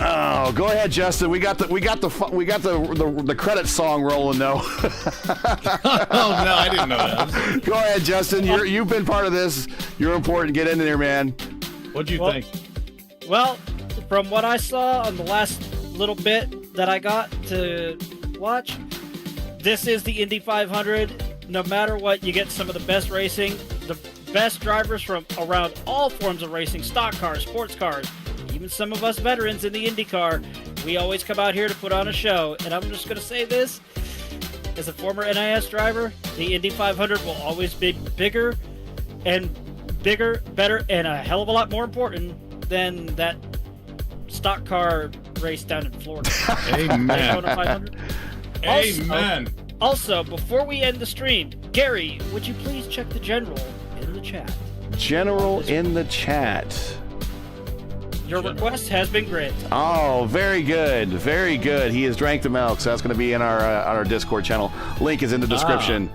Oh, go ahead, Justin. We got the credit song rolling though. Oh no, I didn't know that. Go ahead, Justin. You've been part of this. You're important. Get in there, man. What'd you think? Well, from what I saw on the last little bit that I got to watch, this is the Indy 500. No matter what, you get some of the best racing, the best drivers from around all forms of racing, stock cars, sports cars, even some of us veterans in the IndyCar. We always come out here to put on a show, and I'm just going to say this. As a former NIS driver, the Indy 500 will always be bigger, better, and a hell of a lot more important than that stock car race down in Florida. Amen. 500. Amen. Also, before we end the stream, Gary, would you please check the general in the chat? General in the chat. Your request has been granted. Oh, very good. Very good. He has drank the milk, so that's going to be in our Discord channel. Link is in the description.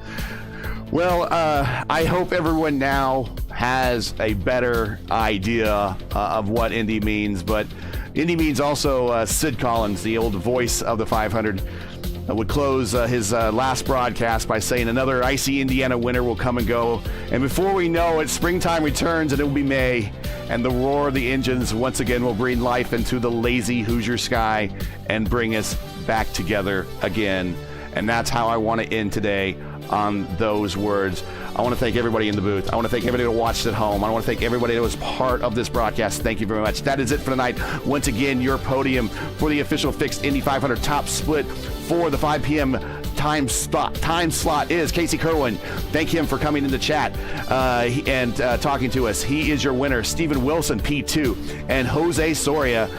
Well, I hope everyone now has a better idea of what Indy means, but Indy means also Sid Collins, the old voice of the 500, would close his last broadcast by saying another icy Indiana winter will come and go. And before we know it, springtime returns and it will be May. And the roar of the engines once again will breathe life into the lazy Hoosier sky and bring us back together again. And that's how I want to end today, on those words. I want to thank everybody in the booth. I want to thank everybody who watched at home. I want to thank everybody that was part of this broadcast. Thank you very much. That is it for tonight. Once again, your podium for the official fixed Indy 500 top split for the 5 p.m. time slot is Casey Kerwin. Thank him for coming in the chat and talking to us. He is your winner. Steven Wilson, P2, and Jose Soria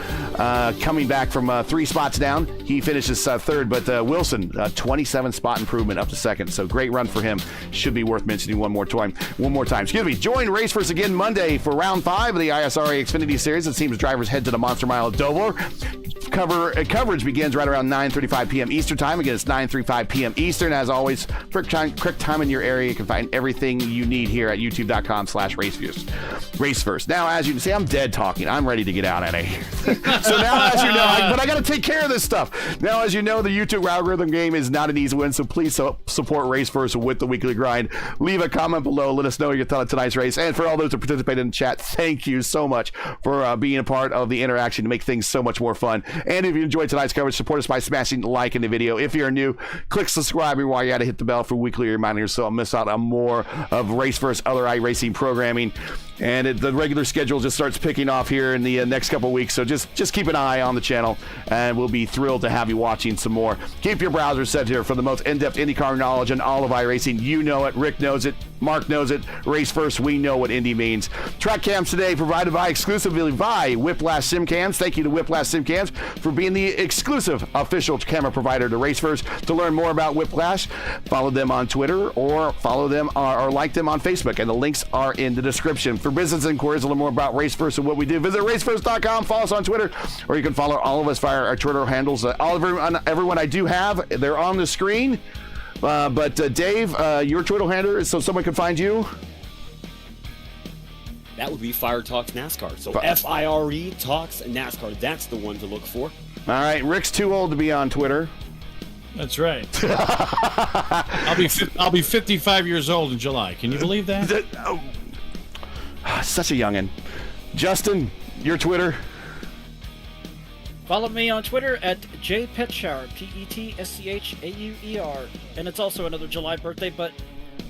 coming back from 3 spots down. He finishes third, but Wilson, 27 spot improvement up to second. So great run for him. Should be worth mentioning one more time. Excuse me. Join RaceVerse again Monday for round 5 of the ISRA Xfinity Series. It seems drivers head to the Monster Mile at Dover. coverage begins right around 9:35 p.m. Eastern Time. Again, it's 9:35 p.m. Eastern. As always, correct time in your area. You can find everything you need here at youtube.com/RaceVerse. Now, as you can see, I'm dead talking. I'm ready to get out of here. So now, as you know, but I got to take care of this stuff. Now, as you know, the YouTube algorithm game is not an easy win, so please support RaceVerse with the weekly grind. Leave a comment below. Let us know your thought of tonight's race. And for all those who participated in the chat, thank you so much for being a part of the interaction to make things so much more fun. And if you enjoyed tonight's coverage, support us by smashing the like in the video. If you're new, click subscribe while you're at it. Hit the bell for weekly reminders so I'll miss out on more of RaceVerse other iRacing programming. And the regular schedule just starts picking off here in the next couple weeks. So just keep an eye on the channel, and we'll be thrilled to have you watching some more. Keep your browser set here for the most in-depth IndyCar knowledge and all of iRacing. You know it. Rick knows it. Mark knows it. RaceVerse, we know what Indy means. Track cams today provided exclusively by Whiplash Sim Cams. Thank you to Whiplash Sim Cams for being the exclusive official camera provider to RaceVerse. To learn more about Whiplash, follow them on Twitter or follow them or like them on Facebook, and the links are in the description. For business inquiries, a little more about RaceVerse and what we do, visit raceverse.com, follow us on Twitter, or you can follow all of us via our Twitter handles. Everyone I do have, they're on the screen. But Dave, your Twitter handle is so someone can find you? That would be Fire Talks NASCAR. So FIRE Talks NASCAR. That's the one to look for. All right, Rick's too old to be on Twitter. That's right. I'll be 55 years old in July. Can you believe that? Such a youngin'. Justin, your Twitter? Follow me on Twitter at jpetshower, PETSCHAUER. And it's also another July birthday, but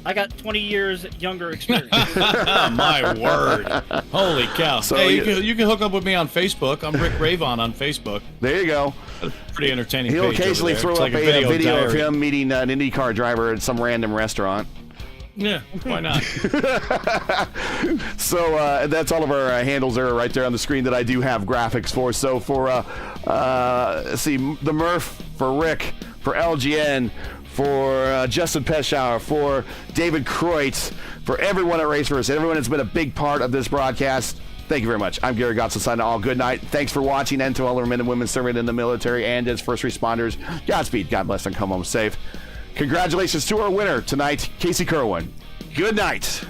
I got 20 years younger experience. My word. Holy cow. So hey, you can hook up with me on Facebook. I'm Rick Ravon on Facebook. There you go. Pretty entertaining. He'll page occasionally over there. throw It's up like a video of diary. him meeting an IndyCar driver at some random restaurant. Yeah, why not? So that's all of our handles are right there on the screen that I do have graphics for. So for see the Murph, for Rick, for LGN, for Justin Peschauer, for David Kreutz, for everyone at RaceVerse, everyone that's been a big part of this broadcast, thank you very much. I'm Gary Godsoe signing all. Good night. Thanks for watching, and to all our men and women serving in the military and as first responders, Godspeed, God bless, and come home safe. Congratulations to our winner tonight, Casey Kerwin. Good night.